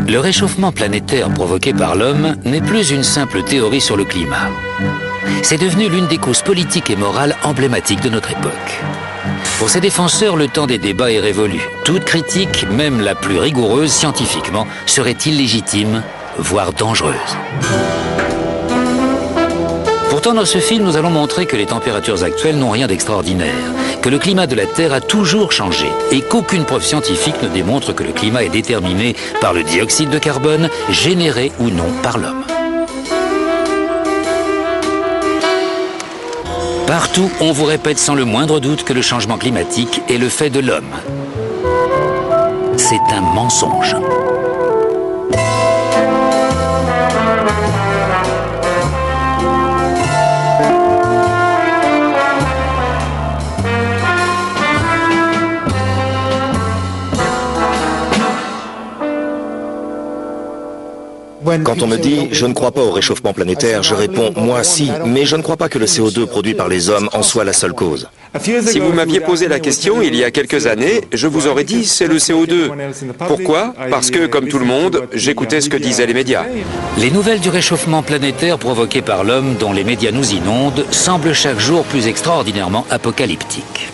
Le réchauffement planétaire provoqué par l'homme n'est plus une simple théorie sur le climat. C'est devenu l'une des causes politiques et morales emblématiques de notre époque. Pour ses défenseurs, le temps des débats est révolu. Toute critique, même la plus rigoureuse scientifiquement, serait illégitime, voire dangereuse. Pourtant, dans ce film, nous allons montrer que les températures actuelles n'ont rien d'extraordinaire, que le climat de la Terre a toujours changé et qu'aucune preuve scientifique ne démontre que le climat est déterminé par le dioxyde de carbone, généré ou non par l'homme. Partout, on vous répète sans le moindre doute que le changement climatique est le fait de l'homme. C'est un mensonge. Quand on me dit « je ne crois pas au réchauffement planétaire », je réponds « moi si, mais je ne crois pas que le CO2 produit par les hommes en soit la seule cause ». Si vous m'aviez posé la question il y a quelques années, je vous aurais dit c'est le CO2. Pourquoi? Parce que, comme tout le monde, j'écoutais ce que disaient les médias. Les nouvelles du réchauffement planétaire provoqué par l'homme dont les médias nous inondent semblent chaque jour plus extraordinairement apocalyptiques.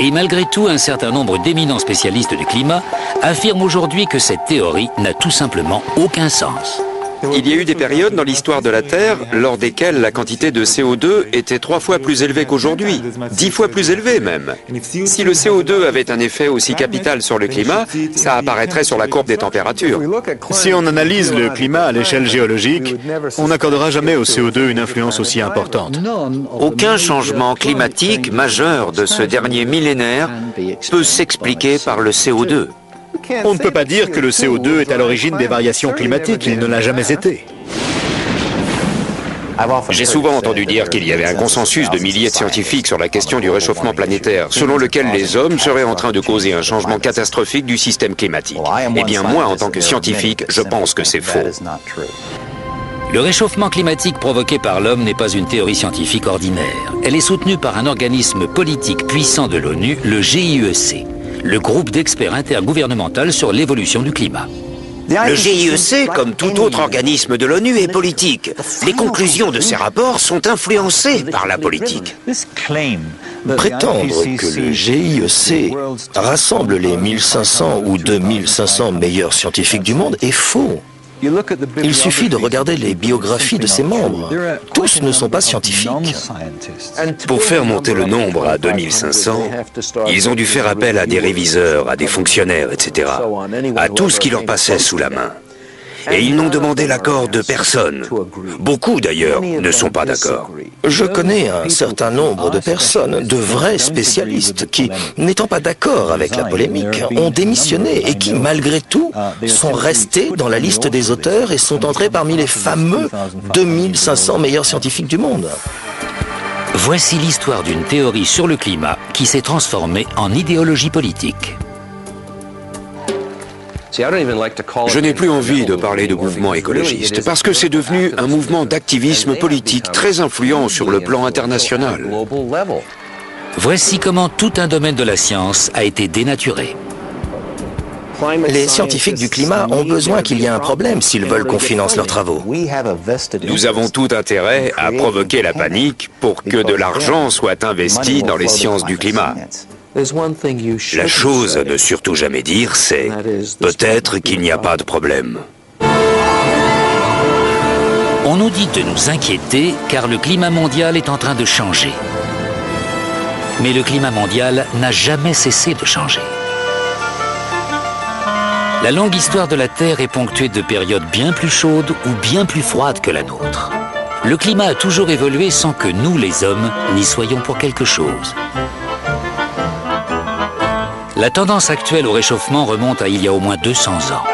Et malgré tout, un certain nombre d'éminents spécialistes du climat affirment aujourd'hui que cette théorie n'a tout simplement aucun sens. Il y a eu des périodes dans l'histoire de la Terre lors desquelles la quantité de CO2 était 3 fois plus élevée qu'aujourd'hui, 10 fois plus élevée même. Si le CO2 avait un effet aussi capital sur le climat, ça apparaîtrait sur la courbe des températures. Si on analyse le climat à l'échelle géologique, on n'accordera jamais au CO2 une influence aussi importante. Aucun changement climatique majeur de ce dernier millénaire peut s'expliquer par le CO2. On ne peut pas dire que le CO2 est à l'origine des variations climatiques, il ne l'a jamais été. J'ai souvent entendu dire qu'il y avait un consensus de milliers de scientifiques sur la question du réchauffement planétaire, selon lequel les hommes seraient en train de causer un changement catastrophique du système climatique. Eh bien moi, en tant que scientifique, je pense que c'est faux. Le réchauffement climatique provoqué par l'homme n'est pas une théorie scientifique ordinaire. Elle est soutenue par un organisme politique puissant de l'ONU, le GIEC. Le groupe d'experts intergouvernemental sur l'évolution du climat. Le GIEC, comme tout autre organisme de l'ONU, est politique. Les conclusions de ces rapports sont influencées par la politique. Prétendre que le GIEC rassemble les 1500 ou 2500 meilleurs scientifiques du monde est faux. Il suffit de regarder les biographies de ses membres. Tous ne sont pas scientifiques. Pour faire monter le nombre à 2500, ils ont dû faire appel à des réviseurs, à des fonctionnaires, etc., à tout ce qui leur passait sous la main. Et ils n'ont demandé l'accord de personne. Beaucoup, d'ailleurs, ne sont pas d'accord. Je connais un certain nombre de personnes, de vrais spécialistes, qui, n'étant pas d'accord avec la polémique, ont démissionné et qui, malgré tout, sont restés dans la liste des auteurs et sont entrés parmi les fameux 2500 meilleurs scientifiques du monde. Voici l'histoire d'une théorie sur le climat qui s'est transformée en idéologie politique. Je n'ai plus envie de parler de mouvement écologiste, parce que c'est devenu un mouvement d'activisme politique très influent sur le plan international. Voici comment tout un domaine de la science a été dénaturé. Les scientifiques du climat ont besoin qu'il y ait un problème s'ils veulent qu'on finance leurs travaux. Nous avons tout intérêt à provoquer la panique pour que de l'argent soit investi dans les sciences du climat. La chose à ne surtout jamais dire, c'est peut-être qu'il n'y a pas de problème. On nous dit de nous inquiéter car le climat mondial est en train de changer. Mais le climat mondial n'a jamais cessé de changer. La longue histoire de la Terre est ponctuée de périodes bien plus chaudes ou bien plus froides que la nôtre. Le climat a toujours évolué sans que nous, les hommes, n'y soyons pour quelque chose. La tendance actuelle au réchauffement remonte à il y a au moins 200 ans.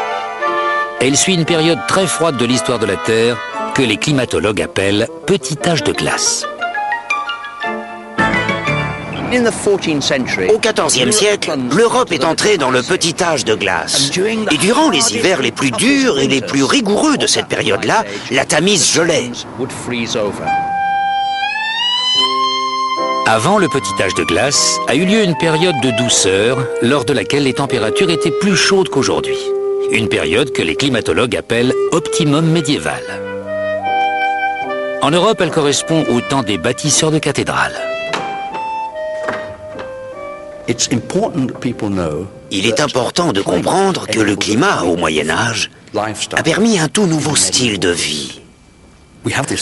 Elle suit une période très froide de l'histoire de la Terre que les climatologues appellent « petit âge de glace ». Au XIVe siècle, l'Europe est entrée dans le petit âge de glace. Et durant les hivers les plus durs et les plus rigoureux de cette période-là, la Tamise gelait. Avant le petit âge de glace, a eu lieu une période de douceur lors de laquelle les températures étaient plus chaudes qu'aujourd'hui. une période que les climatologues appellent optimum médiéval. En Europe, elle correspond au temps des bâtisseurs de cathédrales. Il est important de comprendre que le climat au Moyen-Âge a permis un tout nouveau style de vie.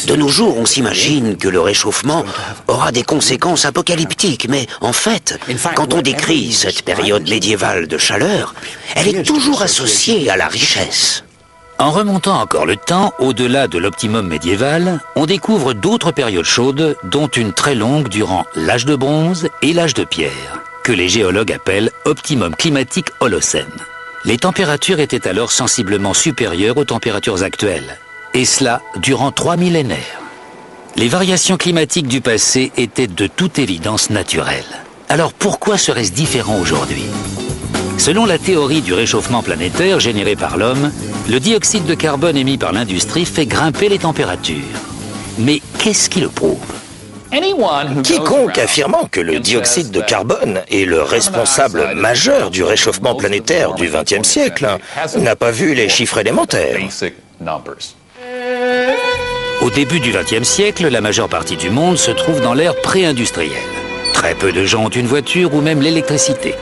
De nos jours, on s'imagine que le réchauffement aura des conséquences apocalyptiques, mais en fait, quand on décrit cette période médiévale de chaleur, elle est toujours associée à la richesse. En remontant encore le temps, au-delà de l'optimum médiéval, on découvre d'autres périodes chaudes, dont une très longue durant l'âge de bronze et l'âge de pierre, que les géologues appellent optimum climatique Holocène. Les températures étaient alors sensiblement supérieures aux températures actuelles. Et cela durant 3 millénaires. Les variations climatiques du passé étaient de toute évidence naturelles. Alors pourquoi serait-ce différent aujourd'hui? Selon la théorie du réchauffement planétaire généré par l'homme, le dioxyde de carbone émis par l'industrie fait grimper les températures. Mais qu'est-ce qui le prouve? Quiconque affirmant que le dioxyde de carbone est le responsable majeur du réchauffement planétaire du XXe siècle n'a pas vu les chiffres élémentaires. Au début du XXe siècle, la majeure partie du monde se trouve dans l'ère pré-industrielle. Très peu de gens ont une voiture ou même l'électricité.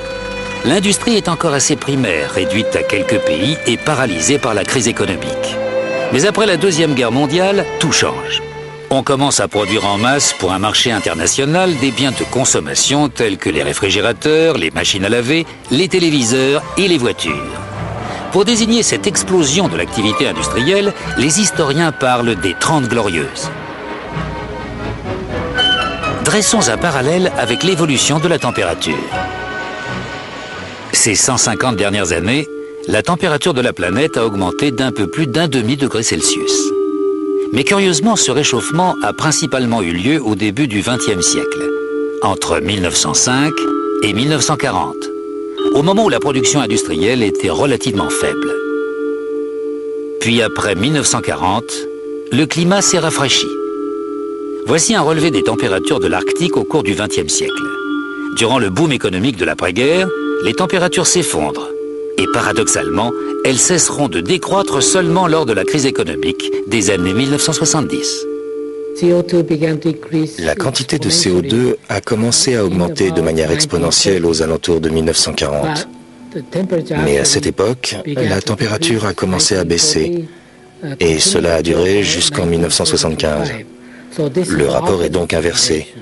L'industrie est encore assez primaire, réduite à quelques pays et paralysée par la crise économique. Mais après la Deuxième Guerre mondiale, tout change. On commence à produire en masse pour un marché international des biens de consommation tels que les réfrigérateurs, les machines à laver, les téléviseurs et les voitures. Pour désigner cette explosion de l'activité industrielle, les historiens parlent des 30 glorieuses. Dressons un parallèle avec l'évolution de la température. Ces 150 dernières années, la température de la planète a augmenté d'un peu plus d'1 demi-degré Celsius. Mais curieusement, ce réchauffement a principalement eu lieu au début du XXe siècle, entre 1905 et 1940. Au moment où la production industrielle était relativement faible. Puis après 1940, le climat s'est rafraîchi. Voici un relevé des températures de l'Arctique au cours du XXe siècle. Durant le boom économique de l'après-guerre, les températures s'effondrent. Et paradoxalement, elles cesseront de décroître seulement lors de la crise économique des années 1970. La quantité de CO2 a commencé à augmenter de manière exponentielle aux alentours de 1940. Mais à cette époque, la température a commencé à baisser et cela a duré jusqu'en 1975. Le rapport est donc inversé.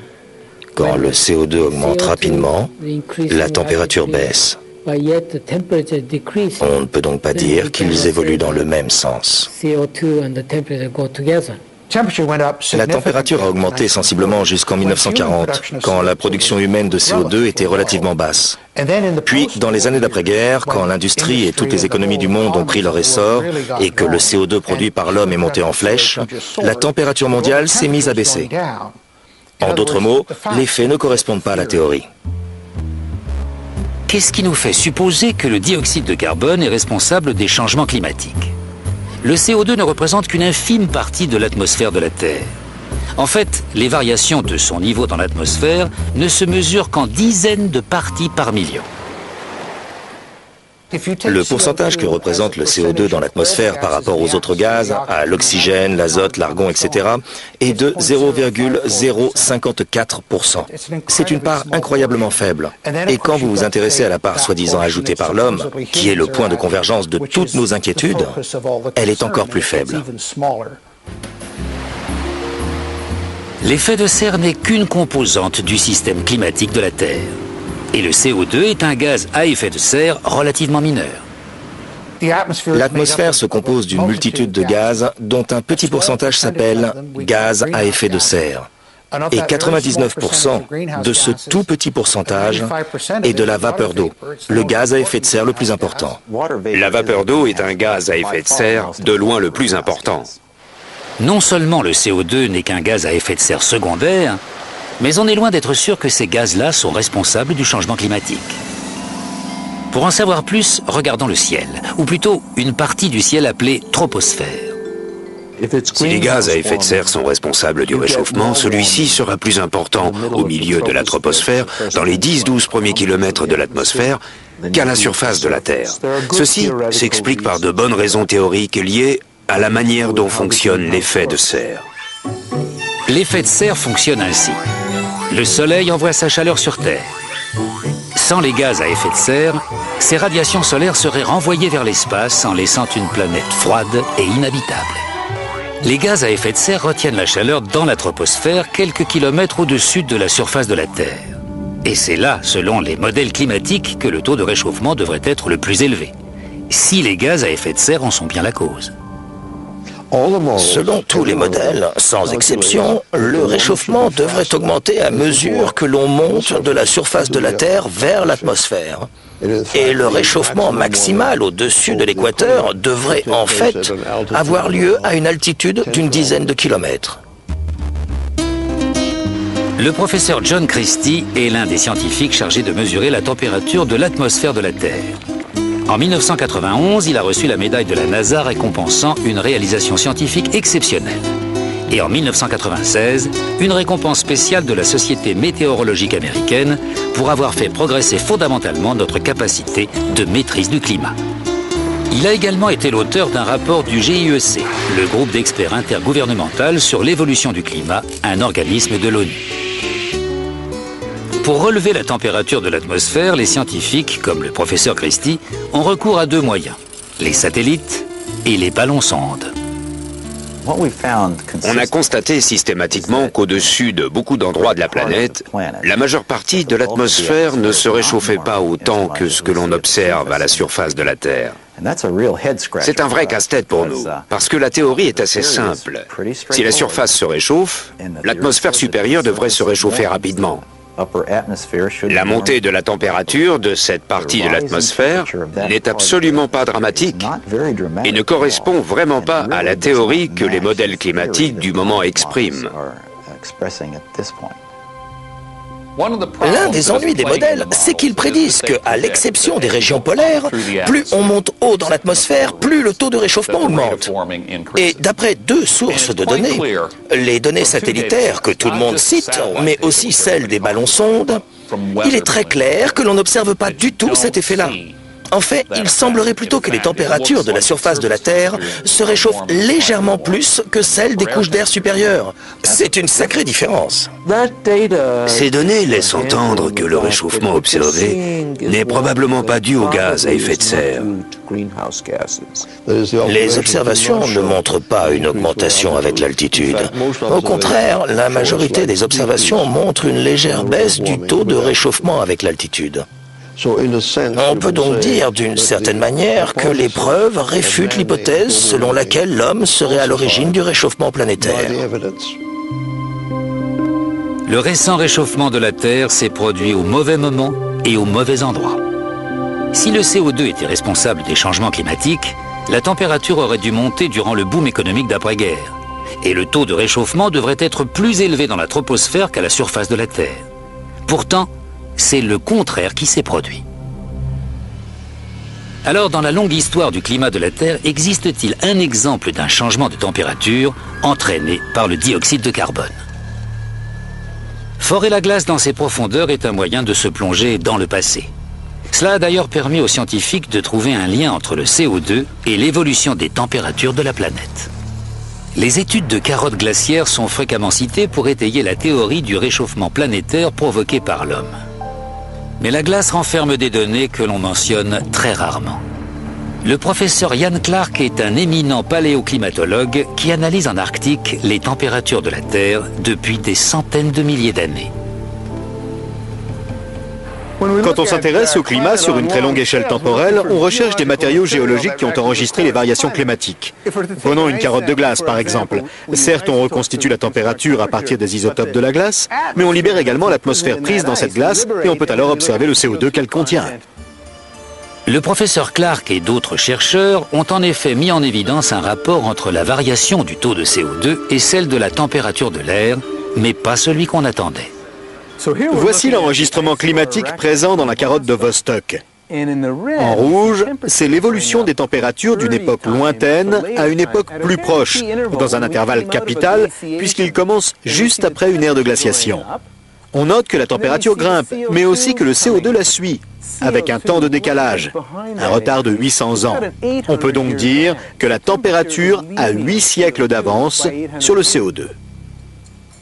Quand le CO2 augmente rapidement, la température baisse. On ne peut donc pas dire qu'ils évoluent dans le même sens. La température a augmenté sensiblement jusqu'en 1940, quand la production humaine de CO2 était relativement basse. Puis, dans les années d'après-guerre, quand l'industrie et toutes les économies du monde ont pris leur essor et que le CO2 produit par l'homme est monté en flèche, la température mondiale s'est mise à baisser. En d'autres mots, les faits ne correspondent pas à la théorie. Qu'est-ce qui nous fait supposer que le dioxyde de carbone est responsable des changements climatiques? Le CO2 ne représente qu'une infime partie de l'atmosphère de la Terre. En fait, les variations de son niveau dans l'atmosphère ne se mesurent qu'en dizaines de parties par million. Le pourcentage que représente le CO2 dans l'atmosphère par rapport aux autres gaz, à l'oxygène, l'azote, l'argon, etc., est de 0,054%. C'est une part incroyablement faible. Et quand vous vous intéressez à la part soi-disant ajoutée par l'homme, qui est le point de convergence de toutes nos inquiétudes, elle est encore plus faible. L'effet de serre n'est qu'une composante du système climatique de la Terre. Et le CO2 est un gaz à effet de serre relativement mineur. L'atmosphère se compose d'une multitude de gaz dont un petit pourcentage s'appelle gaz à effet de serre. Et 99% de ce tout petit pourcentage est de la vapeur d'eau, le gaz à effet de serre le plus important. La vapeur d'eau est un gaz à effet de serre de loin le plus important. Non seulement le CO2 n'est qu'un gaz à effet de serre secondaire, mais on est loin d'être sûr que ces gaz-là sont responsables du changement climatique. Pour en savoir plus, regardons le ciel, ou plutôt une partie du ciel appelée troposphère. Si les gaz à effet de serre sont responsables du réchauffement, celui-ci sera plus important au milieu de la troposphère, dans les 10-12 premiers kilomètres de l'atmosphère, qu'à la surface de la Terre. Ceci s'explique par de bonnes raisons théoriques liées à la manière dont fonctionne l'effet de serre. L'effet de serre fonctionne ainsi. Le Soleil envoie sa chaleur sur Terre. Sans les gaz à effet de serre, ces radiations solaires seraient renvoyées vers l'espace en laissant une planète froide et inhabitable. Les gaz à effet de serre retiennent la chaleur dans la troposphère quelques kilomètres au-dessus de la surface de la Terre. Et c'est là, selon les modèles climatiques, que le taux de réchauffement devrait être le plus élevé. Si les gaz à effet de serre en sont bien la cause. Selon tous les modèles, sans exception, le réchauffement devrait augmenter à mesure que l'on monte de la surface de la Terre vers l'atmosphère. Et le réchauffement maximal au-dessus de l'équateur devrait en fait avoir lieu à une altitude d'une dizaine de kilomètres. Le professeur John Christie est l'un des scientifiques chargés de mesurer la température de l'atmosphère de la Terre. En 1991, il a reçu la médaille de la NASA récompensant une réalisation scientifique exceptionnelle. Et en 1996, une récompense spéciale de la Société météorologique américaine pour avoir fait progresser fondamentalement notre capacité de maîtrise du climat. Il a également été l'auteur d'un rapport du GIEC, le groupe d'experts intergouvernemental sur l'évolution du climat, un organisme de l'ONU. Pour relever la température de l'atmosphère, les scientifiques, comme le professeur Christie, ont recours à deux moyens, les satellites et les ballons-sondes. On a constaté systématiquement qu'au-dessus de beaucoup d'endroits de la planète, la majeure partie de l'atmosphère ne se réchauffait pas autant que ce que l'on observe à la surface de la Terre. C'est un vrai casse-tête pour nous, parce que la théorie est assez simple. Si la surface se réchauffe, l'atmosphère supérieure devrait se réchauffer rapidement. La montée de la température de cette partie de l'atmosphère n'est absolument pas dramatique et ne correspond vraiment pas à la théorie que les modèles climatiques du moment expriment. L'un des ennuis des modèles, c'est qu'ils prédisent qu'à l'exception des régions polaires, plus on monte haut dans l'atmosphère, plus le taux de réchauffement augmente. Et d'après deux sources de données, les données satellitaires que tout le monde cite, mais aussi celles des ballons-sondes, il est très clair que l'on n'observe pas du tout cet effet-là. En fait, il semblerait plutôt que les températures de la surface de la Terre se réchauffent légèrement plus que celles des couches d'air supérieures. C'est une sacrée différence. Ces données laissent entendre que le réchauffement observé n'est probablement pas dû aux gaz à effet de serre. Les observations ne montrent pas une augmentation avec l'altitude. Au contraire, la majorité des observations montrent une légère baisse du taux de réchauffement avec l'altitude. On peut donc dire d'une certaine manière que les preuves réfutent l'hypothèse selon laquelle l'homme serait à l'origine du réchauffement planétaire. Le récent réchauffement de la Terre s'est produit au mauvais moment et au mauvais endroit. Si le CO2 était responsable des changements climatiques, la température aurait dû monter durant le boom économique d'après-guerre. Et le taux de réchauffement devrait être plus élevé dans la troposphère qu'à la surface de la Terre. Pourtant, c'est le contraire qui s'est produit. Alors, dans la longue histoire du climat de la Terre, existe-t-il un exemple d'un changement de température entraîné par le dioxyde de carbone? Forer la glace dans ses profondeurs est un moyen de se plonger dans le passé. Cela a d'ailleurs permis aux scientifiques de trouver un lien entre le CO2 et l'évolution des températures de la planète. Les études de carottes glaciaires sont fréquemment citées pour étayer la théorie du réchauffement planétaire provoqué par l'homme. Mais la glace renferme des données que l'on mentionne très rarement. Le professeur Ian Clark est un éminent paléoclimatologue qui analyse en Arctique les températures de la Terre depuis des centaines de milliers d'années. Quand on s'intéresse au climat sur une très longue échelle temporelle, on recherche des matériaux géologiques qui ont enregistré les variations climatiques. Prenons une carotte de glace, par exemple. Certes, on reconstitue la température à partir des isotopes de la glace, mais on libère également l'atmosphère prise dans cette glace et on peut alors observer le CO2 qu'elle contient. Le professeur Clark et d'autres chercheurs ont en effet mis en évidence un rapport entre la variation du taux de CO2 et celle de la température de l'air, mais pas celui qu'on attendait. Voici l'enregistrement climatique présent dans la carotte de Vostok. En rouge, c'est l'évolution des températures d'une époque lointaine à une époque plus proche, dans un intervalle capital, puisqu'il commence juste après une ère de glaciation. On note que la température grimpe, mais aussi que le CO2 la suit, avec un temps de décalage, un retard de 800 ans. On peut donc dire que la température a 8 siècles d'avance sur le CO2.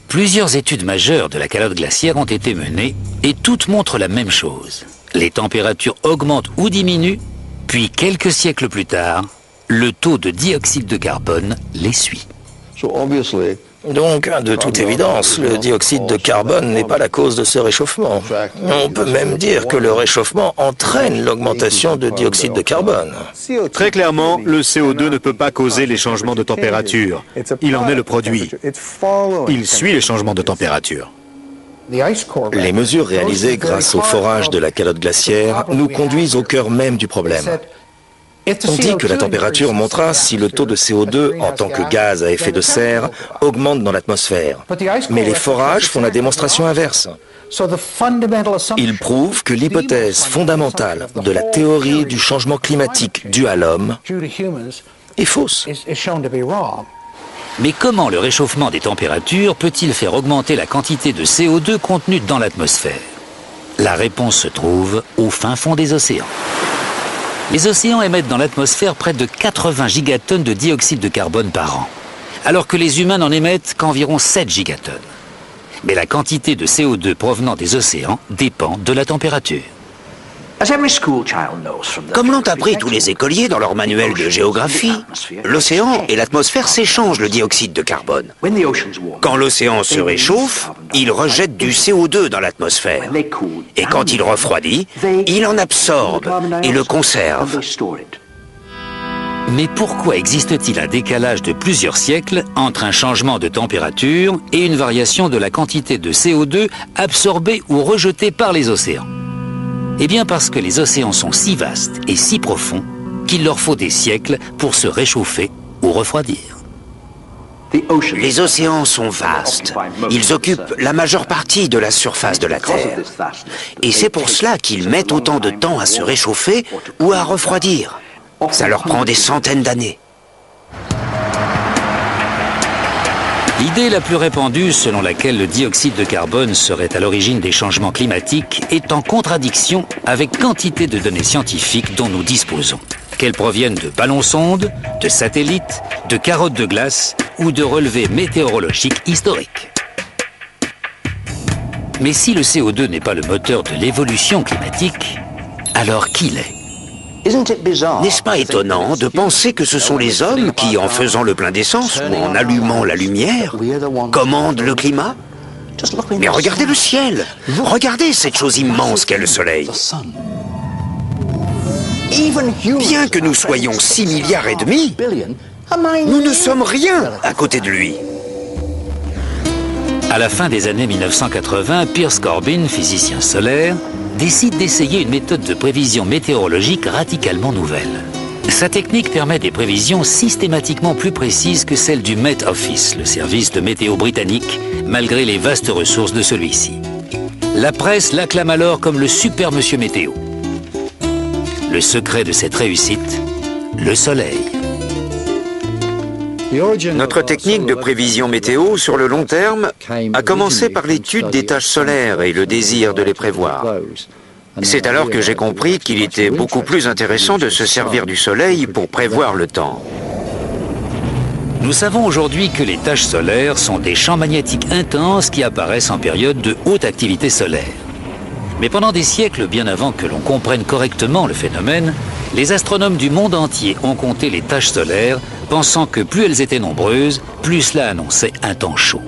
Plusieurs études majeures de la calotte glaciaire ont été menées et toutes montrent la même chose. Les températures augmentent ou diminuent, puis quelques siècles plus tard, le taux de dioxyde de carbone les suit. Donc, de toute évidence, le dioxyde de carbone n'est pas la cause de ce réchauffement. On peut même dire que le réchauffement entraîne l'augmentation de dioxyde de carbone. Très clairement, le CO2 ne peut pas causer les changements de température. Il en est le produit. Il suit les changements de température. Les mesures réalisées grâce au forage de la calotte glaciaire nous conduisent au cœur même du problème. On dit que la température montera si le taux de CO2 en tant que gaz à effet de serre augmente dans l'atmosphère. Mais les forages font la démonstration inverse. Ils prouvent que l'hypothèse fondamentale de la théorie du changement climatique due à l'homme est fausse. Mais comment le réchauffement des températures peut-il faire augmenter la quantité de CO2 contenue dans l'atmosphère? La réponse se trouve au fin fond des océans. Les océans émettent dans l'atmosphère près de 80 gigatonnes de dioxyde de carbone par an, alors que les humains n'en émettent qu'environ 7 gigatonnes. Mais la quantité de CO2 provenant des océans dépend de la température. Comme l'ont appris tous les écoliers dans leur manuel de géographie, l'océan et l'atmosphère s'échangent le dioxyde de carbone. Quand l'océan se réchauffe, il rejette du CO2 dans l'atmosphère. Et quand il refroidit, il en absorbe et le conserve. Mais pourquoi existe-t-il un décalage de plusieurs siècles entre un changement de température et une variation de la quantité de CO2 absorbée ou rejetée par les océans? Eh bien parce que les océans sont si vastes et si profonds qu'il leur faut des siècles pour se réchauffer ou refroidir. Les océans sont vastes. Ils occupent la majeure partie de la surface de la Terre. Et c'est pour cela qu'ils mettent autant de temps à se réchauffer ou à refroidir. Ça leur prend des centaines d'années. L'idée la plus répandue selon laquelle le dioxyde de carbone serait à l'origine des changements climatiques est en contradiction avec quantité de données scientifiques dont nous disposons, qu'elles proviennent de ballons-sondes, de satellites, de carottes de glace ou de relevés météorologiques historiques. Mais si le CO2 n'est pas le moteur de l'évolution climatique, alors qui l'est? N'est-ce pas étonnant de penser que ce sont les hommes qui, en faisant le plein d'essence ou en allumant la lumière, commandent le climat? Mais regardez le ciel! Regardez cette chose immense qu'est le Soleil! Bien que nous soyons 6,5 milliards, nous ne sommes rien à côté de lui. À la fin des années 1980, Piers Corbin, physicien solaire, décide d'essayer une méthode de prévision météorologique radicalement nouvelle. Sa technique permet des prévisions systématiquement plus précises que celles du Met Office, le service de météo britannique, malgré les vastes ressources de celui-ci. La presse l'acclame alors comme le super monsieur météo. Le secret de cette réussite, le soleil. Notre technique de prévision météo sur le long terme a commencé par l'étude des taches solaires et le désir de les prévoir. C'est alors que j'ai compris qu'il était beaucoup plus intéressant de se servir du soleil pour prévoir le temps. Nous savons aujourd'hui que les taches solaires sont des champs magnétiques intenses qui apparaissent en période de haute activité solaire. Mais pendant des siècles, bien avant que l'on comprenne correctement le phénomène, les astronomes du monde entier ont compté les taches solaires, pensant que plus elles étaient nombreuses, plus cela annonçait un temps chaud.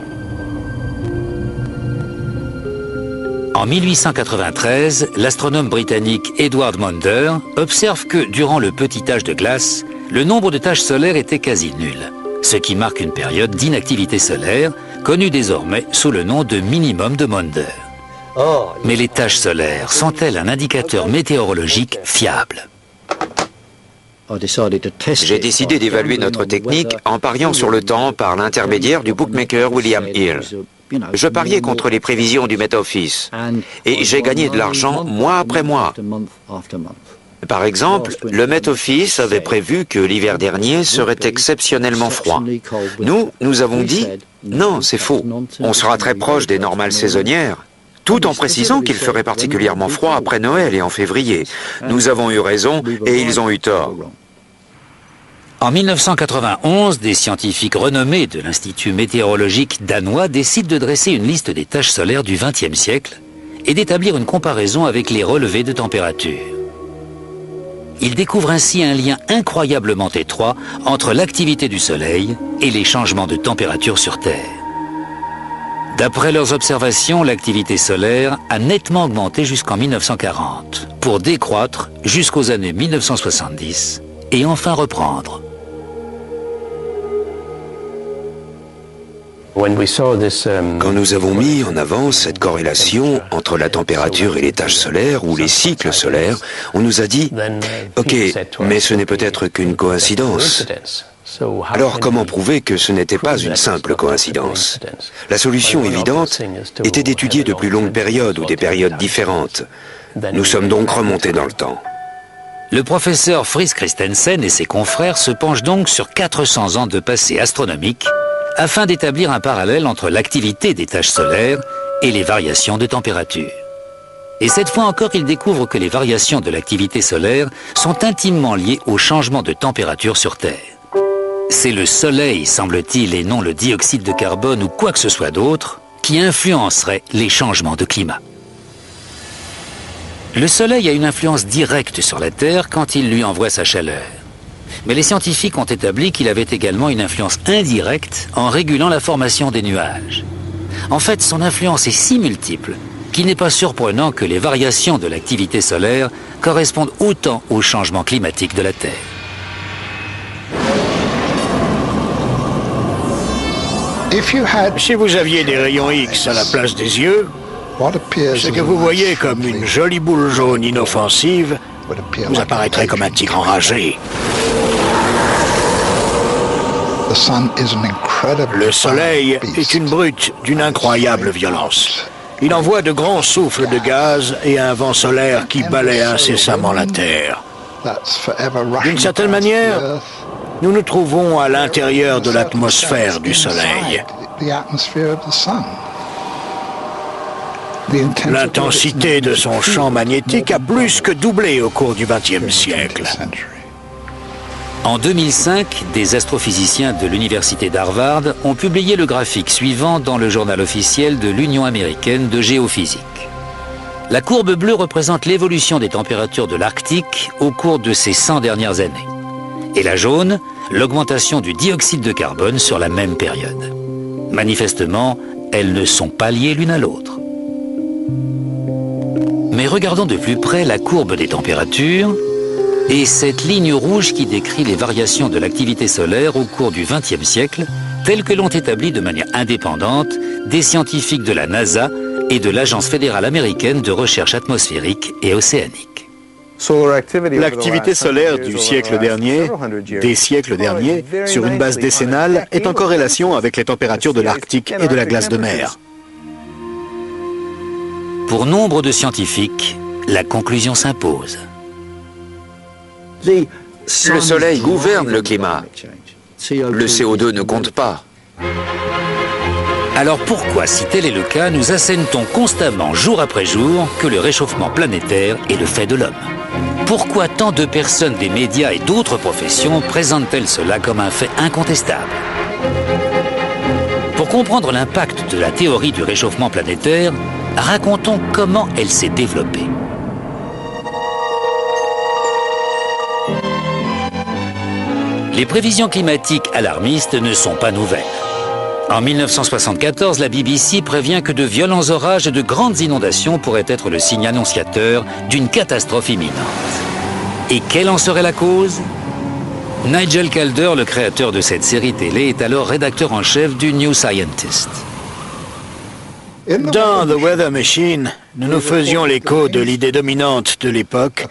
En 1893, l'astronome britannique Edward Maunder observe que, durant le petit âge de glace, le nombre de taches solaires était quasi nul, ce qui marque une période d'inactivité solaire, connue désormais sous le nom de minimum de Maunder. Mais les taches solaires sont-elles un indicateur météorologique fiable? J'ai décidé d'évaluer notre technique en pariant sur le temps par l'intermédiaire du bookmaker William Hill. Je pariais contre les prévisions du Met Office et j'ai gagné de l'argent mois après mois. Par exemple, le Met Office avait prévu que l'hiver dernier serait exceptionnellement froid. Nous avons dit « Non, c'est faux. On sera très proche des normales saisonnières », tout en précisant qu'il ferait particulièrement froid après Noël et en février. Nous avons eu raison et ils ont eu tort. En 1991, des scientifiques renommés de l'Institut météorologique danois décident de dresser une liste des taches solaires du XXe siècle et d'établir une comparaison avec les relevés de température. Ils découvrent ainsi un lien incroyablement étroit entre l'activité du Soleil et les changements de température sur Terre. D'après leurs observations, l'activité solaire a nettement augmenté jusqu'en 1940, pour décroître jusqu'aux années 1970 et enfin reprendre. Quand nous avons mis en avant cette corrélation entre la température et les taches solaires ou les cycles solaires, on nous a dit « Ok, mais ce n'est peut-être qu'une coïncidence. » Alors comment prouver que ce n'était pas une simple coïncidence? La solution évidente était d'étudier de plus longues périodes ou des périodes différentes. Nous sommes donc remontés dans le temps. Le professeur Friis Christensen et ses confrères se penchent donc sur 400 ans de passé astronomique afin d'établir un parallèle entre l'activité des taches solaires et les variations de température. Et cette fois encore, ils découvrent que les variations de l'activité solaire sont intimement liées au changement de température sur Terre. C'est le Soleil, semble-t-il, et non le dioxyde de carbone ou quoi que ce soit d'autre, qui influencerait les changements de climat. Le Soleil a une influence directe sur la Terre quand il lui envoie sa chaleur. Mais les scientifiques ont établi qu'il avait également une influence indirecte en régulant la formation des nuages. En fait, son influence est si multiple qu'il n'est pas surprenant que les variations de l'activité solaire correspondent autant au changement climatique de la Terre. Si vous aviez des rayons X à la place des yeux, ce que vous voyez comme une jolie boule jaune inoffensive vous apparaîtrait comme un tigre enragé. Le Soleil est une brute d'une incroyable violence. Il envoie de grands souffles de gaz et un vent solaire qui balaie incessamment la Terre. D'une certaine manière, nous nous trouvons à l'intérieur de l'atmosphère du Soleil. L'intensité de son champ magnétique a plus que doublé au cours du XXe siècle. En 2005, des astrophysiciens de l'université d'Harvard ont publié le graphique suivant dans le journal officiel de l'Union américaine de géophysique. La courbe bleue représente l'évolution des températures de l'Arctique au cours de ces 100 dernières années. Et la jaune, l'augmentation du dioxyde de carbone sur la même période. Manifestement, elles ne sont pas liées l'une à l'autre. Mais regardons de plus près la courbe des températures et cette ligne rouge qui décrit les variations de l'activité solaire au cours du XXe siècle, telles que l'ont établi de manière indépendante des scientifiques de la NASA et de l'Agence fédérale américaine de recherche atmosphérique et océanique. L'activité solaire du siècle dernier, des siècles derniers, sur une base décennale, est en corrélation avec les températures de l'Arctique et de la glace de mer. Pour nombre de scientifiques, la conclusion s'impose. Le Soleil gouverne le climat. Le CO2 ne compte pas. Alors pourquoi, si tel est le cas, nous assène-t-on constamment, jour après jour, que le réchauffement planétaire est le fait de l'homme? Pourquoi tant de personnes des médias et d'autres professions présentent-elles cela comme un fait incontestable? Pour comprendre l'impact de la théorie du réchauffement planétaire, racontons comment elle s'est développée. Les prévisions climatiques alarmistes ne sont pas nouvelles. En 1974, la BBC prévient que de violents orages et de grandes inondations pourraient être le signe annonciateur d'une catastrophe imminente. Et quelle en serait la cause? Nigel Calder, le créateur de cette série télé, est alors rédacteur en chef du New Scientist. Dans The Weather Machine, nous nous faisions l'écho de l'idée dominante de l'époque,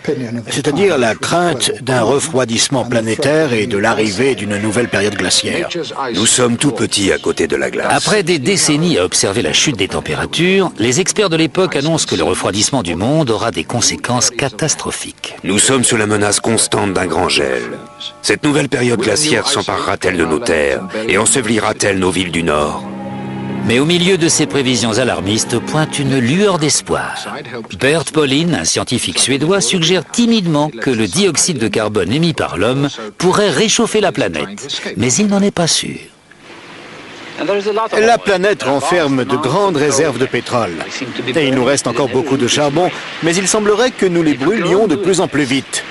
c'est-à-dire la crainte d'un refroidissement planétaire et de l'arrivée d'une nouvelle période glaciaire. Nous sommes tout petits à côté de la glace. Après des décennies à observer la chute des températures, les experts de l'époque annoncent que le refroidissement du monde aura des conséquences catastrophiques. Nous sommes sous la menace constante d'un grand gel. Cette nouvelle période glaciaire s'emparera-t-elle de nos terres et ensevelira-t-elle nos villes du Nord? Mais au milieu de ces prévisions alarmistes pointe une lueur d'espoir. Bert Bolin, un scientifique suédois, suggère timidement que le dioxyde de carbone émis par l'homme pourrait réchauffer la planète, mais il n'en est pas sûr. La planète renferme de grandes réserves de pétrole. Et il nous reste encore beaucoup de charbon, mais il semblerait que nous les brûlions de plus en plus vite.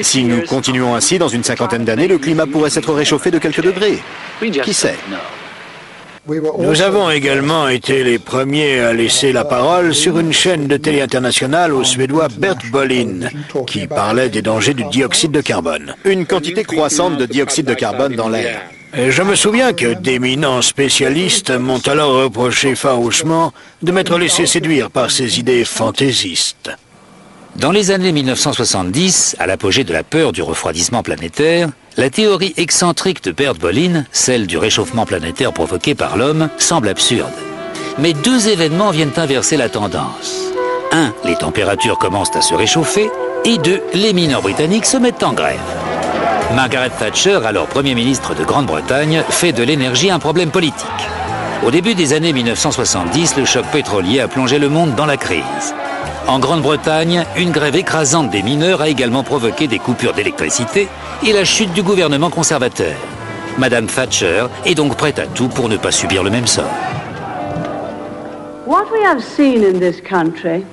Si nous continuons ainsi, dans une cinquantaine d'années, le climat pourrait s'être réchauffé de quelques degrés. Qui sait? Nous avons également été les premiers à laisser la parole sur une chaîne de télé internationale au Suédois Bert Bolin, qui parlait des dangers du dioxyde de carbone. Une quantité croissante de dioxyde de carbone dans l'air. Et je me souviens que d'éminents spécialistes m'ont alors reproché farouchement de m'être laissé séduire par ces idées fantaisistes. Dans les années 1970, à l'apogée de la peur du refroidissement planétaire, la théorie excentrique de Bert Bolin, celle du réchauffement planétaire provoqué par l'homme, semble absurde. Mais deux événements viennent inverser la tendance. 1. Les températures commencent à se réchauffer, et 2. Les mineurs britanniques se mettent en grève. Margaret Thatcher, alors Premier ministre de Grande-Bretagne, fait de l'énergie un problème politique. Au début des années 1970, le choc pétrolier a plongé le monde dans la crise. En Grande-Bretagne, une grève écrasante des mineurs a également provoqué des coupures d'électricité et la chute du gouvernement conservateur. Madame Thatcher est donc prête à tout pour ne pas subir le même sort. What we have seen in this country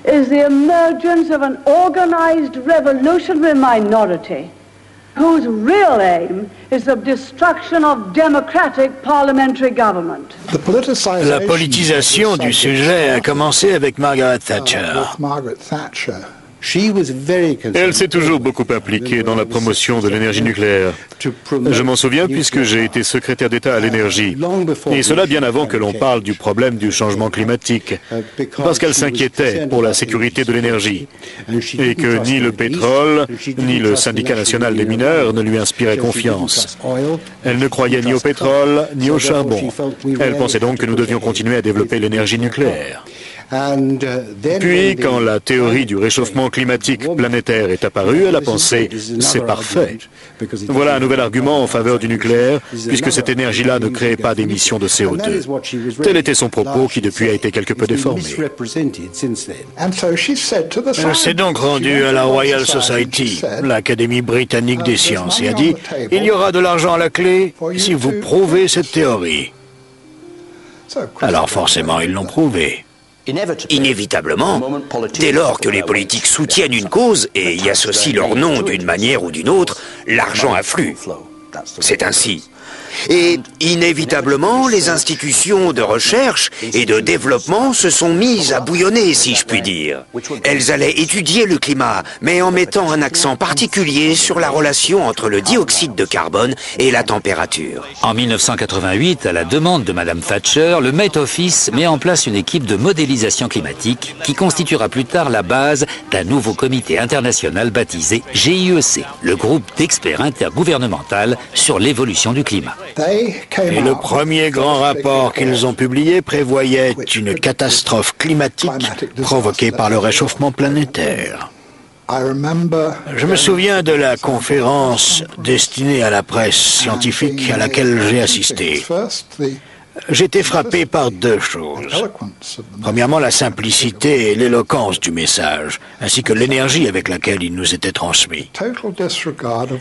is the emergence of an organized revolutionary minority whose real aim is the destruction of democratic parliamentary government. La politisation du sujet a commencé avec Margaret Thatcher. Elle s'est toujours beaucoup impliquée dans la promotion de l'énergie nucléaire. Je m'en souviens puisque j'ai été secrétaire d'État à l'énergie. Et cela bien avant que l'on parle du problème du changement climatique. Parce qu'elle s'inquiétait pour la sécurité de l'énergie. Et que ni le pétrole, ni le syndicat national des mineurs ne lui inspiraient confiance. Elle ne croyait ni au pétrole, ni au charbon. Elle pensait donc que nous devions continuer à développer l'énergie nucléaire. Puis, quand la théorie du réchauffement climatique planétaire est apparue, elle a pensé « c'est parfait ». Voilà un nouvel argument en faveur du nucléaire, puisque cette énergie-là ne crée pas d'émissions de CO2. Tel était son propos qui depuis a été quelque peu déformé. Elle s'est donc rendue à la Royal Society, l'Académie britannique des sciences, et a dit « il y aura de l'argent à la clé si vous prouvez cette théorie ». Alors forcément, ils l'ont prouvé. Inévitablement, dès lors que les politiques soutiennent une cause et y associent leur nom d'une manière ou d'une autre, l'argent afflue. C'est ainsi. Et inévitablement, les institutions de recherche et de développement se sont mises à bouillonner, si je puis dire. Elles allaient étudier le climat, mais en mettant un accent particulier sur la relation entre le dioxyde de carbone et la température. En 1988, à la demande de Madame Thatcher, le Met Office met en place une équipe de modélisation climatique qui constituera plus tard la base d'un nouveau comité international baptisé GIEC, le groupe d'experts intergouvernemental sur l'évolution du climat. Et le premier grand rapport qu'ils ont publié prévoyait une catastrophe climatique provoquée par le réchauffement planétaire. Je me souviens de la conférence destinée à la presse scientifique à laquelle j'ai assisté. J'étais frappé par deux choses. Premièrement, la simplicité et l'éloquence du message, ainsi que l'énergie avec laquelle il nous était transmis.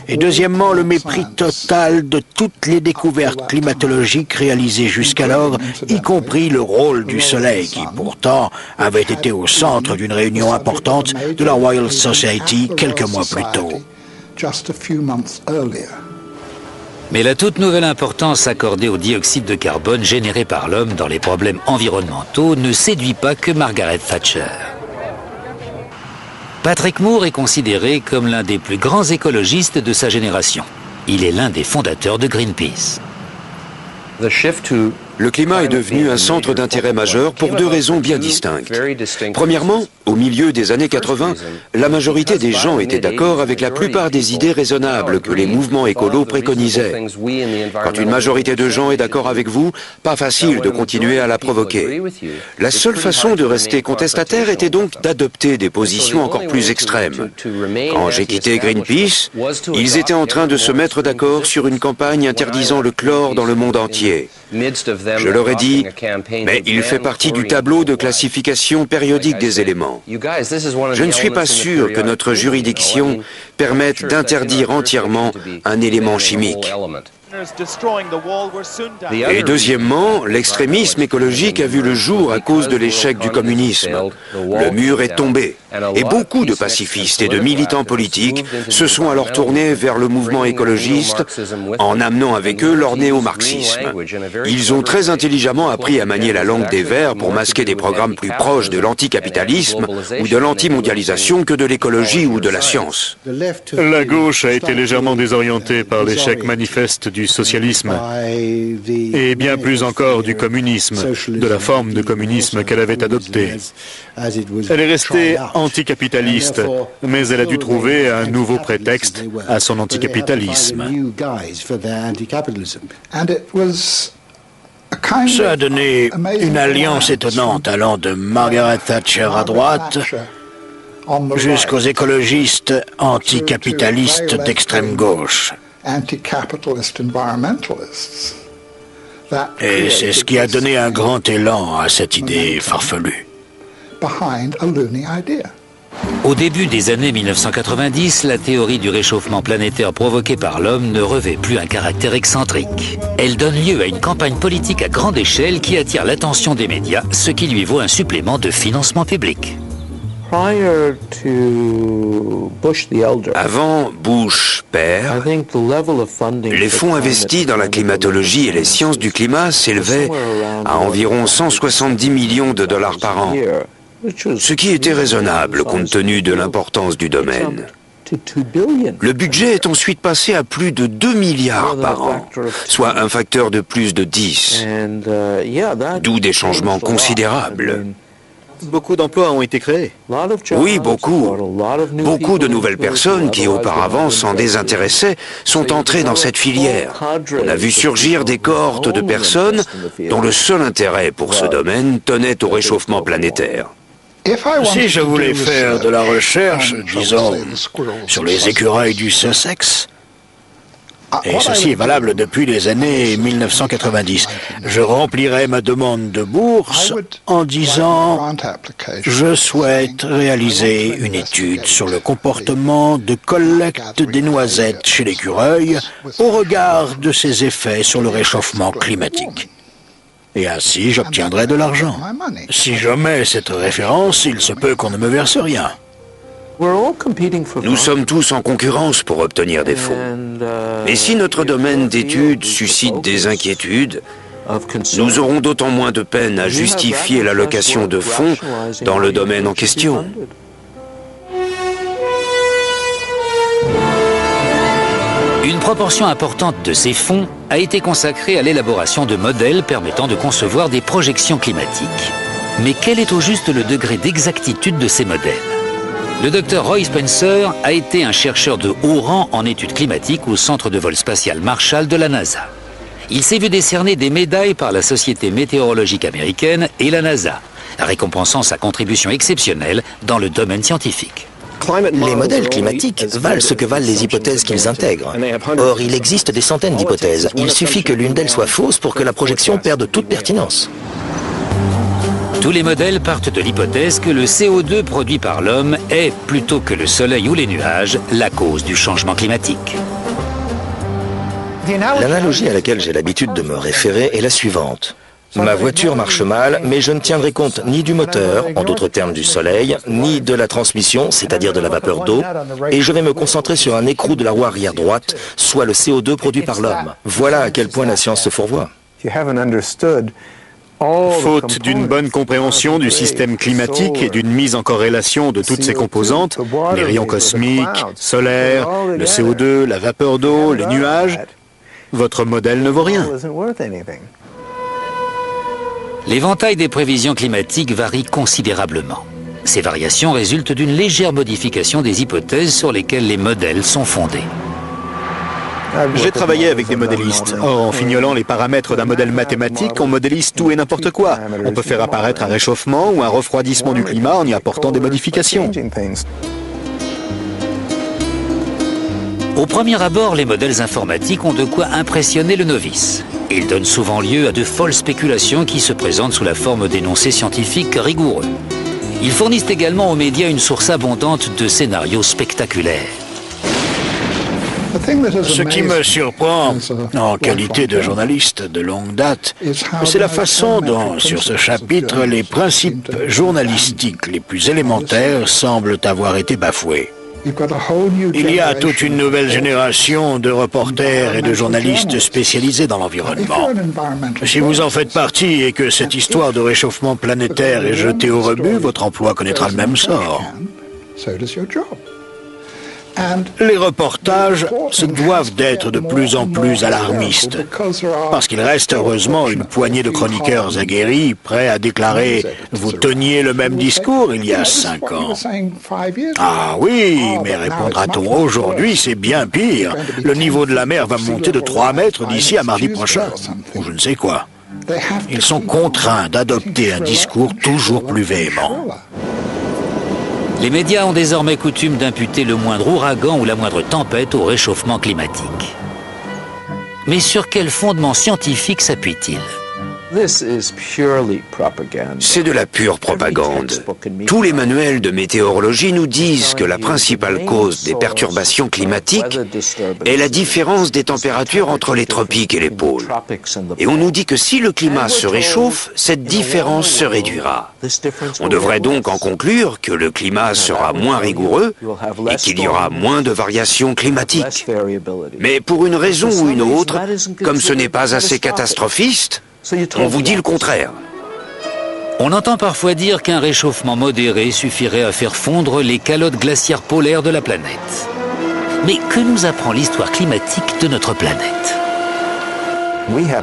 Et deuxièmement, le mépris total de toutes les découvertes climatologiques réalisées jusqu'alors, y compris le rôle du Soleil, qui pourtant avait été au centre d'une réunion importante de la Royal Society quelques mois plus tôt. Mais la toute nouvelle importance accordée au dioxyde de carbone généré par l'homme dans les problèmes environnementaux ne séduit pas que Margaret Thatcher. Patrick Moore est considéré comme l'un des plus grands écologistes de sa génération. Il est l'un des fondateurs de Greenpeace. Le climat est devenu un centre d'intérêt majeur pour deux raisons bien distinctes. Premièrement, au milieu des années 80, la majorité des gens étaient d'accord avec la plupart des idées raisonnables que les mouvements écolos préconisaient. Quand une majorité de gens est d'accord avec vous, pas facile de continuer à la provoquer. La seule façon de rester contestataire était donc d'adopter des positions encore plus extrêmes. Quand j'ai quitté Greenpeace, ils étaient en train de se mettre d'accord sur une campagne interdisant le chlore dans le monde entier. Je leur ai dit, mais il fait partie du tableau de classification périodique des éléments. Je ne suis pas sûr que notre juridiction permette d'interdire entièrement un élément chimique. Et deuxièmement, l'extrémisme écologique a vu le jour à cause de l'échec du communisme. Le mur est tombé. Et beaucoup de pacifistes et de militants politiques se sont alors tournés vers le mouvement écologiste en amenant avec eux leur néo-marxisme. Ils ont très intelligemment appris à manier la langue des Verts pour masquer des programmes plus proches de l'anticapitalisme ou de l'antimondialisation que de l'écologie ou de la science. La gauche a été légèrement désorientée par l'échec manifeste du socialisme et bien plus encore du communisme, de la forme de communisme qu'elle avait adoptée. Elle est restée anticapitaliste, mais elle a dû trouver un nouveau prétexte à son anticapitalisme. Ça a donné une alliance étonnante allant de Margaret Thatcher à droite jusqu'aux écologistes anticapitalistes d'extrême gauche. Et c'est ce qui a donné un grand élan à cette idée farfelue. Au début des années 1990, la théorie du réchauffement planétaire provoqué par l'homme ne revêt plus un caractère excentrique. Elle donne lieu à une campagne politique à grande échelle qui attire l'attention des médias, ce qui lui vaut un supplément de financement public. Avant Bush père, les fonds investis dans la climatologie et les sciences du climat s'élevaient à environ 170 millions de dollars par an, ce qui était raisonnable compte tenu de l'importance du domaine. Le budget est ensuite passé à plus de 2 milliards par an, soit un facteur de plus de 10, d'où des changements considérables. Beaucoup d'emplois ont été créés. Oui, beaucoup. Beaucoup de nouvelles personnes qui auparavant s'en désintéressaient sont entrées dans cette filière. On a vu surgir des cohortes de personnes dont le seul intérêt pour ce domaine tenait au réchauffement planétaire. Si je voulais faire de la recherche, disons, sur les écureuils du Sussex, et ceci est valable depuis les années 1990, je remplirais ma demande de bourse en disant « Je souhaite réaliser une étude sur le comportement de collecte des noisettes chez l'écureuil au regard de ses effets sur le réchauffement climatique. » Et ainsi, j'obtiendrai de l'argent. Si j'omets cette référence, il se peut qu'on ne me verse rien. Nous sommes tous en concurrence pour obtenir des fonds. Et si notre domaine d'étude suscite des inquiétudes, nous aurons d'autant moins de peine à justifier l'allocation de fonds dans le domaine en question. Une proportion importante de ces fonds a été consacrée à l'élaboration de modèles permettant de concevoir des projections climatiques. Mais quel est au juste le degré d'exactitude de ces modèles ? Le Dr Roy Spencer a été un chercheur de haut rang en études climatiques au Centre de vol spatial Marshall de la NASA. Il s'est vu décerner des médailles par la Société météorologique américaine et la NASA, récompensant sa contribution exceptionnelle dans le domaine scientifique. Les modèles climatiques valent ce que valent les hypothèses qu'ils intègrent. Or, il existe des centaines d'hypothèses. Il suffit que l'une d'elles soit fausse pour que la projection perde toute pertinence. Tous les modèles partent de l'hypothèse que le CO2 produit par l'homme est, plutôt que le soleil ou les nuages, la cause du changement climatique. L'analogie à laquelle j'ai l'habitude de me référer est la suivante. Ma voiture marche mal, mais je ne tiendrai compte ni du moteur, en d'autres termes du soleil, ni de la transmission, c'est-à-dire de la vapeur d'eau, et je vais me concentrer sur un écrou de la roue arrière droite, soit le CO2 produit par l'homme. Voilà à quel point la science se fourvoie. Faute d'une bonne compréhension du système climatique et d'une mise en corrélation de toutes ses composantes, les rayons cosmiques, solaires, le CO2, la vapeur d'eau, les nuages, votre modèle ne vaut rien. L'éventail des prévisions climatiques varie considérablement. Ces variations résultent d'une légère modification des hypothèses sur lesquelles les modèles sont fondés. J'ai travaillé avec des modélistes. Or, en fignolant les paramètres d'un modèle mathématique, on modélise tout et n'importe quoi. On peut faire apparaître un réchauffement ou un refroidissement du climat en y apportant des modifications. Au premier abord, les modèles informatiques ont de quoi impressionner le novice. Ils donnent souvent lieu à de folles spéculations qui se présentent sous la forme d'énoncés scientifiques rigoureux. Ils fournissent également aux médias une source abondante de scénarios spectaculaires. Ce qui me surprend, en qualité de journaliste de longue date, c'est la façon dont, sur ce chapitre, les principes journalistiques les plus élémentaires semblent avoir été bafoués. Il y a toute une nouvelle génération de reporters et de journalistes spécialisés dans l'environnement. Si vous en faites partie et que cette histoire de réchauffement planétaire est jetée au rebut, votre emploi connaîtra le même sort. Les reportages se doivent d'être de plus en plus alarmistes, parce qu'il reste heureusement une poignée de chroniqueurs aguerris prêts à déclarer « Vous teniez le même discours il y a 5 ans ». Ah oui, mais répondra-t-on aujourd'hui, c'est bien pire. Le niveau de la mer va monter de 3 mètres d'ici à mardi prochain, ou je ne sais quoi. Ils sont contraints d'adopter un discours toujours plus véhément. Les médias ont désormais coutume d'imputer le moindre ouragan ou la moindre tempête au réchauffement climatique. Mais sur quel fondement scientifique s'appuie-t-il ? C'est de la pure propagande. Tous les manuels de météorologie nous disent que la principale cause des perturbations climatiques est la différence des températures entre les tropiques et les pôles. Et on nous dit que si le climat se réchauffe, cette différence se réduira. On devrait donc en conclure que le climat sera moins rigoureux et qu'il y aura moins de variations climatiques. Mais pour une raison ou une autre, comme ce n'est pas assez catastrophiste, on vous dit le contraire. On entend parfois dire qu'un réchauffement modéré suffirait à faire fondre les calottes glaciaires polaires de la planète. Mais que nous apprend l'histoire climatique de notre planète ?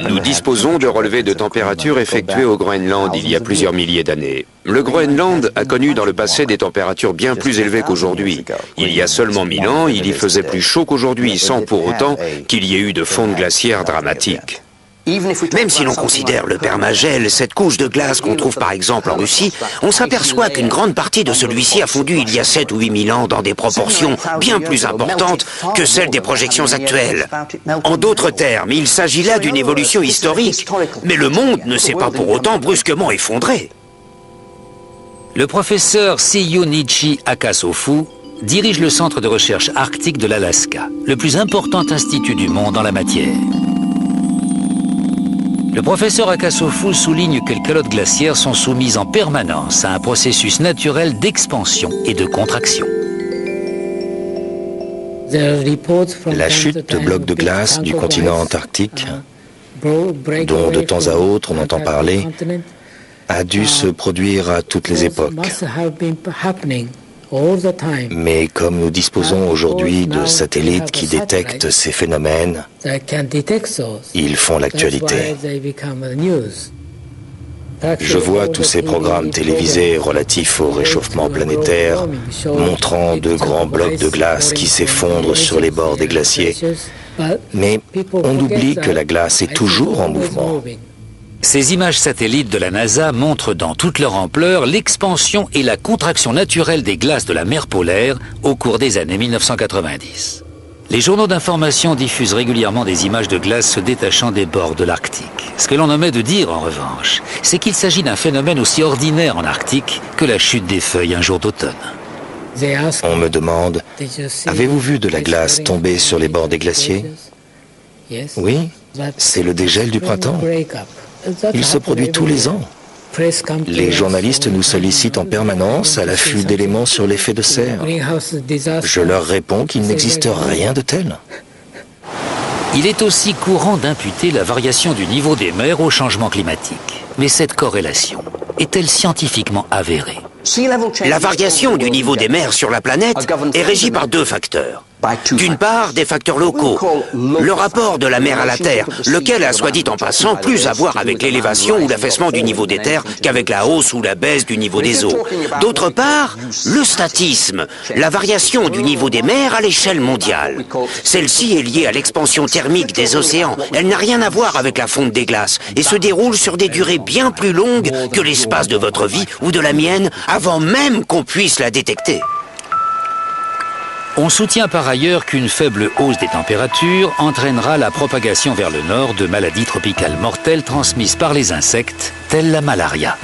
Nous disposons de relevés de température effectués au Groenland il y a plusieurs milliers d'années. Le Groenland a connu dans le passé des températures bien plus élevées qu'aujourd'hui. Il y a seulement 1000 ans, il y faisait plus chaud qu'aujourd'hui, sans pour autant qu'il y ait eu de fonte glaciaire dramatique. Même si l'on considère le permagel, cette couche de glace qu'on trouve par exemple en Russie, on s'aperçoit qu'une grande partie de celui-ci a fondu il y a 7 ou 8 000 ans dans des proportions bien plus importantes que celles des projections actuelles. En d'autres termes, il s'agit là d'une évolution historique, mais le monde ne s'est pas pour autant brusquement effondré. Le professeur Seyunichi Akasofu dirige le centre de recherche arctique de l'Alaska, le plus important institut du monde en la matière. Le professeur Akasofu souligne que les calottes glaciaires sont soumises en permanence à un processus naturel d'expansion et de contraction. La chute de blocs de glace du continent antarctique, dont de temps à autre on entend parler, a dû se produire à toutes les époques. Mais comme nous disposons aujourd'hui de satellites qui détectent ces phénomènes, ils font l'actualité. Je vois tous ces programmes télévisés relatifs au réchauffement planétaire montrant de grands blocs de glace qui s'effondrent sur les bords des glaciers. Mais on oublie que la glace est toujours en mouvement. Ces images satellites de la NASA montrent dans toute leur ampleur l'expansion et la contraction naturelle des glaces de la mer polaire au cours des années 1990. Les journaux d'information diffusent régulièrement des images de glace se détachant des bords de l'Arctique. Ce que l'on omet de dire, en revanche, c'est qu'il s'agit d'un phénomène aussi ordinaire en Arctique que la chute des feuilles un jour d'automne. On me demande, avez-vous vu de la glace tomber sur les bords des glaciers? Oui, c'est le dégel du printemps. Il se produit tous les ans. Les journalistes nous sollicitent en permanence à l'affût d'éléments sur l'effet de serre. Je leur réponds qu'il n'existe rien de tel. Il est aussi courant d'imputer la variation du niveau des mers au changement climatique. Mais cette corrélation est-elle scientifiquement avérée? La variation du niveau des mers sur la planète est régie par 2 facteurs. D'une part, des facteurs locaux. Le rapport de la mer à la terre, lequel a, soit dit en passant, plus à voir avec l'élévation ou l'affaissement du niveau des terres qu'avec la hausse ou la baisse du niveau des eaux. D'autre part, le statisme, la variation du niveau des mers à l'échelle mondiale. Celle-ci est liée à l'expansion thermique des océans. Elle n'a rien à voir avec la fonte des glaces et se déroule sur des durées bien plus longues que l'espace de votre vie ou de la mienne avant même qu'on puisse la détecter. On soutient par ailleurs qu'une faible hausse des températures entraînera la propagation vers le nord de maladies tropicales mortelles transmises par les insectes, telles la malaria.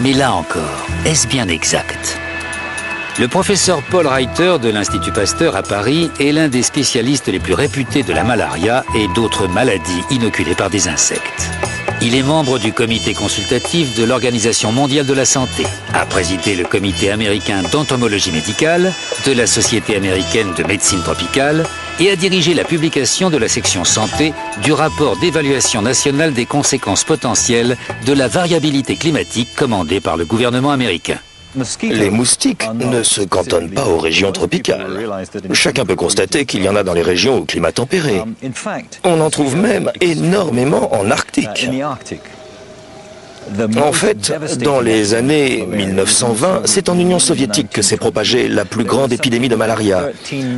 Mais là encore, est-ce bien exact? Le professeur Paul Reiter de l'Institut Pasteur à Paris est l'un des spécialistes les plus réputés de la malaria et d'autres maladies inoculées par des insectes. Il est membre du comité consultatif de l'Organisation mondiale de la santé, a présidé le comité américain d'entomologie médicale, de la Société américaine de médecine tropicale et a dirigé la publication de la section santé du rapport d'évaluation nationale des conséquences potentielles de la variabilité climatique commandé par le gouvernement américain. Les moustiques ne se cantonnent pas aux régions tropicales. Chacun peut constater qu'il y en a dans les régions au climat tempéré. On en trouve même énormément en Arctique. En fait, dans les années 1920, c'est en Union soviétique que s'est propagée la plus grande épidémie de malaria.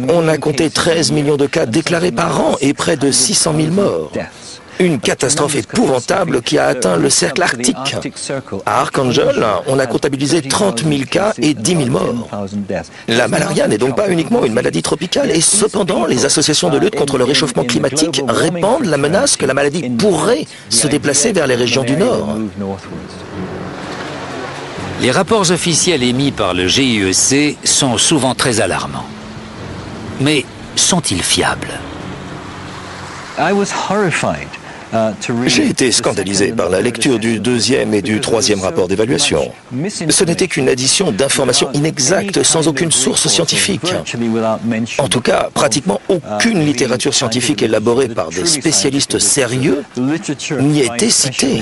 On a compté 13 millions de cas déclarés par an et près de 600 000 morts. Une catastrophe épouvantable qui a atteint le cercle arctique. À Archangel, on a comptabilisé 30 000 cas et 10 000 morts. La malaria n'est donc pas uniquement une maladie tropicale et cependant, les associations de lutte contre le réchauffement climatique répandent la menace que la maladie pourrait se déplacer vers les régions du Nord. Les rapports officiels émis par le GIEC sont souvent très alarmants. Mais sont-ils fiables? J'ai été scandalisé par la lecture du deuxième et du troisième rapport d'évaluation. Ce n'était qu'une addition d'informations inexactes sans aucune source scientifique. En tout cas, pratiquement aucune littérature scientifique élaborée par des spécialistes sérieux n'y était citée.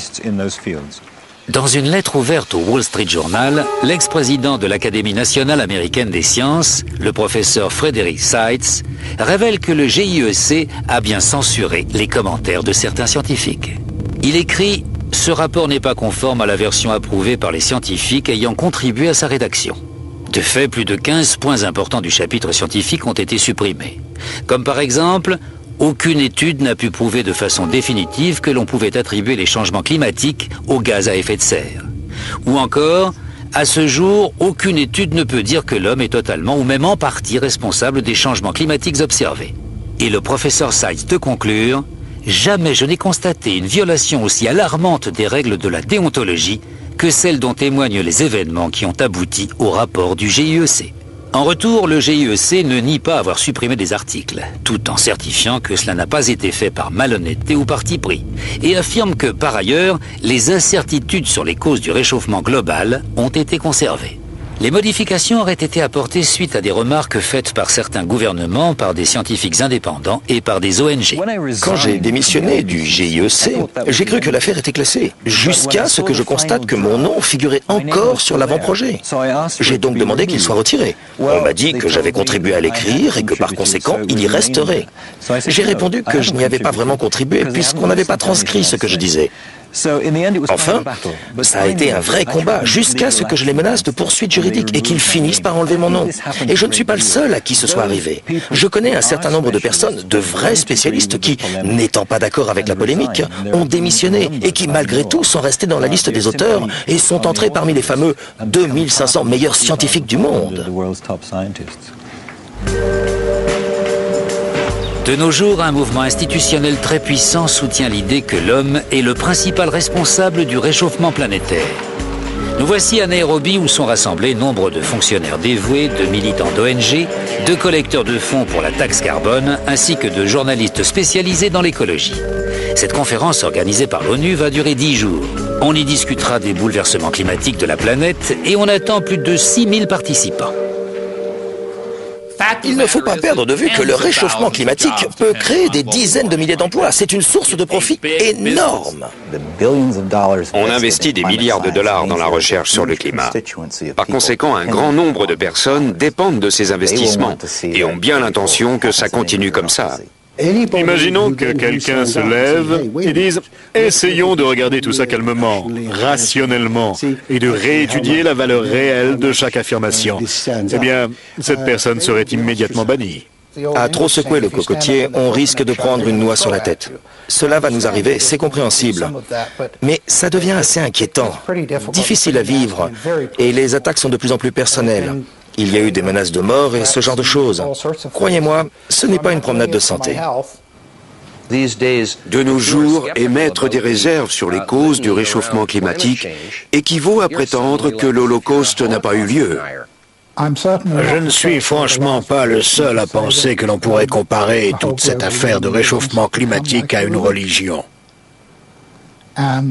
Dans une lettre ouverte au Wall Street Journal, l'ex-président de l'Académie nationale américaine des sciences, le professeur Frederick Seitz, révèle que le GIEC a bien censuré les commentaires de certains scientifiques. Il écrit « Ce rapport n'est pas conforme à la version approuvée par les scientifiques ayant contribué à sa rédaction ». De fait, plus de 15 points importants du chapitre scientifique ont été supprimés. Comme par exemple, aucune étude n'a pu prouver de façon définitive que l'on pouvait attribuer les changements climatiques aux gaz à effet de serre. Ou encore, à ce jour, aucune étude ne peut dire que l'homme est totalement ou même en partie responsable des changements climatiques observés. Et le professeur Seitz de conclure, « Jamais je n'ai constaté une violation aussi alarmante des règles de la déontologie que celle dont témoignent les événements qui ont abouti au rapport du GIEC. » En retour, le GIEC ne nie pas avoir supprimé des articles, tout en certifiant que cela n'a pas été fait par malhonnêteté ou parti pris, et affirme que, par ailleurs, les incertitudes sur les causes du réchauffement global ont été conservées. Les modifications auraient été apportées suite à des remarques faites par certains gouvernements, par des scientifiques indépendants et par des ONG. Quand j'ai démissionné du GIEC, j'ai cru que l'affaire était classée, jusqu'à ce que je constate que mon nom figurait encore sur l'avant-projet. J'ai donc demandé qu'il soit retiré. On m'a dit que j'avais contribué à l'écrire et que par conséquent, il y resterait. J'ai répondu que je n'y avais pas vraiment contribué puisqu'on n'avait pas transcrit ce que je disais. Enfin, ça a été un vrai combat jusqu'à ce que je les menace de poursuites juridiques et qu'ils finissent par enlever mon nom. Et je ne suis pas le seul à qui ce soit arrivé. Je connais un certain nombre de personnes, de vrais spécialistes qui, n'étant pas d'accord avec la polémique, ont démissionné et qui malgré tout sont restés dans la liste des auteurs et sont entrés parmi les fameux 2500 meilleurs scientifiques du monde. De nos jours, un mouvement institutionnel très puissant soutient l'idée que l'homme est le principal responsable du réchauffement planétaire. Nous voici à Nairobi où sont rassemblés nombre de fonctionnaires dévoués, de militants d'ONG, de collecteurs de fonds pour la taxe carbone, ainsi que de journalistes spécialisés dans l'écologie. Cette conférence organisée par l'ONU va durer 10 jours. On y discutera des bouleversements climatiques de la planète et on attend plus de 6000 participants. Il ne faut pas perdre de vue que le réchauffement climatique peut créer des dizaines de milliers d'emplois. C'est une source de profit énorme. On investit des milliards de dollars dans la recherche sur le climat. Par conséquent, un grand nombre de personnes dépendent de ces investissements et ont bien l'intention que ça continue comme ça. Imaginons que quelqu'un se lève et dise « Essayons de regarder tout ça calmement, rationnellement, et de réétudier la valeur réelle de chaque affirmation. » Eh bien, cette personne serait immédiatement bannie. À trop secouer le cocotier, on risque de prendre une noix sur la tête. Cela va nous arriver, c'est compréhensible. Mais ça devient assez inquiétant, difficile à vivre, et les attaques sont de plus en plus personnelles. Il y a eu des menaces de mort et ce genre de choses. Croyez-moi, ce n'est pas une promenade de santé. De nos jours, émettre des réserves sur les causes du réchauffement climatique équivaut à prétendre que l'Holocauste n'a pas eu lieu. Je ne suis franchement pas le seul à penser que l'on pourrait comparer toute cette affaire de réchauffement climatique à une religion.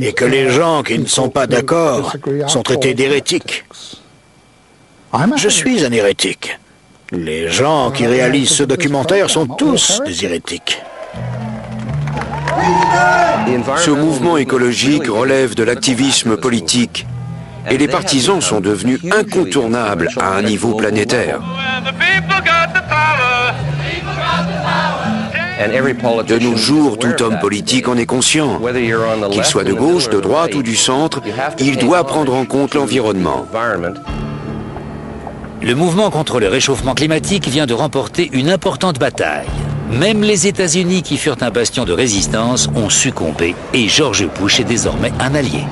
Et que les gens qui ne sont pas d'accord sont traités d'hérétiques. Je suis un hérétique. Les gens qui réalisent ce documentaire sont tous des hérétiques. Ce mouvement écologique relève de l'activisme politique et les partisans sont devenus incontournables à un niveau planétaire. De nos jours, tout homme politique en est conscient. Qu'il soit de gauche, de droite ou du centre, il doit prendre en compte l'environnement. Le mouvement contre le réchauffement climatique vient de remporter une importante bataille. Même les États-Unis, qui furent un bastion de résistance, ont succombé et George Bush est désormais un allié.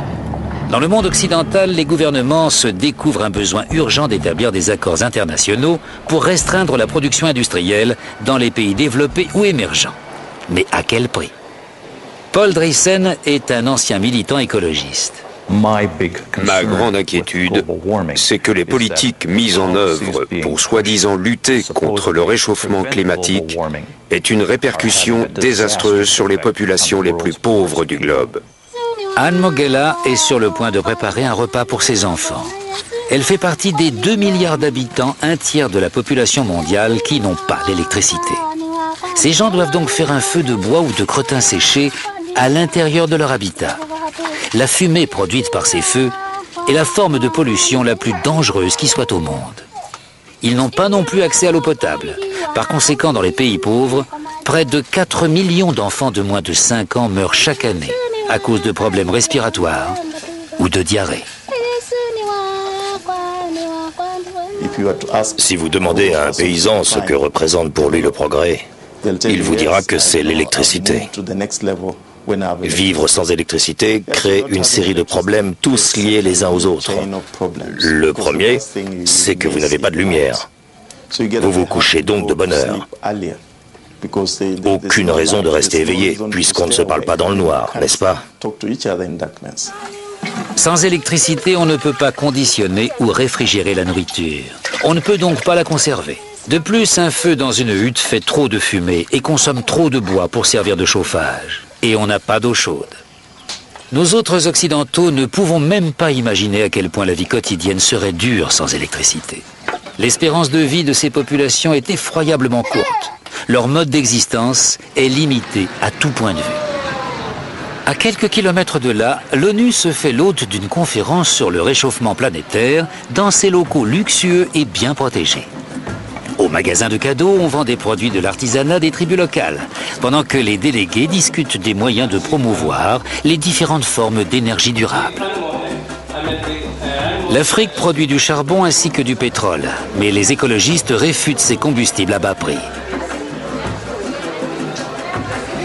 Dans le monde occidental, les gouvernements se découvrent un besoin urgent d'établir des accords internationaux pour restreindre la production industrielle dans les pays développés ou émergents. Mais à quel prix? Paul Driessen est un ancien militant écologiste. Ma grande inquiétude, c'est que les politiques mises en œuvre pour soi-disant lutter contre le réchauffement climatique aient une répercussion désastreuse sur les populations les plus pauvres du globe. Anne Mogella est sur le point de préparer un repas pour ses enfants. Elle fait partie des 2 milliards d'habitants, un tiers de la population mondiale qui n'ont pas d'électricité. Ces gens doivent donc faire un feu de bois ou de crottin séché à l'intérieur de leur habitat. La fumée produite par ces feux est la forme de pollution la plus dangereuse qui soit au monde. Ils n'ont pas non plus accès à l'eau potable. Par conséquent, dans les pays pauvres, près de 4 millions d'enfants de moins de 5 ans meurent chaque année à cause de problèmes respiratoires ou de diarrhée. Si vous demandez à un paysan ce que représente pour lui le progrès, il vous dira que c'est l'électricité. Vivre sans électricité crée une série de problèmes, tous liés les uns aux autres. Le premier, c'est que vous n'avez pas de lumière. Vous vous couchez donc de bonne heure. Aucune raison de rester éveillé, puisqu'on ne se parle pas dans le noir, n'est-ce pas? Sans électricité, on ne peut pas conditionner ou réfrigérer la nourriture. On ne peut donc pas la conserver. De plus, un feu dans une hutte fait trop de fumée et consomme trop de bois pour servir de chauffage. Et on n'a pas d'eau chaude. Nous autres occidentaux ne pouvons même pas imaginer à quel point la vie quotidienne serait dure sans électricité. L'espérance de vie de ces populations est effroyablement courte. Leur mode d'existence est limité à tout point de vue. À quelques kilomètres de là, l'ONU se fait l'hôte d'une conférence sur le réchauffement planétaire dans ses locaux luxueux et bien protégés. Au magasin de cadeaux, on vend des produits de l'artisanat des tribus locales, pendant que les délégués discutent des moyens de promouvoir les différentes formes d'énergie durable. L'Afrique produit du charbon ainsi que du pétrole, mais les écologistes réfutent ces combustibles à bas prix.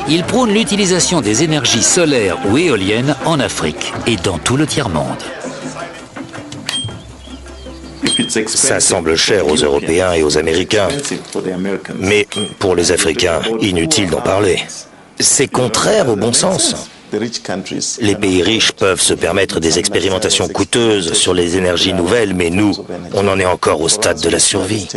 Ils prônent l'utilisation des énergies solaires ou éoliennes en Afrique et dans tout le tiers-monde. Ça semble cher aux Européens et aux Américains, mais pour les Africains, inutile d'en parler. C'est contraire au bon sens. Les pays riches peuvent se permettre des expérimentations coûteuses sur les énergies nouvelles, mais nous, on en est encore au stade de la survie.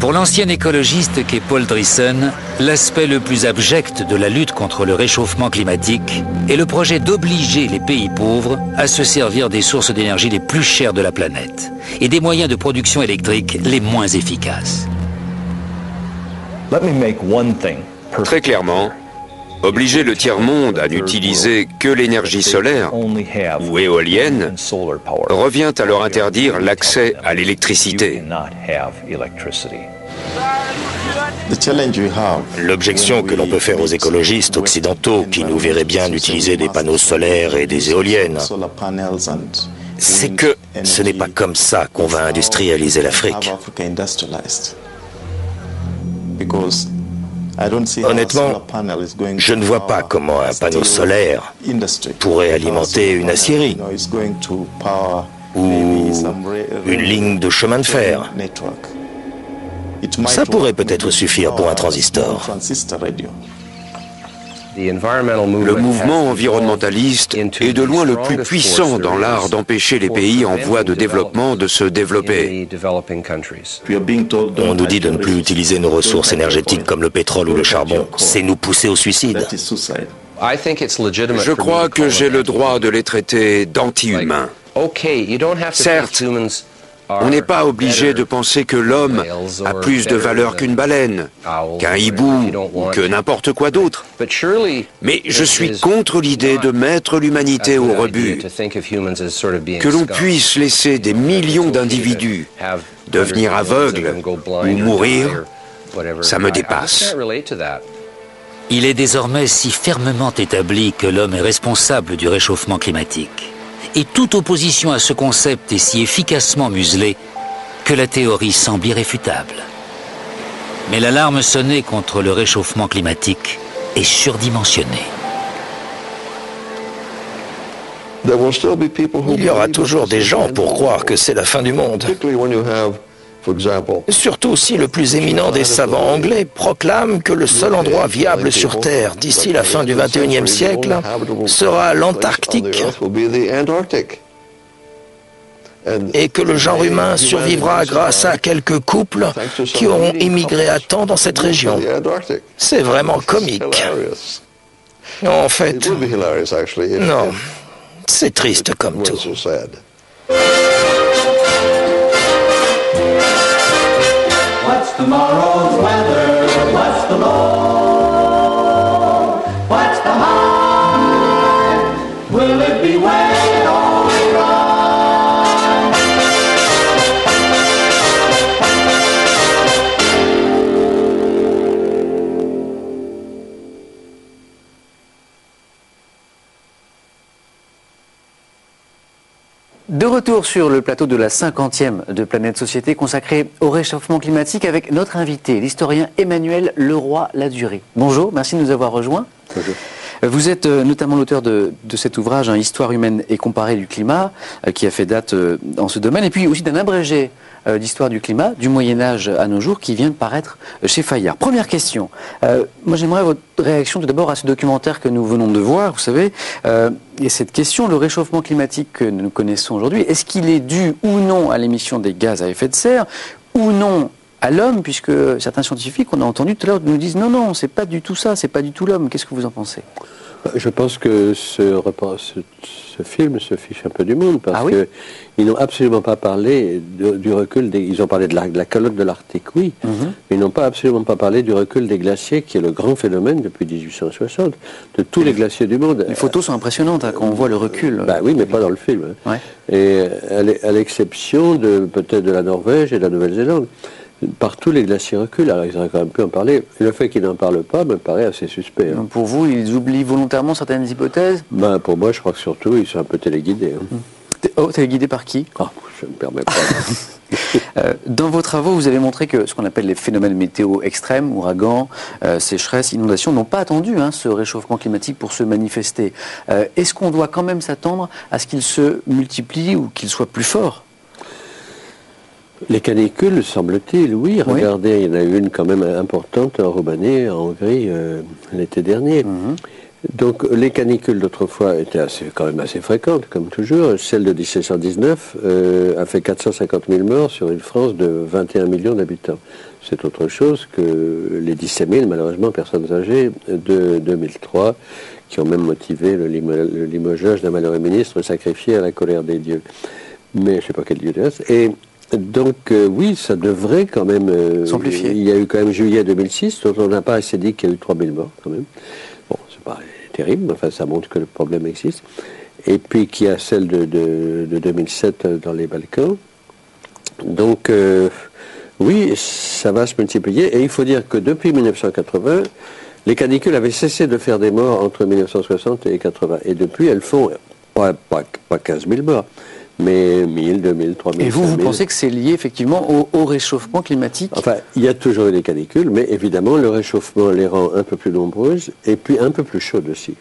Pour l'ancien écologiste qu'est Paul Driessen, l'aspect le plus abject de la lutte contre le réchauffement climatique est le projet d'obliger les pays pauvres à se servir des sources d'énergie les plus chères de la planète et des moyens de production électrique les moins efficaces. Très clairement, obliger le tiers-monde à n'utiliser que l'énergie solaire ou éolienne revient à leur interdire l'accès à l'électricité. L'objection que l'on peut faire aux écologistes occidentaux qui nous verraient bien utiliser des panneaux solaires et des éoliennes, c'est que ce n'est pas comme ça qu'on va industrialiser l'Afrique. Honnêtement, je ne vois pas comment un panneau solaire pourrait alimenter une aciérie ou une ligne de chemin de fer. Ça pourrait peut-être suffire pour un transistor. Le mouvement environnementaliste est de loin le plus puissant dans l'art d'empêcher les pays en voie de développement de se développer. On nous dit de ne plus utiliser nos ressources énergétiques comme le pétrole ou le charbon. C'est nous pousser au suicide. Je crois que j'ai le droit de les traiter d'anti-humains. Certes, on n'est pas obligé de penser que l'homme a plus de valeur qu'une baleine, qu'un hibou ou que n'importe quoi d'autre. Mais je suis contre l'idée de mettre l'humanité au rebut. Que l'on puisse laisser des millions d'individus devenir aveugles ou mourir, ça me dépasse. Il est désormais si fermement établi que l'homme est responsable du réchauffement climatique. Et toute opposition à ce concept est si efficacement muselée que la théorie semble irréfutable. Mais l'alarme sonnée contre le réchauffement climatique est surdimensionnée. Il y aura toujours des gens pour croire que c'est la fin du monde. Surtout si le plus éminent des savants anglais proclame que le seul endroit viable sur Terre d'ici la fin du XXIe siècle sera l'Antarctique et que le genre humain survivra grâce à quelques couples qui auront immigré à temps dans cette région. C'est vraiment comique. En fait, non, c'est triste comme tout. What's tomorrow's weather? What's the low? What's the high? Will it be wet or dry? De retour sur le plateau de la 50e de Planète Société consacrée au réchauffement climatique avec notre invité, l'historien Emmanuel Leroy-Ladurie. Bonjour, merci de nous avoir rejoints. Bonjour. Vous êtes notamment l'auteur de cet ouvrage, Histoire humaine et comparée du climat, qui a fait date dans ce domaine, et puis aussi d'un abrégé d'histoire du climat, du Moyen-Âge à nos jours, qui vient de paraître chez Fayard. Première question. Moi, j'aimerais votre réaction tout d'abord à ce documentaire que nous venons de voir, vous savez, et cette question, le réchauffement climatique que nous connaissons aujourd'hui, est-ce qu'il est dû ou non à l'émission des gaz à effet de serre, ou non à l'homme, puisque certains scientifiques, on a entendu tout à l'heure, nous disent non, non, c'est pas du tout ça, c'est pas du tout l'homme. Qu'est-ce que vous en pensez? Je pense que ce film se fiche un peu du monde, parce qu'ils n'ont absolument pas parlé du recul ils ont parlé de la calotte de l'Arctique, oui, mais ils n'ont absolument pas parlé du recul des glaciers, qui est le grand phénomène depuis 1860, de tous les glaciers du monde. Les photos sont impressionnantes, hein, quand on voit le recul. Bah oui, mais pas dans le film. Hein. Ouais. Et à l'exception peut-être de la Norvège et de la Nouvelle-Zélande. Partout, les glaciers reculent, alors ils auraient quand même pu en parler. Le fait qu'ils n'en parlent pas me paraît assez suspect. Hein. Pour vous, ils oublient volontairement certaines hypothèses? Pour moi, je crois que surtout, ils sont un peu téléguidés. Hein. Téléguidés par qui? Je ne me permets pas. Dans vos travaux, vous avez montré que ce qu'on appelle les phénomènes météo extrêmes, ouragans, sécheresses, inondations, n'ont pas attendu ce réchauffement climatique pour se manifester. Est-ce qu'on doit quand même s'attendre à ce qu'ils se multiplient ou qu'ils soient plus forts? Les canicules, semble-t-il, oui. Regardez, il y en a eu une quand même importante en Roumanie, en Hongrie, l'été dernier. Donc les canicules d'autrefois étaient quand même assez fréquentes, comme toujours. Celle de 1719 a fait 450 000 morts sur une France de 21 millions d'habitants. C'est autre chose que les 17 000, malheureusement, personnes âgées de 2003, qui ont même motivé le limogeage d'un malheureux ministre sacrifié à la colère des dieux. Mais je ne sais pas quel dieu c'est. Et donc, oui, ça devrait quand même... s'amplifier. Il y a eu quand même juillet 2006, dont on n'a pas assez dit qu'il y a eu 3 000 morts, quand même. Bon, c'est pas terrible, mais enfin, ça montre que le problème existe. Et puis qu'il y a celle de 2007 dans les Balkans. Donc... oui, ça va se multiplier, et il faut dire que depuis 1980, les canicules avaient cessé de faire des morts entre 1960 et 80, et depuis elles font pas 15 000 morts, mais 1000, 2000, 3000. Et vous pensez que c'est lié effectivement au réchauffement climatique? Enfin, il y a toujours eu des canicules, mais évidemment le réchauffement les rend un peu plus nombreuses, et puis un peu plus chaudes aussi.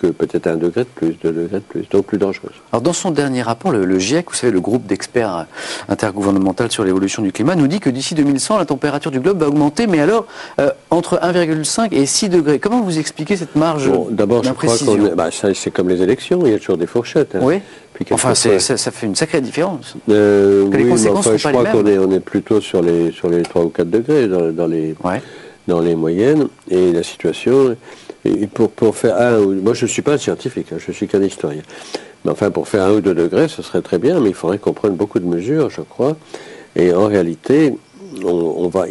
Peut-être 1 degré de plus, 2 degrés de plus, donc plus dangereuse. Alors dans son dernier rapport, le GIEC, vous savez, le groupe d'experts intergouvernemental sur l'évolution du climat, nous dit que d'ici 2100, la température du globe va augmenter, mais alors entre 1,5 et 6 degrés. Comment vous expliquez cette marge d'abord, je crois qu'on c'est comme les élections, il y a toujours des fourchettes. Hein. Oui. Enfin, ça fait une sacrée différence. Oui, mais enfin, je crois qu'on est plutôt sur les 3 ou 4 degrés dans les moyennes, et la situation... Et pour faire moi je ne suis pas un scientifique, hein, je suis qu'un historien. Mais enfin, pour faire 1 ou 2 degrés, ce serait très bien, mais il faudrait qu'on prenne beaucoup de mesures, je crois. Et en réalité,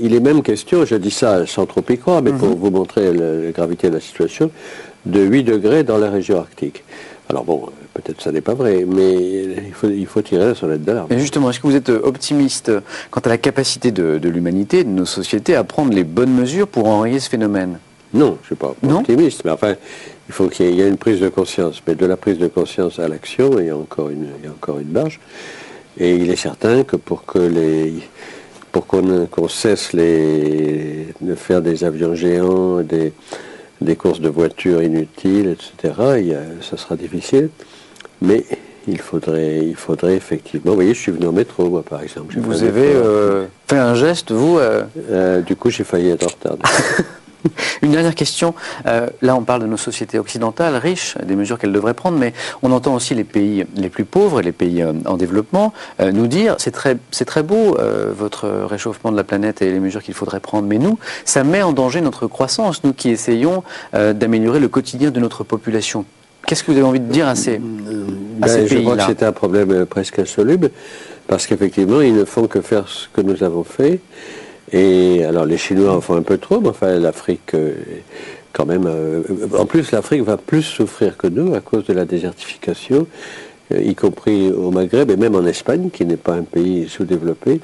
il est même question, je dis ça sans trop y croire, mais pour vous montrer la gravité de la situation, de 8 degrés dans la région arctique. Alors bon, peut-être ça n'est pas vrai, mais il faut tirer la sonnette d'alarme. Et justement, est-ce que vous êtes optimiste quant à la capacité de l'humanité, de nos sociétés, à prendre les bonnes mesures pour enrayer ce phénomène ? Non, je ne suis pas optimiste, mais enfin, il faut qu'il y ait une prise de conscience. Mais de la prise de conscience à l'action, il y a encore une marge. Et il est certain que pour qu'on cesse de faire des avions géants, des courses de voitures inutiles, etc., ça sera difficile. Mais il faudrait effectivement... Vous voyez, je suis venu en métro, moi, par exemple. Vous avez fait un geste, vous Du coup, j'ai failli être en retard. Une dernière question. Là, on parle de nos sociétés occidentales riches, des mesures qu'elles devraient prendre, mais on entend aussi les pays les plus pauvres et les pays en développement nous dire c'est très beau votre réchauffement de la planète et les mesures qu'il faudrait prendre, mais nous, ça met en danger notre croissance, nous qui essayons d'améliorer le quotidien de notre population. Qu'est-ce que vous avez envie de dire à ces pays-là? Je crois que c'est un problème presque insoluble, parce qu'effectivement, ils ne font que faire ce que nous avons fait. Et alors les Chinois en font un peu trop, mais enfin l'Afrique quand même... en plus l'Afrique va plus souffrir que nous à cause de la désertification, y compris au Maghreb et même en Espagne, qui n'est pas un pays sous-développé.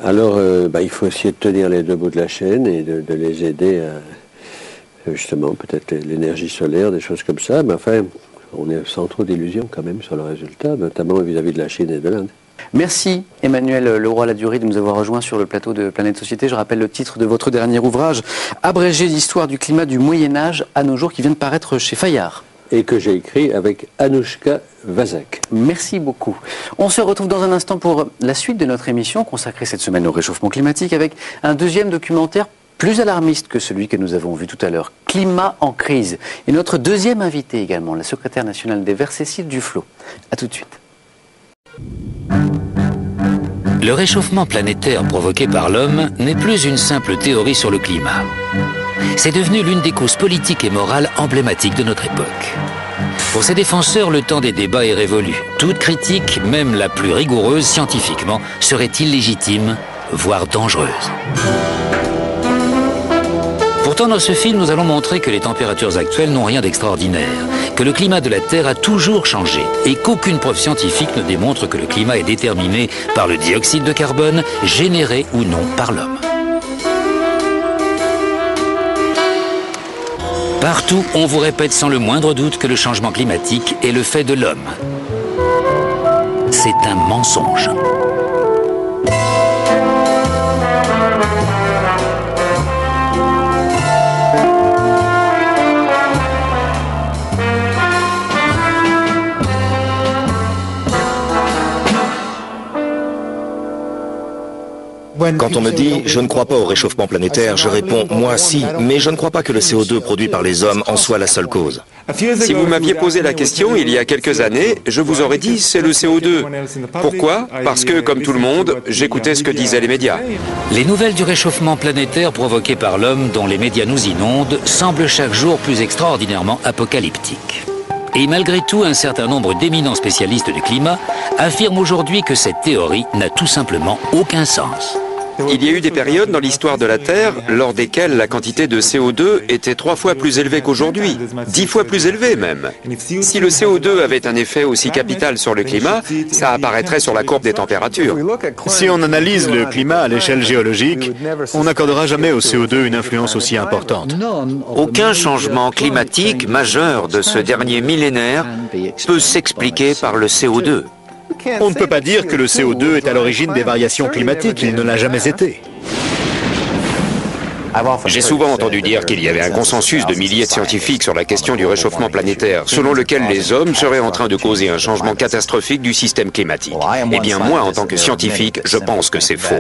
Alors il faut essayer de tenir les deux bouts de la chaîne et de les aider à justement peut-être l'énergie solaire, des choses comme ça. Mais enfin, on est sans trop d'illusions quand même sur le résultat, notamment vis-à-vis de la Chine et de l'Inde. Merci Emmanuel Leroy-Ladurie de nous avoir rejoints sur le plateau de Planète Société. Je rappelle le titre de votre dernier ouvrage, Abrégé d'histoire du climat du Moyen-Âge à nos jours, qui vient de paraître chez Fayard. Et que j'ai écrit avec Anouchka Vazak. Merci beaucoup. On se retrouve dans un instant pour la suite de notre émission consacrée cette semaine au réchauffement climatique avec un deuxième documentaire plus alarmiste que celui que nous avons vu tout à l'heure, Climat en crise. Et notre deuxième invité également, la secrétaire nationale des Verts, Cécile Duflot. A tout de suite. Le réchauffement planétaire provoqué par l'homme n'est plus une simple théorie sur le climat. C'est devenu l'une des causes politiques et morales emblématiques de notre époque. Pour ses défenseurs, le temps des débats est révolu. Toute critique, même la plus rigoureuse scientifiquement, serait illégitime, voire dangereuse. Pourtant, dans ce film, nous allons montrer que les températures actuelles n'ont rien d'extraordinaire, que le climat de la Terre a toujours changé et qu'aucune preuve scientifique ne démontre que le climat est déterminé par le dioxyde de carbone, généré ou non par l'homme. Partout, on vous répète sans le moindre doute que le changement climatique est le fait de l'homme. C'est un mensonge. Quand on me dit « je ne crois pas au réchauffement planétaire », je réponds « moi si, mais je ne crois pas que le CO2 produit par les hommes en soit la seule cause ». Si vous m'aviez posé la question il y a quelques années, je vous aurais dit c'est le CO2. Pourquoi? Parce que, comme tout le monde, j'écoutais ce que disaient les médias. Les nouvelles du réchauffement planétaire provoquées par l'homme dont les médias nous inondent semblent chaque jour plus extraordinairement apocalyptiques. Et malgré tout, un certain nombre d'éminents spécialistes du climat affirment aujourd'hui que cette théorie n'a tout simplement aucun sens. Il y a eu des périodes dans l'histoire de la Terre lors desquelles la quantité de CO2 était 3 fois plus élevée qu'aujourd'hui, 10 fois plus élevée même. Si le CO2 avait un effet aussi capital sur le climat, ça apparaîtrait sur la courbe des températures. Si on analyse le climat à l'échelle géologique, on n'accordera jamais au CO2 une influence aussi importante. Aucun changement climatique majeur de ce dernier millénaire peut s'expliquer par le CO2. On ne peut pas dire que le CO2 est à l'origine des variations climatiques, il ne l'a jamais été. J'ai souvent entendu dire qu'il y avait un consensus de milliers de scientifiques sur la question du réchauffement planétaire, selon lequel les hommes seraient en train de causer un changement catastrophique du système climatique. Eh bien moi, en tant que scientifique, je pense que c'est faux.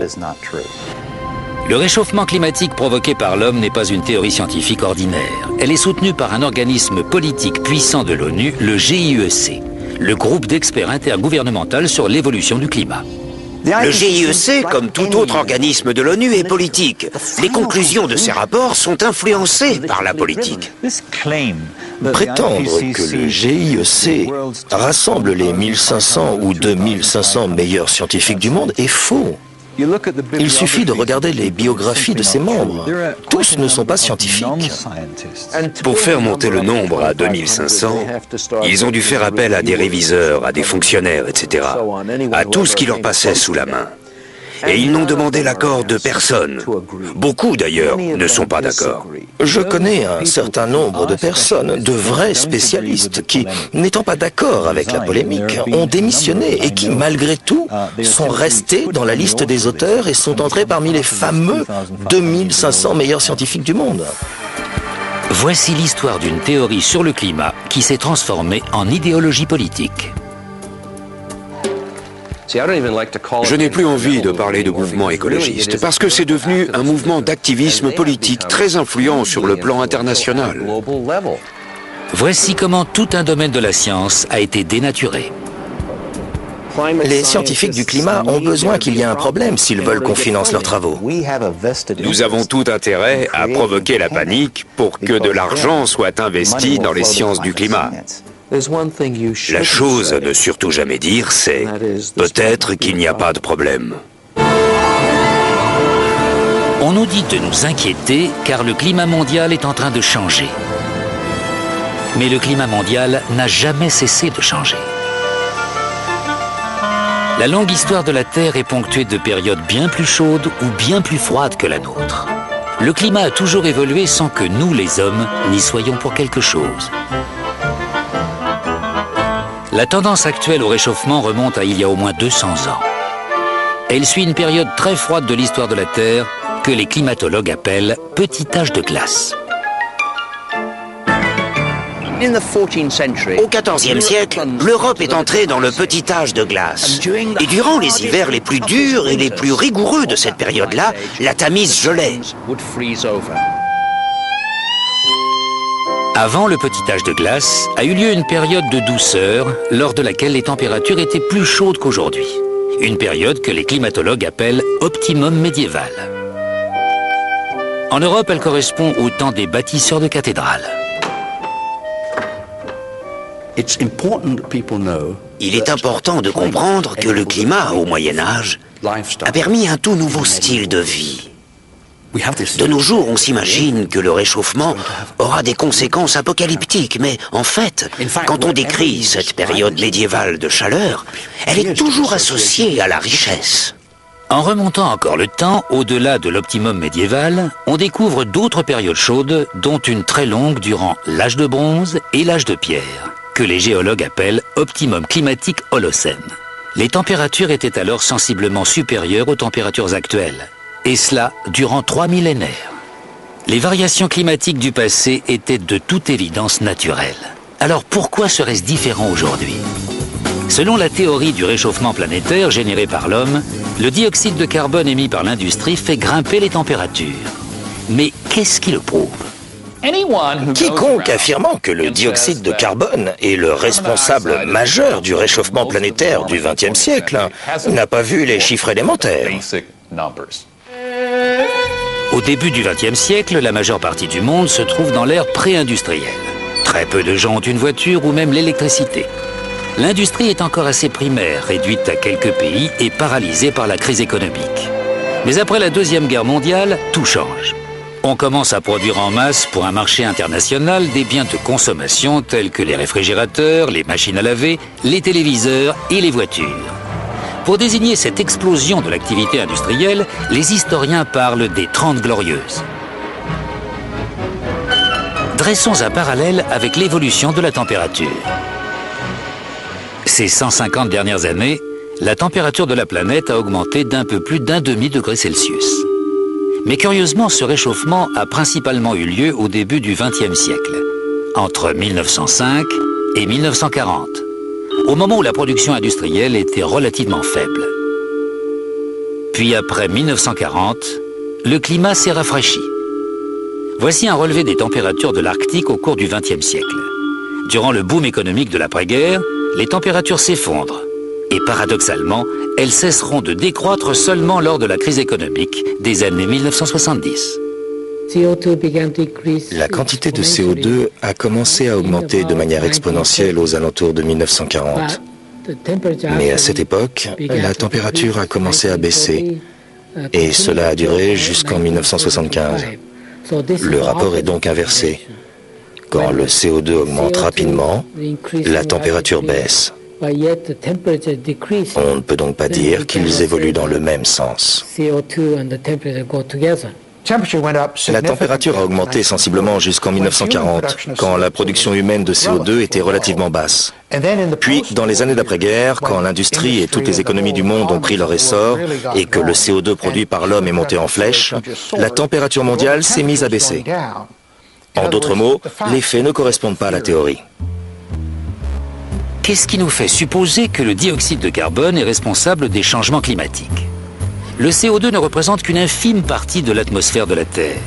Le réchauffement climatique provoqué par l'homme n'est pas une théorie scientifique ordinaire. Elle est soutenue par un organisme politique puissant de l'ONU, le GIEC. Le groupe d'experts intergouvernemental sur l'évolution du climat. Le GIEC, comme tout autre organisme de l'ONU, est politique. Les conclusions de ces rapports sont influencées par la politique. Prétendre que le GIEC rassemble les 1500 ou 2500 meilleurs scientifiques du monde est faux. Il suffit de regarder les biographies de ses membres. Tous ne sont pas scientifiques. Pour faire monter le nombre à 2500, ils ont dû faire appel à des réviseurs, à des fonctionnaires, etc. À tout ce qui leur passait sous la main. Et ils n'ont demandé l'accord de personne. Beaucoup, d'ailleurs, ne sont pas d'accord. Je connais un certain nombre de personnes, de vrais spécialistes, qui, n'étant pas d'accord avec la polémique, ont démissionné et qui, malgré tout, sont restés dans la liste des auteurs et sont entrés parmi les fameux 2500 meilleurs scientifiques du monde. Voici l'histoire d'une théorie sur le climat qui s'est transformée en idéologie politique. Je n'ai plus envie de parler de mouvement écologiste parce que c'est devenu un mouvement d'activisme politique très influent sur le plan international. Voici comment tout un domaine de la science a été dénaturé. Les scientifiques du climat ont besoin qu'il y ait un problème s'ils veulent qu'on finance leurs travaux. Nous avons tout intérêt à provoquer la panique pour que de l'argent soit investi dans les sciences du climat. La chose à ne surtout jamais dire, c'est peut-être qu'il n'y a pas de problème. On nous dit de nous inquiéter car le climat mondial est en train de changer. Mais le climat mondial n'a jamais cessé de changer. La longue histoire de la Terre est ponctuée de périodes bien plus chaudes ou bien plus froides que la nôtre. Le climat a toujours évolué sans que nous, les hommes, n'y soyons pour quelque chose. La tendance actuelle au réchauffement remonte à il y a au moins 200 ans. Elle suit une période très froide de l'histoire de la Terre que les climatologues appellent « petit âge de glace ». Au XIVe siècle, l'Europe est entrée dans le petit âge de glace. Et durant les hivers les plus durs et les plus rigoureux de cette période-là, la Tamise gelait. Avant le petit âge de glace, a eu lieu une période de douceur lors de laquelle les températures étaient plus chaudes qu'aujourd'hui. Une période que les climatologues appellent optimum médiéval. En Europe, elle correspond au temps des bâtisseurs de cathédrales. Il est important de comprendre que le climat au Moyen-Âge a permis un tout nouveau style de vie. De nos jours, on s'imagine que le réchauffement aura des conséquences apocalyptiques, mais en fait, quand on décrit cette période médiévale de chaleur, elle est toujours associée à la richesse. En remontant encore le temps, au-delà de l'optimum médiéval, on découvre d'autres périodes chaudes, dont une très longue durant l'âge de bronze et l'âge de pierre, que les géologues appellent optimum climatique Holocène. Les températures étaient alors sensiblement supérieures aux températures actuelles. Et cela durant 3 millénaires. Les variations climatiques du passé étaient de toute évidence naturelles. Alors pourquoi serait-ce différent aujourd'hui? Selon la théorie du réchauffement planétaire généré par l'homme, Le dioxyde de carbone émis par l'industrie fait grimper les températures. Mais qu'est-ce qui le prouve? Quiconque affirmant que le dioxyde de carbone est le responsable majeur du réchauffement planétaire du XXe siècle n'a pas vu les chiffres élémentaires. Au début du XXe siècle, la majeure partie du monde se trouve dans l'ère pré-industrielle. Très peu de gens ont une voiture ou même l'électricité. L'industrie est encore assez primaire, réduite à quelques pays et paralysée par la crise économique. Mais après la Deuxième Guerre mondiale, tout change. On commence à produire en masse pour un marché international des biens de consommation tels que les réfrigérateurs, les machines à laver, les téléviseurs et les voitures. Pour désigner cette explosion de l'activité industrielle, les historiens parlent des 30 Glorieuses. Dressons un parallèle avec l'évolution de la température. Ces 150 dernières années, la température de la planète a augmenté d'un peu plus d'un demi-degré Celsius. Mais curieusement, ce réchauffement a principalement eu lieu au début du XXe siècle, entre 1905 et 1940, au moment où la production industrielle était relativement faible. Puis après 1940, le climat s'est rafraîchi. Voici un relevé des températures de l'Arctique au cours du XXe siècle. Durant le boom économique de l'après-guerre, les températures s'effondrent. Et paradoxalement, elles cesseront de décroître seulement lors de la crise économique des années 1970. La quantité de CO2 a commencé à augmenter de manière exponentielle aux alentours de 1940. Mais à cette époque, la température a commencé à baisser. Et cela a duré jusqu'en 1975. Le rapport est donc inversé. Quand le CO2 augmente rapidement, la température baisse. On ne peut donc pas dire qu'ils évoluent dans le même sens. La température a augmenté sensiblement jusqu'en 1940, quand la production humaine de CO2 était relativement basse. Puis, dans les années d'après-guerre, quand l'industrie et toutes les économies du monde ont pris leur essor et que le CO2 produit par l'homme est monté en flèche, la température mondiale s'est mise à baisser. En d'autres mots, les faits ne correspondent pas à la théorie. Qu'est-ce qui nous fait supposer que le dioxyde de carbone est responsable des changements climatiques? Le CO2 ne représente qu'une infime partie de l'atmosphère de la Terre.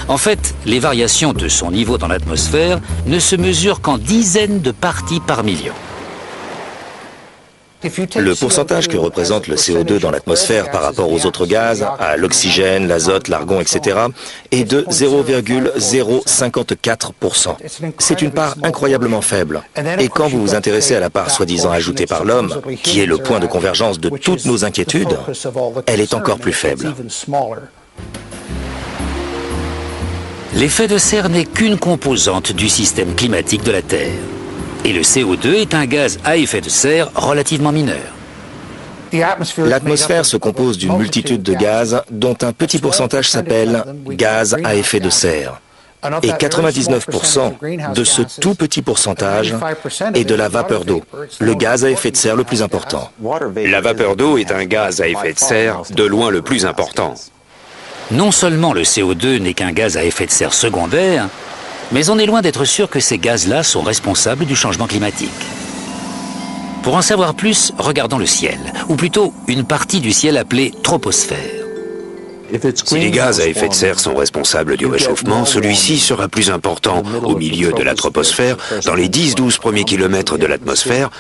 En fait, les variations de son niveau dans l'atmosphère ne se mesurent qu'en dizaines de parties par million. Le pourcentage que représente le CO2 dans l'atmosphère par rapport aux autres gaz, à l'oxygène, l'azote, l'argon, etc., est de 0,054%. C'est une part incroyablement faible. Et quand vous vous intéressez à la part soi-disant ajoutée par l'homme, qui est le point de convergence de toutes nos inquiétudes, elle est encore plus faible. L'effet de serre n'est qu'une composante du système climatique de la Terre. Et le CO2 est un gaz à effet de serre relativement mineur. L'atmosphère se compose d'une multitude de gaz dont un petit pourcentage s'appelle gaz à effet de serre. Et 99% de ce tout petit pourcentage est de la vapeur d'eau, le gaz à effet de serre le plus important. La vapeur d'eau est un gaz à effet de serre de loin le plus important. Non seulement le CO2 n'est qu'un gaz à effet de serre secondaire, mais on est loin d'être sûr que ces gaz-là sont responsables du changement climatique. Pour en savoir plus, regardons le ciel, ou plutôt une partie du ciel appelée troposphère. Si les gaz à effet de serre sont responsables du réchauffement, celui-ci sera plus important au milieu de la troposphère, dans les 10-12 premiers kilomètres de l'atmosphère,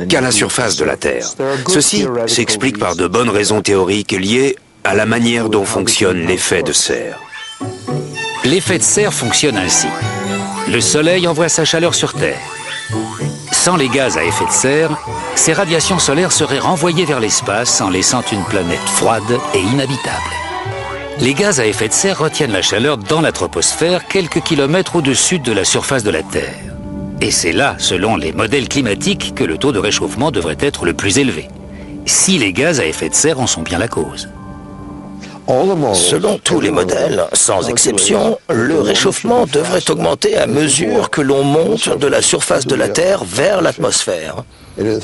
qu'à la surface de la Terre. Ceci s'explique par de bonnes raisons théoriques liées à la manière dont fonctionne l'effet de serre. L'effet de serre fonctionne ainsi. Le Soleil envoie sa chaleur sur Terre. Sans les gaz à effet de serre, ces radiations solaires seraient renvoyées vers l'espace en laissant une planète froide et inhabitable. Les gaz à effet de serre retiennent la chaleur dans la troposphère quelques kilomètres au-dessus de la surface de la Terre. Et c'est là, selon les modèles climatiques, que le taux de réchauffement devrait être le plus élevé. Si les gaz à effet de serre en sont bien la cause. Selon tous les modèles, sans exception, le réchauffement devrait augmenter à mesure que l'on monte de la surface de la Terre vers l'atmosphère.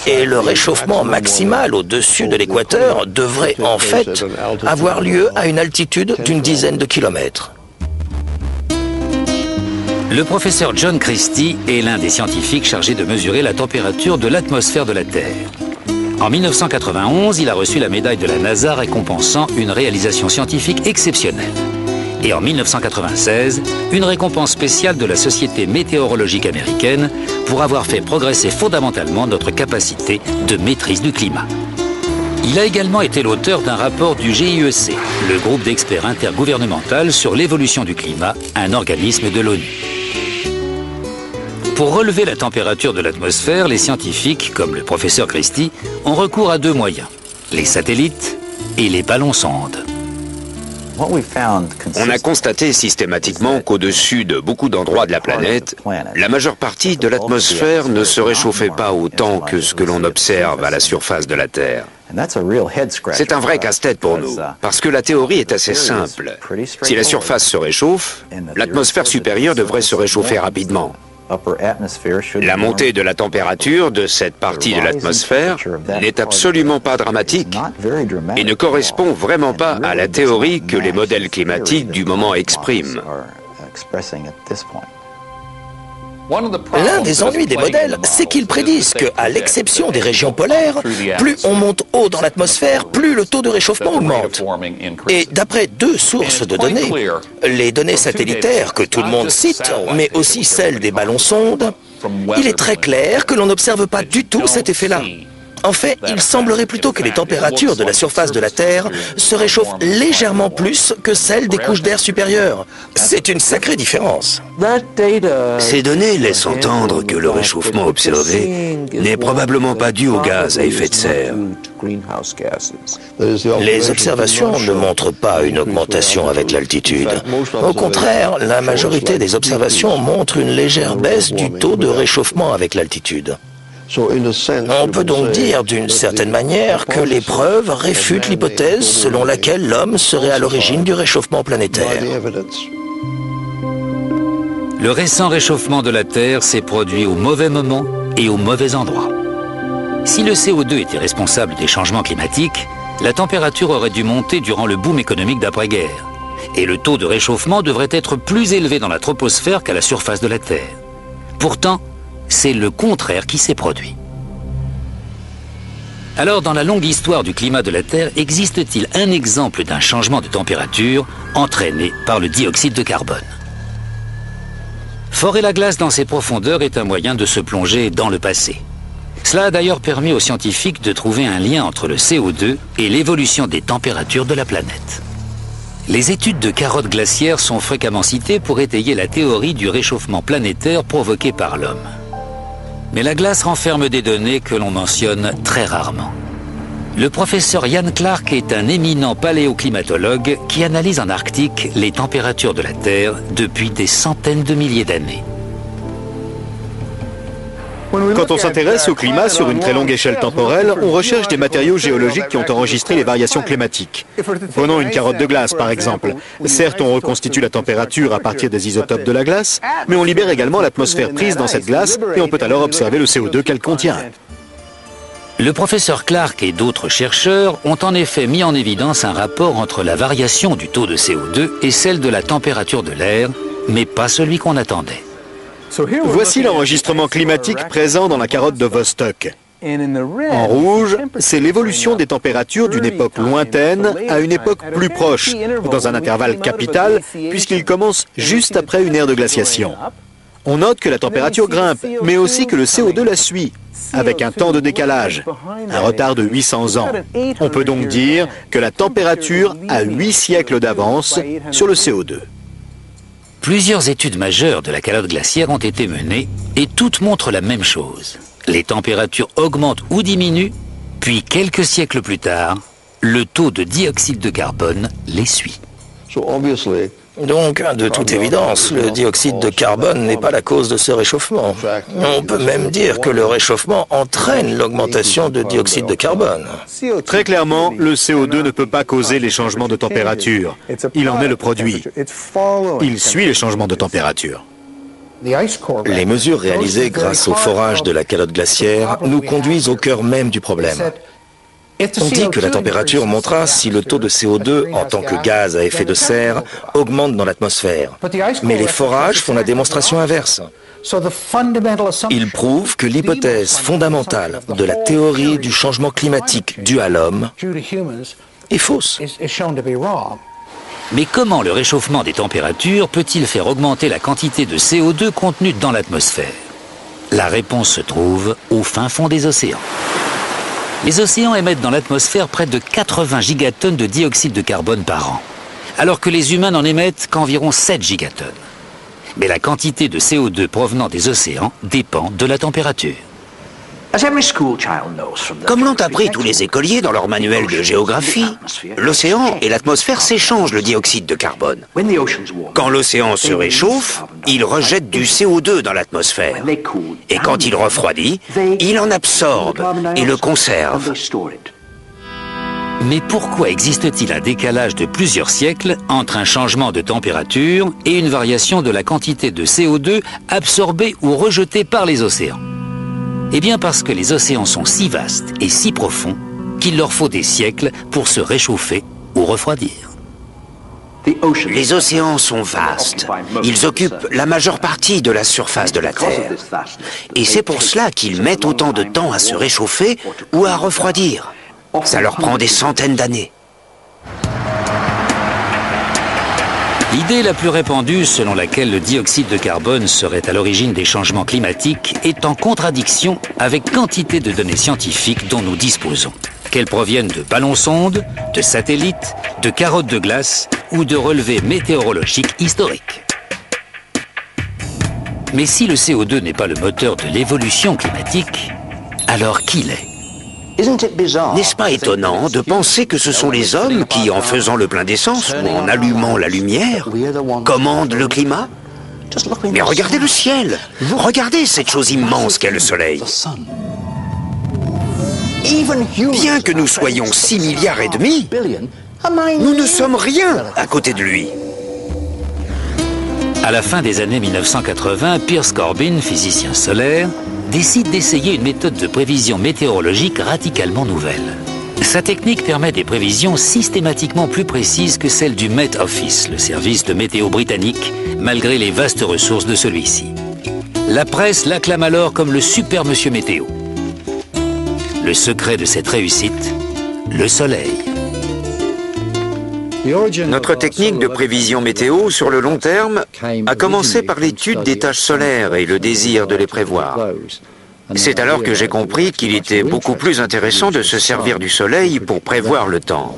Et le réchauffement maximal au-dessus de l'équateur devrait en fait avoir lieu à une altitude d'une dizaine de kilomètres. Le professeur John Christie est l'un des scientifiques chargés de mesurer la température de l'atmosphère de la Terre. En 1991, il a reçu la médaille de la NASA récompensant une réalisation scientifique exceptionnelle. Et en 1996, une récompense spéciale de la Société météorologique américaine pour avoir fait progresser fondamentalement notre capacité de maîtrise du climat. Il a également été l'auteur d'un rapport du GIEC, le groupe d'experts intergouvernemental sur l'évolution du climat, un organisme de l'ONU. Pour relever la température de l'atmosphère, les scientifiques, comme le professeur Christie, ont recours à deux moyens, les satellites et les ballons-sondes. On a constaté systématiquement qu'au-dessus de beaucoup d'endroits de la planète, la majeure partie de l'atmosphère ne se réchauffait pas autant que ce que l'on observe à la surface de la Terre. C'est un vrai casse-tête pour nous, parce que la théorie est assez simple. Si la surface se réchauffe, l'atmosphère supérieure devrait se réchauffer rapidement. La montée de la température de cette partie de l'atmosphère n'est absolument pas dramatique et ne correspond vraiment pas à la théorie que les modèles climatiques du moment expriment. L'un des ennuis des modèles, c'est qu'ils prédisent qu'à l'exception des régions polaires, plus on monte haut dans l'atmosphère, plus le taux de réchauffement augmente. Et d'après deux sources de données, les données satellitaires que tout le monde cite, mais aussi celles des ballons-sondes, il est très clair que l'on n'observe pas du tout cet effet-là. En fait, il semblerait plutôt que les températures de la surface de la Terre se réchauffent légèrement plus que celles des couches d'air supérieures. C'est une sacrée différence. Ces données laissent entendre que le réchauffement observé n'est probablement pas dû aux gaz à effet de serre. Les observations ne montrent pas une augmentation avec l'altitude. Au contraire, la majorité des observations montrent une légère baisse du taux de réchauffement avec l'altitude. On peut donc dire d'une certaine manière que les preuves réfutent l'hypothèse selon laquelle l'homme serait à l'origine du réchauffement planétaire. Le récent réchauffement de la Terre s'est produit au mauvais moment et au mauvais endroit. Si le CO2 était responsable des changements climatiques, la température aurait dû monter durant le boom économique d'après-guerre. Et le taux de réchauffement devrait être plus élevé dans la troposphère qu'à la surface de la Terre. Pourtant, c'est le contraire qui s'est produit. Alors, dans la longue histoire du climat de la Terre, existe-t-il un exemple d'un changement de température entraîné par le dioxyde de carbone? Forer la glace dans ses profondeurs est un moyen de se plonger dans le passé. Cela a d'ailleurs permis aux scientifiques de trouver un lien entre le CO2 et l'évolution des températures de la planète. Les études de carottes glaciaires sont fréquemment citées pour étayer la théorie du réchauffement planétaire provoqué par l'homme. Mais la glace renferme des données que l'on mentionne très rarement. Le professeur Ian Clark est un éminent paléoclimatologue qui analyse en Arctique les températures de la Terre depuis des centaines de milliers d'années. Quand on s'intéresse au climat sur une très longue échelle temporelle, on recherche des matériaux géologiques qui ont enregistré les variations climatiques. Prenons une carotte de glace, par exemple. Certes, on reconstitue la température à partir des isotopes de la glace, mais on libère également l'atmosphère prise dans cette glace et on peut alors observer le CO2 qu'elle contient. Le professeur Clark et d'autres chercheurs ont en effet mis en évidence un rapport entre la variation du taux de CO2 et celle de la température de l'air, mais pas celui qu'on attendait. Voici l'enregistrement climatique présent dans la carotte de Vostok. En rouge, c'est l'évolution des températures d'une époque lointaine à une époque plus proche, dans un intervalle capital, puisqu'il commence juste après une ère de glaciation. On note que la température grimpe, mais aussi que le CO2 la suit, avec un temps de décalage, un retard de 800 ans. On peut donc dire que la température a 8 siècles d'avance sur le CO2. Plusieurs études majeures de la calotte glaciaire ont été menées et toutes montrent la même chose. Les températures augmentent ou diminuent, puis quelques siècles plus tard, le taux de dioxyde de carbone les suit. Donc, de toute évidence, le dioxyde de carbone n'est pas la cause de ce réchauffement. On peut même dire que le réchauffement entraîne l'augmentation de dioxyde de carbone. Très clairement, le CO2 ne peut pas causer les changements de température. Il en est le produit. Il suit les changements de température. Les mesures réalisées grâce au forage de la calotte glaciaire nous conduisent au cœur même du problème. On dit que la température montera si le taux de CO2 en tant que gaz à effet de serre augmente dans l'atmosphère. Mais les forages font la démonstration inverse. Ils prouvent que l'hypothèse fondamentale de la théorie du changement climatique due à l'homme est fausse. Mais comment le réchauffement des températures peut-il faire augmenter la quantité de CO2 contenue dans l'atmosphère? La réponse se trouve au fin fond des océans. Les océans émettent dans l'atmosphère près de 80 gigatonnes de dioxyde de carbone par an, alors que les humains n'en émettent qu'environ 7 gigatonnes. Mais la quantité de CO2 provenant des océans dépend de la température. Comme l'ont appris tous les écoliers dans leur manuel de géographie, l'océan et l'atmosphère s'échangent le dioxyde de carbone. Quand l'océan se réchauffe, il rejette du CO2 dans l'atmosphère. Et quand il refroidit, il en absorbe et le conserve. Mais pourquoi existe-t-il un décalage de plusieurs siècles entre un changement de température et une variation de la quantité de CO2 absorbée ou rejetée par les océans? Eh bien parce que les océans sont si vastes et si profonds qu'il leur faut des siècles pour se réchauffer ou refroidir. Les océans sont vastes. Ils occupent la majeure partie de la surface de la Terre. Et c'est pour cela qu'ils mettent autant de temps à se réchauffer ou à refroidir. Ça leur prend des centaines d'années. L'idée la plus répandue selon laquelle le dioxyde de carbone serait à l'origine des changements climatiques est en contradiction avec quantité de données scientifiques dont nous disposons, qu'elles proviennent de ballons-sondes, de satellites, de carottes de glace ou de relevés météorologiques historiques. Mais si le CO2 n'est pas le moteur de l'évolution climatique, alors qui l'est? N'est-ce pas étonnant de penser que ce sont les hommes qui, en faisant le plein d'essence ou en allumant la lumière, commandent le climat? Mais regardez le ciel! Regardez cette chose immense qu'est le Soleil! Bien que nous soyons 6,5 milliards, nous ne sommes rien à côté de lui. À la fin des années 1980, Piers Corbin, physicien solaire, décide d'essayer une méthode de prévision météorologique radicalement nouvelle. Sa technique permet des prévisions systématiquement plus précises que celles du Met Office, le service de météo britannique, malgré les vastes ressources de celui-ci. La presse l'acclame alors comme le super monsieur météo. Le secret de cette réussite, le soleil. Notre technique de prévision météo sur le long terme a commencé par l'étude des taches solaires et le désir de les prévoir. C'est alors que j'ai compris qu'il était beaucoup plus intéressant de se servir du soleil pour prévoir le temps.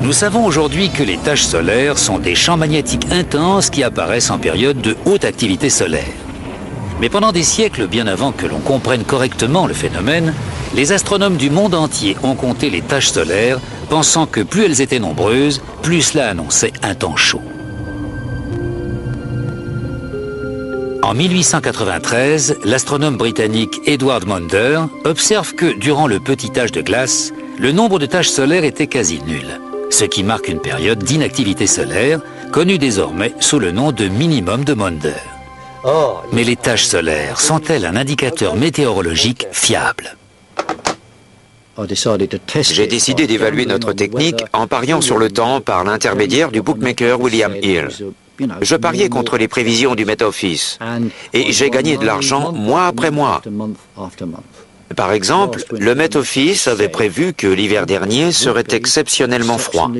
Nous savons aujourd'hui que les taches solaires sont des champs magnétiques intenses qui apparaissent en période de haute activité solaire. Mais pendant des siècles, bien avant que l'on comprenne correctement le phénomène, les astronomes du monde entier ont compté les taches solaires, pensant que plus elles étaient nombreuses, plus cela annonçait un temps chaud. En 1893, l'astronome britannique Edward Maunder observe que, durant le petit âge de glace, le nombre de taches solaires était quasi nul, ce qui marque une période d'inactivité solaire, connue désormais sous le nom de minimum de Maunder. Mais les taches solaires sont-elles un indicateur météorologique fiable? J'ai décidé d'évaluer notre technique en pariant sur le temps par l'intermédiaire du bookmaker William Hill. Je pariais contre les prévisions du Met Office et j'ai gagné de l'argent mois après mois. Par exemple, le Met Office avait prévu que l'hiver dernier serait exceptionnellement froid.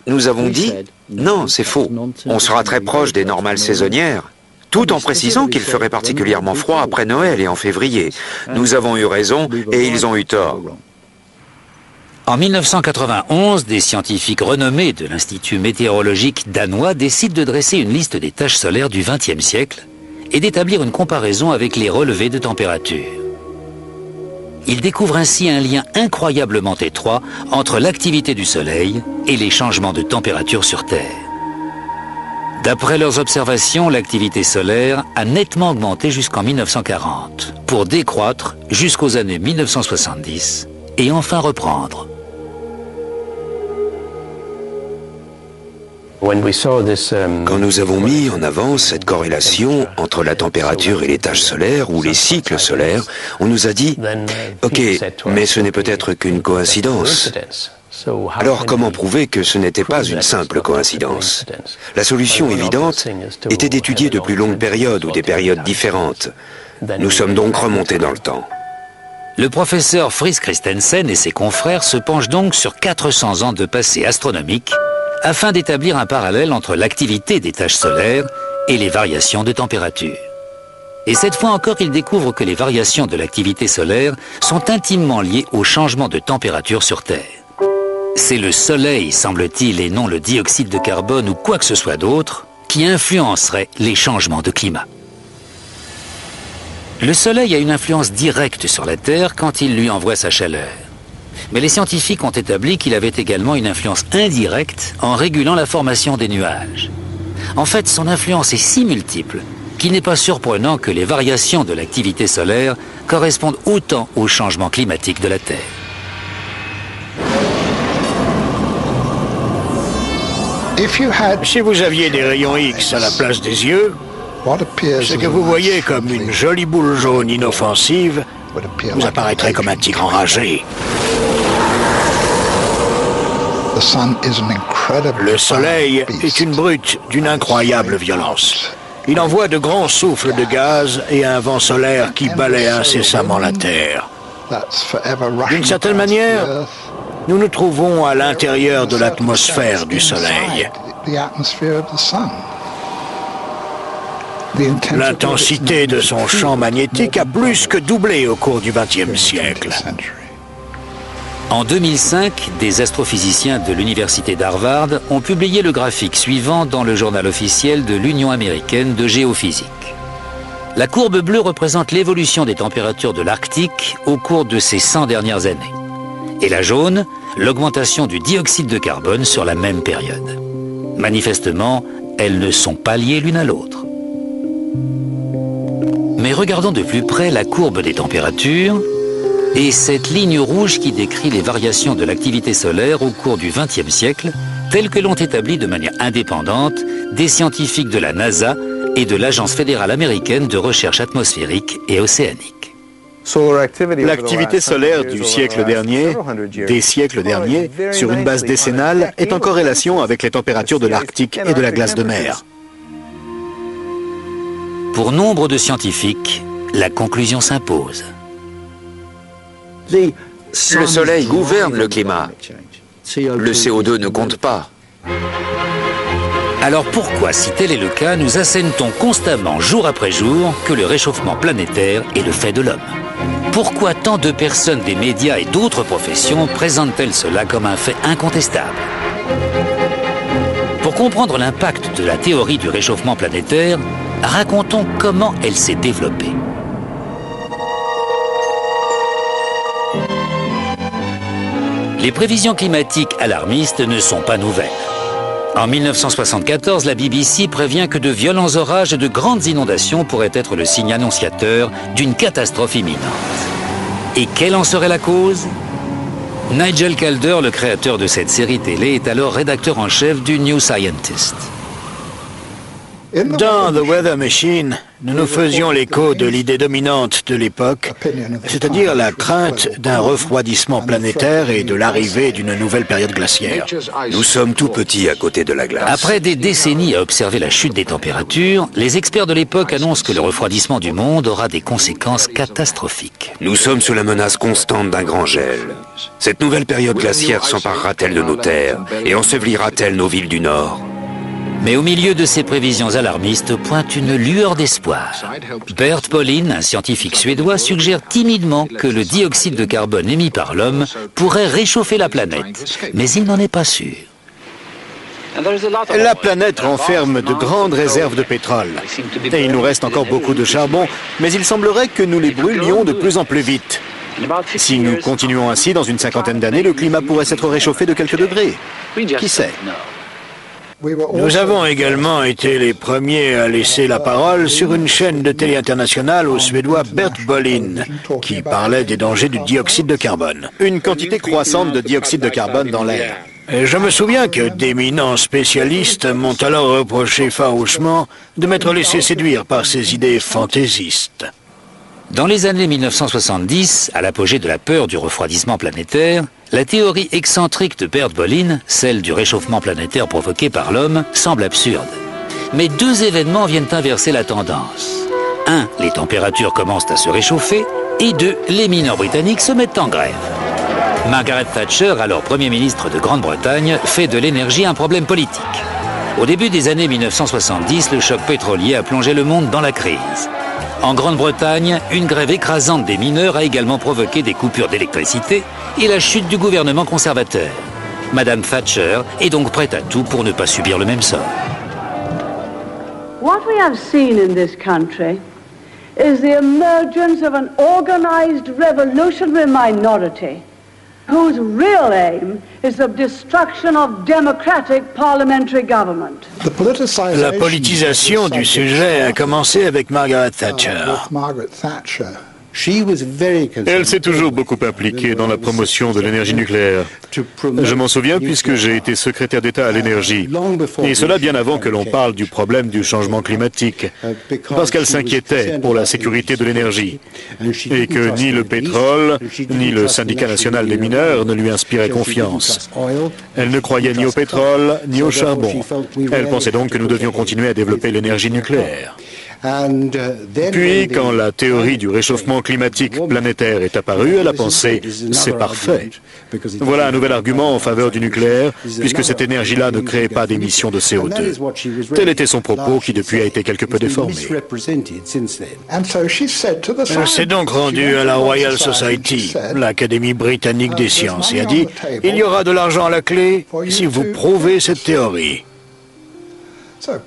Nous avons dit « Non, c'est faux, on sera très proche des normales saisonnières ». Tout en précisant qu'il ferait particulièrement froid après Noël et en février. Nous avons eu raison et ils ont eu tort. En 1991, des scientifiques renommés de l'Institut météorologique danois décident de dresser une liste des taches solaires du XXe siècle et d'établir une comparaison avec les relevés de température. Ils découvrent ainsi un lien incroyablement étroit entre l'activité du Soleil et les changements de température sur Terre. D'après leurs observations, l'activité solaire a nettement augmenté jusqu'en 1940, pour décroître jusqu'aux années 1970 et enfin reprendre. Quand nous avons mis en avant cette corrélation entre la température et les taches solaires ou les cycles solaires, on nous a dit « Ok, mais ce n'est peut-être qu'une coïncidence. » Alors comment prouver que ce n'était pas une simple coïncidence? La solution évidente était d'étudier de plus longues périodes ou des périodes différentes. Nous sommes donc remontés dans le temps. Le professeur Fritz Christensen et ses confrères se penchent donc sur 400 ans de passé astronomique afin d'établir un parallèle entre l'activité des taches solaires et les variations de température. Et cette fois encore, ils découvrent que les variations de l'activité solaire sont intimement liées au changement de température sur Terre. C'est le Soleil, semble-t-il, et non le dioxyde de carbone ou quoi que ce soit d'autre, qui influencerait les changements de climat. Le Soleil a une influence directe sur la Terre quand il lui envoie sa chaleur. Mais les scientifiques ont établi qu'il avait également une influence indirecte en régulant la formation des nuages. En fait, son influence est si multiple qu'il n'est pas surprenant que les variations de l'activité solaire correspondent autant au changement climatique de la Terre. Si vous aviez des rayons X à la place des yeux, ce que vous voyez comme une jolie boule jaune inoffensive vous apparaîtrait comme un tigre enragé. Le Soleil est une brute d'une incroyable violence. Il envoie de grands souffles de gaz et un vent solaire qui balaie incessamment la Terre. D'une certaine manière, nous nous trouvons à l'intérieur de l'atmosphère du Soleil. L'intensité de son champ magnétique a plus que doublé au cours du XXe siècle. En 2005, des astrophysiciens de l'université d'Harvard ont publié le graphique suivant dans le journal officiel de l'Union américaine de géophysique. La courbe bleue représente l'évolution des températures de l'Arctique au cours de ces 100 dernières années. Et la jaune, l'augmentation du dioxyde de carbone sur la même période. Manifestement, elles ne sont pas liées l'une à l'autre. Mais regardons de plus près la courbe des températures et cette ligne rouge qui décrit les variations de l'activité solaire au cours du XXe siècle, telles que l'ont établi de manière indépendante des scientifiques de la NASA et de l'Agence fédérale américaine de recherche atmosphérique et océanique. L'activité solaire du siècle dernier, des siècles derniers, sur une base décennale, est en corrélation avec les températures de l'Arctique et de la glace de mer. Pour nombre de scientifiques, la conclusion s'impose. Le Soleil gouverne le climat. Le CO2 ne compte pas. Alors pourquoi, si tel est le cas, nous assène-t-on constamment, jour après jour, que le réchauffement planétaire est le fait de l'homme? Pourquoi tant de personnes des médias et d'autres professions présentent-elles cela comme un fait incontestable? Pour comprendre l'impact de la théorie du réchauffement planétaire, racontons comment elle s'est développée. Les prévisions climatiques alarmistes ne sont pas nouvelles. En 1974, la BBC prévient que de violents orages et de grandes inondations pourraient être le signe annonciateur d'une catastrophe imminente. Et quelle en serait la cause? Nigel Calder, le créateur de cette série télé, est alors rédacteur en chef du New Scientist. Dans The Weather Machine, nous nous faisions l'écho de l'idée dominante de l'époque, c'est-à-dire la crainte d'un refroidissement planétaire et de l'arrivée d'une nouvelle période glaciaire. Nous sommes tout petits à côté de la glace. Après des décennies à observer la chute des températures, les experts de l'époque annoncent que le refroidissement du monde aura des conséquences catastrophiques. Nous sommes sous la menace constante d'un grand gel. Cette nouvelle période glaciaire s'emparera-t-elle de nos terres et ensevelira-t-elle nos villes du Nord? Mais au milieu de ces prévisions alarmistes pointe une lueur d'espoir. Bert Bolin, un scientifique suédois, suggère timidement que le dioxyde de carbone émis par l'homme pourrait réchauffer la planète, mais il n'en est pas sûr. La planète renferme de grandes réserves de pétrole. Et il nous reste encore beaucoup de charbon, mais il semblerait que nous les brûlions de plus en plus vite. Si nous continuons ainsi, dans une cinquantaine d'années, le climat pourrait s'être réchauffé de quelques degrés. Qui sait? Nous avons également été les premiers à laisser la parole sur une chaîne de télé internationale au Suédois Bert Bolin, qui parlait des dangers du dioxyde de carbone. Une quantité croissante de dioxyde de carbone dans l'air. Je me souviens que d'éminents spécialistes m'ont alors reproché farouchement de m'être laissé séduire par ces idées fantaisistes. Dans les années 1970, à l'apogée de la peur du refroidissement planétaire, la théorie excentrique de Bert Bolin, celle du réchauffement planétaire provoqué par l'homme, semble absurde. Mais deux événements viennent inverser la tendance. 1. Les températures commencent à se réchauffer, et 2. Les mineurs britanniques se mettent en grève. Margaret Thatcher, alors Premier ministre de Grande-Bretagne, fait de l'énergie un problème politique. Au début des années 1970, le choc pétrolier a plongé le monde dans la crise. En Grande-Bretagne, une grève écrasante des mineurs a également provoqué des coupures d'électricité et la chute du gouvernement conservateur. Madame Thatcher est donc prête à tout pour ne pas subir le même sort. What we have seen in this country is the emergence of an organized revolutionary minority whose real aim is the destruction of democratic parliamentary government. La politisation du sujet a commencé avec Margaret Thatcher. Elle s'est toujours beaucoup impliquée dans la promotion de l'énergie nucléaire. Je m'en souviens puisque j'ai été secrétaire d'État à l'énergie. Et cela bien avant que l'on parle du problème du changement climatique. Parce qu'elle s'inquiétait pour la sécurité de l'énergie. Et que ni le pétrole, ni le syndicat national des mineurs ne lui inspiraient confiance. Elle ne croyait ni au pétrole, ni au charbon. Elle pensait donc que nous devions continuer à développer l'énergie nucléaire. Puis, quand la théorie du réchauffement climatique planétaire est apparue, elle a pensé « c'est parfait ». Voilà un nouvel argument en faveur du nucléaire, puisque cette énergie-là ne crée pas d'émissions de CO2. Tel était son propos, qui depuis a été quelque peu déformé. Elle s'est donc rendue à la Royal Society, l'Académie britannique des sciences, et a dit « il y aura de l'argent à la clé si vous prouvez cette théorie ».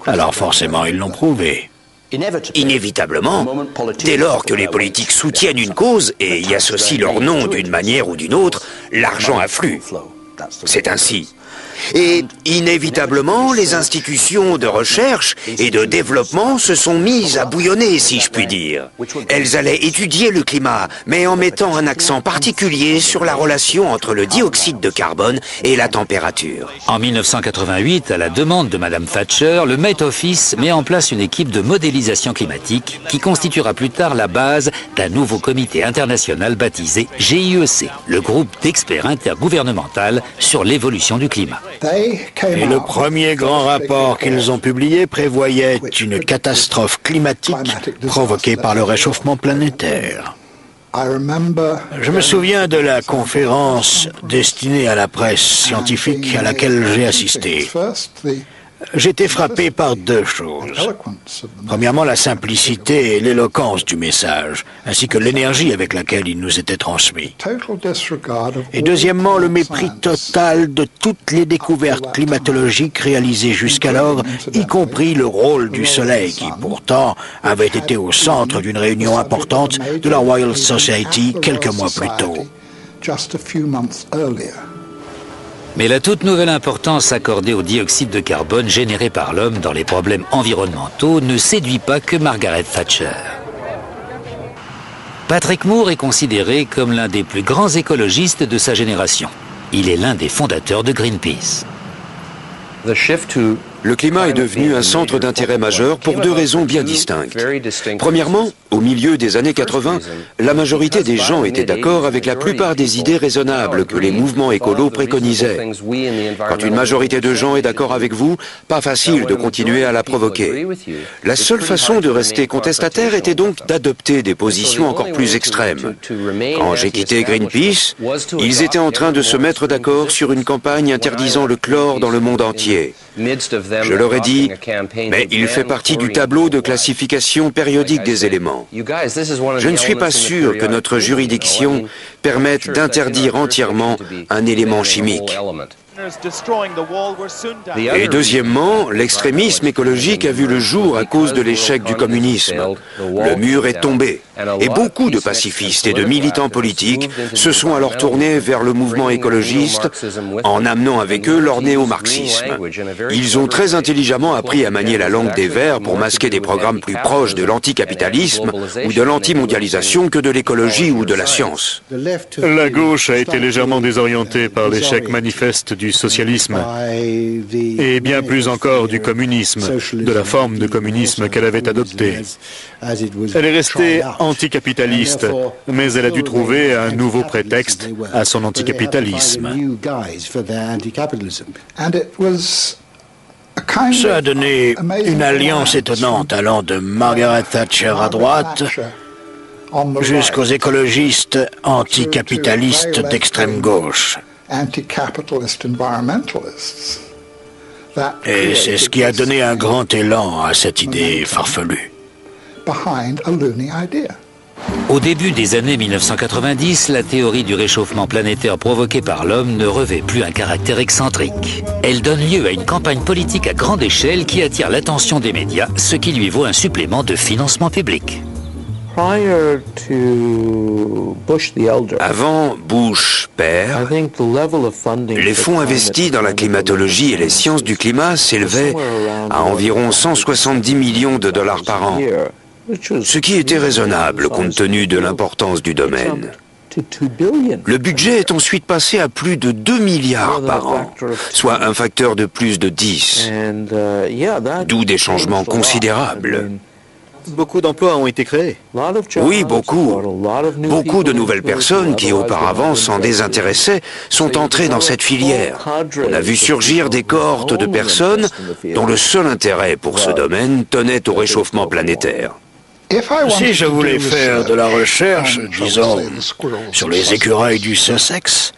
Alors forcément, ils l'ont prouvé. Inévitablement, dès lors que les politiques soutiennent une cause et y associent leur nom d'une manière ou d'une autre, l'argent afflue. C'est ainsi. Et inévitablement, les institutions de recherche et de développement se sont mises à bouillonner, si je puis dire. Elles allaient étudier le climat, mais en mettant un accent particulier sur la relation entre le dioxyde de carbone et la température. En 1988, à la demande de Madame Thatcher, le Met Office met en place une équipe de modélisation climatique qui constituera plus tard la base d'un nouveau comité international baptisé GIEC, le groupe d'experts intergouvernemental sur l'évolution du climat. Et le premier grand rapport qu'ils ont publié prévoyait une catastrophe climatique provoquée par le réchauffement planétaire. Je me souviens de la conférence destinée à la presse scientifique à laquelle j'ai assisté. J'étais frappé par deux choses. Premièrement, la simplicité et l'éloquence du message, ainsi que l'énergie avec laquelle il nous était transmis. Et deuxièmement, le mépris total de toutes les découvertes climatologiques réalisées jusqu'alors, y compris le rôle du Soleil, qui pourtant avait été au centre d'une réunion importante de la Royal Society quelques mois plus tôt. Mais la toute nouvelle importance accordée au dioxyde de carbone généré par l'homme dans les problèmes environnementaux ne séduit pas que Margaret Thatcher. Patrick Moore est considéré comme l'un des plus grands écologistes de sa génération. Il est l'un des fondateurs de Greenpeace. Le climat est devenu un centre d'intérêt majeur pour deux raisons bien distinctes. Premièrement, au milieu des années 80, la majorité des gens étaient d'accord avec la plupart des idées raisonnables que les mouvements écolos préconisaient. Quand une majorité de gens est d'accord avec vous, pas facile de continuer à la provoquer. La seule façon de rester contestataire était donc d'adopter des positions encore plus extrêmes. Quand j'ai quitté Greenpeace, ils étaient en train de se mettre d'accord sur une campagne interdisant le chlore dans le monde entier. Je leur ai dit, mais il fait partie du tableau de classification périodique des éléments. Je ne suis pas sûr que notre juridiction permette d'interdire entièrement un élément chimique. Et deuxièmement, l'extrémisme écologique a vu le jour à cause de l'échec du communisme. Le mur est tombé. Et beaucoup de pacifistes et de militants politiques se sont alors tournés vers le mouvement écologiste en amenant avec eux leur néo-marxisme. Ils ont très intelligemment appris à manier la langue des Verts pour masquer des programmes plus proches de l'anticapitalisme ou de l'antimondialisation que de l'écologie ou de la science. La gauche a été légèrement désorientée par l'échec manifeste du socialisme et bien plus encore du communisme, de la forme de communisme qu'elle avait adoptée. Elle est restée anticapitaliste, mais elle a dû trouver un nouveau prétexte à son anticapitalisme. Ça a donné une alliance étonnante allant de Margaret Thatcher à droite jusqu'aux écologistes anticapitalistes d'extrême gauche. Et c'est ce qui a donné un grand élan à cette idée farfelue. Au début des années 1990, la théorie du réchauffement planétaire provoqué par l'homme ne revêt plus un caractère excentrique. Elle donne lieu à une campagne politique à grande échelle qui attire l'attention des médias, ce qui lui vaut un supplément de financement public. Avant Bush père, les fonds investis dans la climatologie et les sciences du climat s'élevaient à environ 170 millions de dollars par an, ce qui était raisonnable compte tenu de l'importance du domaine. Le budget est ensuite passé à plus de 2 milliards par an, soit un facteur de plus de 10, d'où des changements considérables. Beaucoup d'emplois ont été créés. Oui, beaucoup. Beaucoup de nouvelles personnes qui auparavant s'en désintéressaient sont entrées dans cette filière. On a vu surgir des cohortes de personnes dont le seul intérêt pour ce domaine tenait au réchauffement planétaire. Si je voulais faire de la recherche, disons, sur les écureuils du Sussex,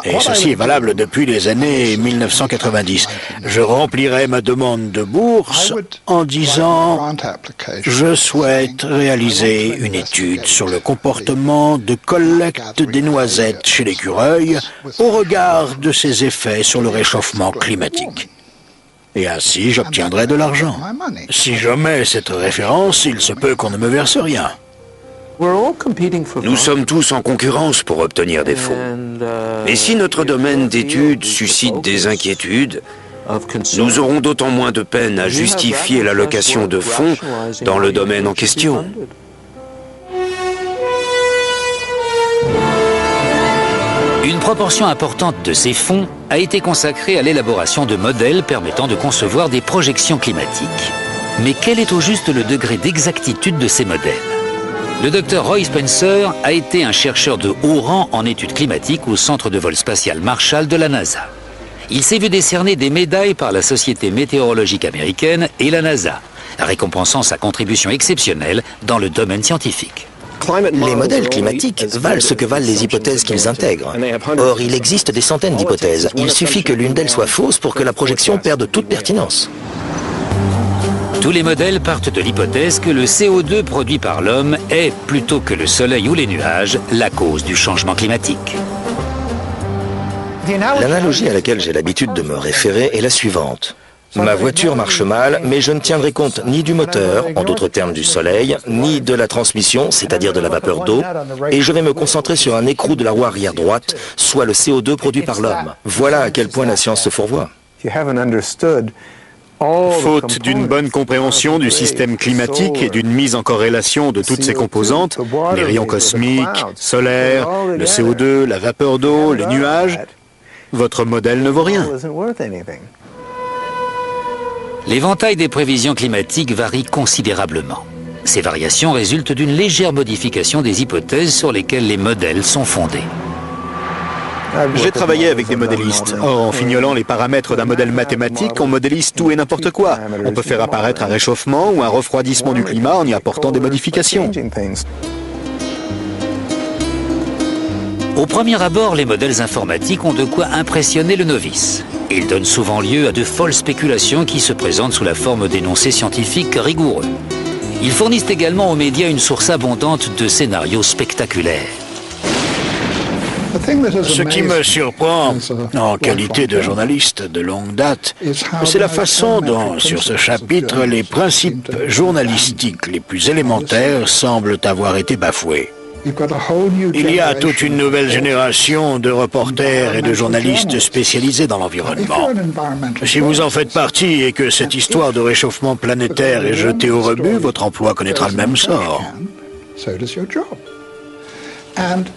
et ceci est valable depuis les années 1990, je remplirais ma demande de bourse en disant « Je souhaite réaliser une étude sur le comportement de collecte des noisettes chez l'écureuil au regard de ses effets sur le réchauffement climatique. » Et ainsi, j'obtiendrai de l'argent. Si j'omets cette référence, il se peut qu'on ne me verse rien. Nous sommes tous en concurrence pour obtenir des fonds. Et si notre domaine d'étude suscite des inquiétudes, nous aurons d'autant moins de peine à justifier l'allocation de fonds dans le domaine en question. Une proportion importante de ces fonds a été consacrée à l'élaboration de modèles permettant de concevoir des projections climatiques. Mais quel est au juste le degré d'exactitude de ces modèles ? Le Dr Roy Spencer a été un chercheur de haut rang en études climatiques au Centre de vol spatial Marshall de la NASA. Il s'est vu décerner des médailles par la Société météorologique américaine et la NASA, récompensant sa contribution exceptionnelle dans le domaine scientifique. Les modèles climatiques valent ce que valent les hypothèses qu'ils intègrent. Or, il existe des centaines d'hypothèses. Il suffit que l'une d'elles soit fausse pour que la projection perde toute pertinence. Tous les modèles partent de l'hypothèse que le CO2 produit par l'homme est, plutôt que le soleil ou les nuages, la cause du changement climatique. L'analogie à laquelle j'ai l'habitude de me référer est la suivante. Ma voiture marche mal, mais je ne tiendrai compte ni du moteur, en d'autres termes du soleil, ni de la transmission, c'est-à-dire de la vapeur d'eau, et je vais me concentrer sur un écrou de la roue arrière droite, soit le CO2 produit par l'homme. Voilà à quel point la science se fourvoie. Faute d'une bonne compréhension du système climatique et d'une mise en corrélation de toutes ses composantes, les rayons cosmiques, solaires, le CO2, la vapeur d'eau, les nuages, votre modèle ne vaut rien. L'éventail des prévisions climatiques varie considérablement. Ces variations résultent d'une légère modification des hypothèses sur lesquelles les modèles sont fondés. J'ai travaillé avec des modélistes. Or, en fignolant les paramètres d'un modèle mathématique, on modélise tout et n'importe quoi. On peut faire apparaître un réchauffement ou un refroidissement du climat en y apportant des modifications. Au premier abord, les modèles informatiques ont de quoi impressionner le novice. Ils donnent souvent lieu à de folles spéculations qui se présentent sous la forme d'énoncés scientifiques rigoureux. Ils fournissent également aux médias une source abondante de scénarios spectaculaires. Ce qui me surprend, en qualité de journaliste de longue date, c'est la façon dont, sur ce chapitre, les principes journalistiques les plus élémentaires semblent avoir été bafoués. Il y a toute une nouvelle génération de reporters et de journalistes spécialisés dans l'environnement. Si vous en faites partie et que cette histoire de réchauffement planétaire est jetée au rebut, votre emploi connaîtra le même sort.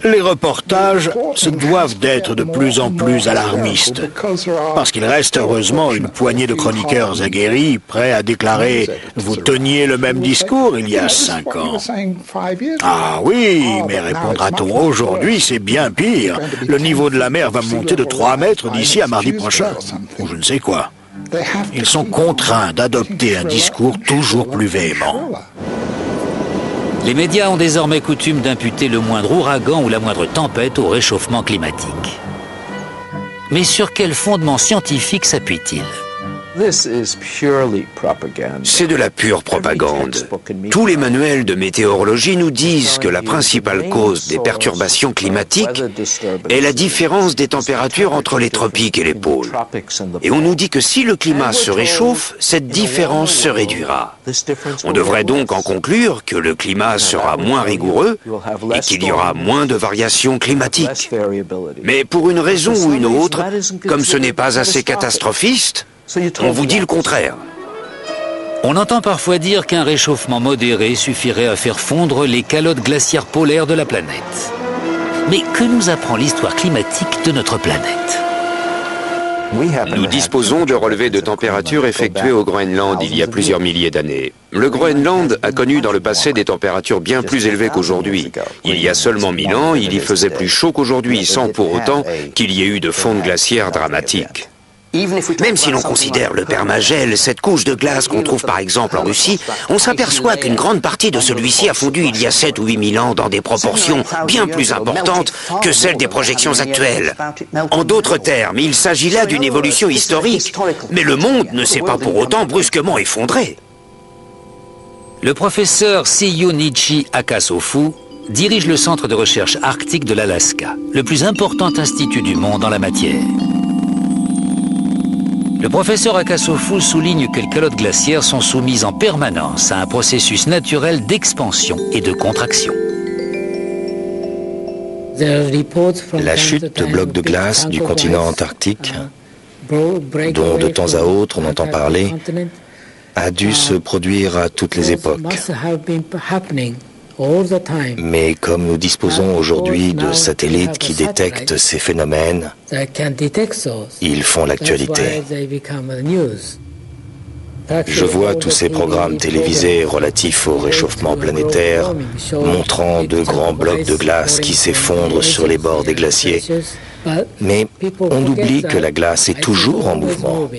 Les reportages se doivent d'être de plus en plus alarmistes, parce qu'il reste heureusement une poignée de chroniqueurs aguerris prêts à déclarer « Vous teniez le même discours il y a 5 ans ». Ah oui, mais répondra-t-on aujourd'hui, c'est bien pire. Le niveau de la mer va monter de 3 mètres d'ici à mardi prochain, ou je ne sais quoi. Ils sont contraints d'adopter un discours toujours plus véhément. Les médias ont désormais coutume d'imputer le moindre ouragan ou la moindre tempête au réchauffement climatique. Mais sur quel fondement scientifique s'appuie-t-il ? C'est de la pure propagande. Tous les manuels de météorologie nous disent que la principale cause des perturbations climatiques est la différence des températures entre les tropiques et les pôles. Et on nous dit que si le climat se réchauffe, cette différence se réduira. On devrait donc en conclure que le climat sera moins rigoureux et qu'il y aura moins de variations climatiques. Mais pour une raison ou une autre, comme ce n'est pas assez catastrophiste, on vous dit le contraire. On entend parfois dire qu'un réchauffement modéré suffirait à faire fondre les calottes glaciaires polaires de la planète. Mais que nous apprend l'histoire climatique de notre planète ? Nous disposons de relevés de température effectués au Groenland il y a plusieurs milliers d'années. Le Groenland a connu dans le passé des températures bien plus élevées qu'aujourd'hui. Il y a seulement 1000 ans, il y faisait plus chaud qu'aujourd'hui, sans pour autant qu'il y ait eu de fonte glaciaire dramatique. Même si l'on considère le permagel, cette couche de glace qu'on trouve par exemple en Russie, on s'aperçoit qu'une grande partie de celui-ci a fondu il y a 7 ou 8 000 ans dans des proportions bien plus importantes que celles des projections actuelles. En d'autres termes, il s'agit là d'une évolution historique, mais le monde ne s'est pas pour autant brusquement effondré. Le professeur Seyunichi Akasofu dirige le centre de recherche arctique de l'Alaska, le plus important institut du monde en la matière. Le professeur Akasofu souligne que les calottes glaciaires sont soumises en permanence à un processus naturel d'expansion et de contraction. La chute de blocs de glace du continent antarctique, dont de temps à autre on entend parler, a dû se produire à toutes les époques. Mais comme nous disposons aujourd'hui de satellites qui détectent ces phénomènes, ils font l'actualité. Je vois tous ces programmes télévisés relatifs au réchauffement planétaire, montrant de grands blocs de glace qui s'effondrent sur les bords des glaciers. Mais on oublie que la glace est toujours en mouvement.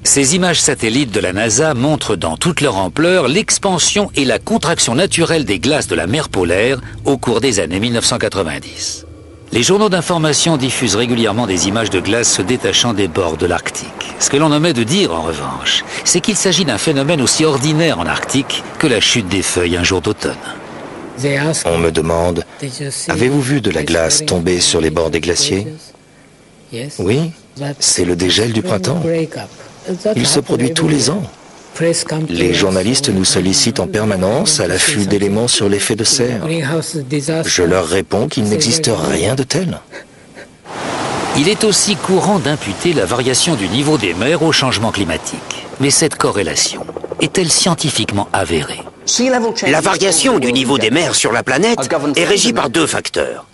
Ces images satellites de la NASA montrent dans toute leur ampleur l'expansion et la contraction naturelle des glaces de la mer polaire au cours des années 1990. Les journaux d'information diffusent régulièrement des images de glace se détachant des bords de l'Arctique. Ce que l'on omet de dire, en revanche, c'est qu'il s'agit d'un phénomène aussi ordinaire en Arctique que la chute des feuilles un jour d'automne. On me demande, avez-vous vu de la glace tomber sur les bords des glaciers? Oui, c'est le dégel du printemps. Il se produit tous les ans. Les journalistes nous sollicitent en permanence à l'affût d'éléments sur l'effet de serre. Je leur réponds qu'il n'existe rien de tel. Il est aussi courant d'imputer la variation du niveau des mers au changement climatique. Mais cette corrélation est-elle scientifiquement avérée? La variation du niveau des mers sur la planète est régie par 2 facteurs.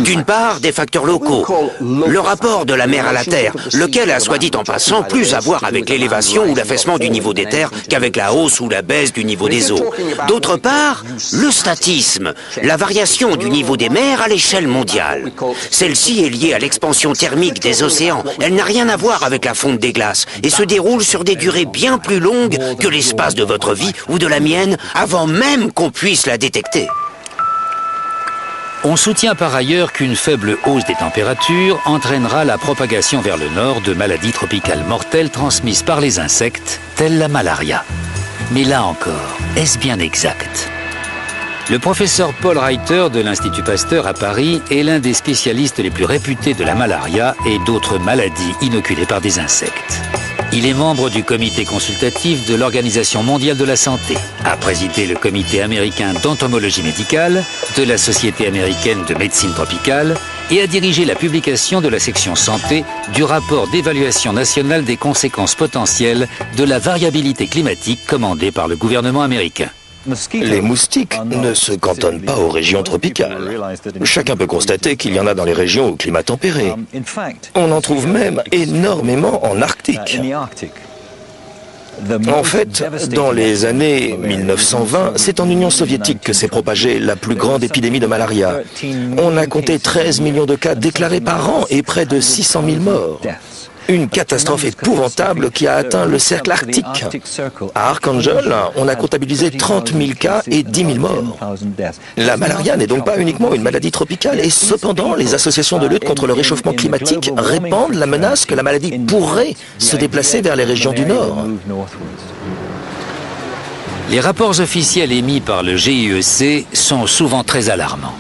D'une part, des facteurs locaux, le rapport de la mer à la Terre, lequel a, soit dit en passant, plus à voir avec l'élévation ou l'affaissement du niveau des terres qu'avec la hausse ou la baisse du niveau des eaux. D'autre part, le statisme, la variation du niveau des mers à l'échelle mondiale. Celle-ci est liée à l'expansion thermique des océans. Elle n'a rien à voir avec la fonte des glaces et se déroule sur des durées bien plus longues que l'espace de votre vie ou de la mienne avant même qu'on puisse la détecter. On soutient par ailleurs qu'une faible hausse des températures entraînera la propagation vers le nord de maladies tropicales mortelles transmises par les insectes, telles la malaria. Mais là encore, est-ce bien exact? Le professeur Paul Reiter de l'Institut Pasteur à Paris est l'un des spécialistes les plus réputés de la malaria et d'autres maladies inoculées par des insectes. Il est membre du comité consultatif de l'Organisation mondiale de la santé, a présidé le comité américain d'entomologie médicale, de la Société américaine de médecine tropicale et a dirigé la publication de la section santé du rapport d'évaluation nationale des conséquences potentielles de la variabilité climatique commandé par le gouvernement américain. Les moustiques ne se cantonnent pas aux régions tropicales. Chacun peut constater qu'il y en a dans les régions au climat tempéré. On en trouve même énormément en Arctique. En fait, dans les années 1920, c'est en Union soviétique que s'est propagée la plus grande épidémie de malaria. On a compté 13 millions de cas déclarés par an et près de 600 000 morts. Une catastrophe épouvantable qui a atteint le cercle arctique. À Archangel, on a comptabilisé 30 000 cas et 10 000 morts. La malaria n'est donc pas uniquement une maladie tropicale et cependant, les associations de lutte contre le réchauffement climatique répandent la menace que la maladie pourrait se déplacer vers les régions du Nord. Les rapports officiels émis par le GIEC sont souvent très alarmants.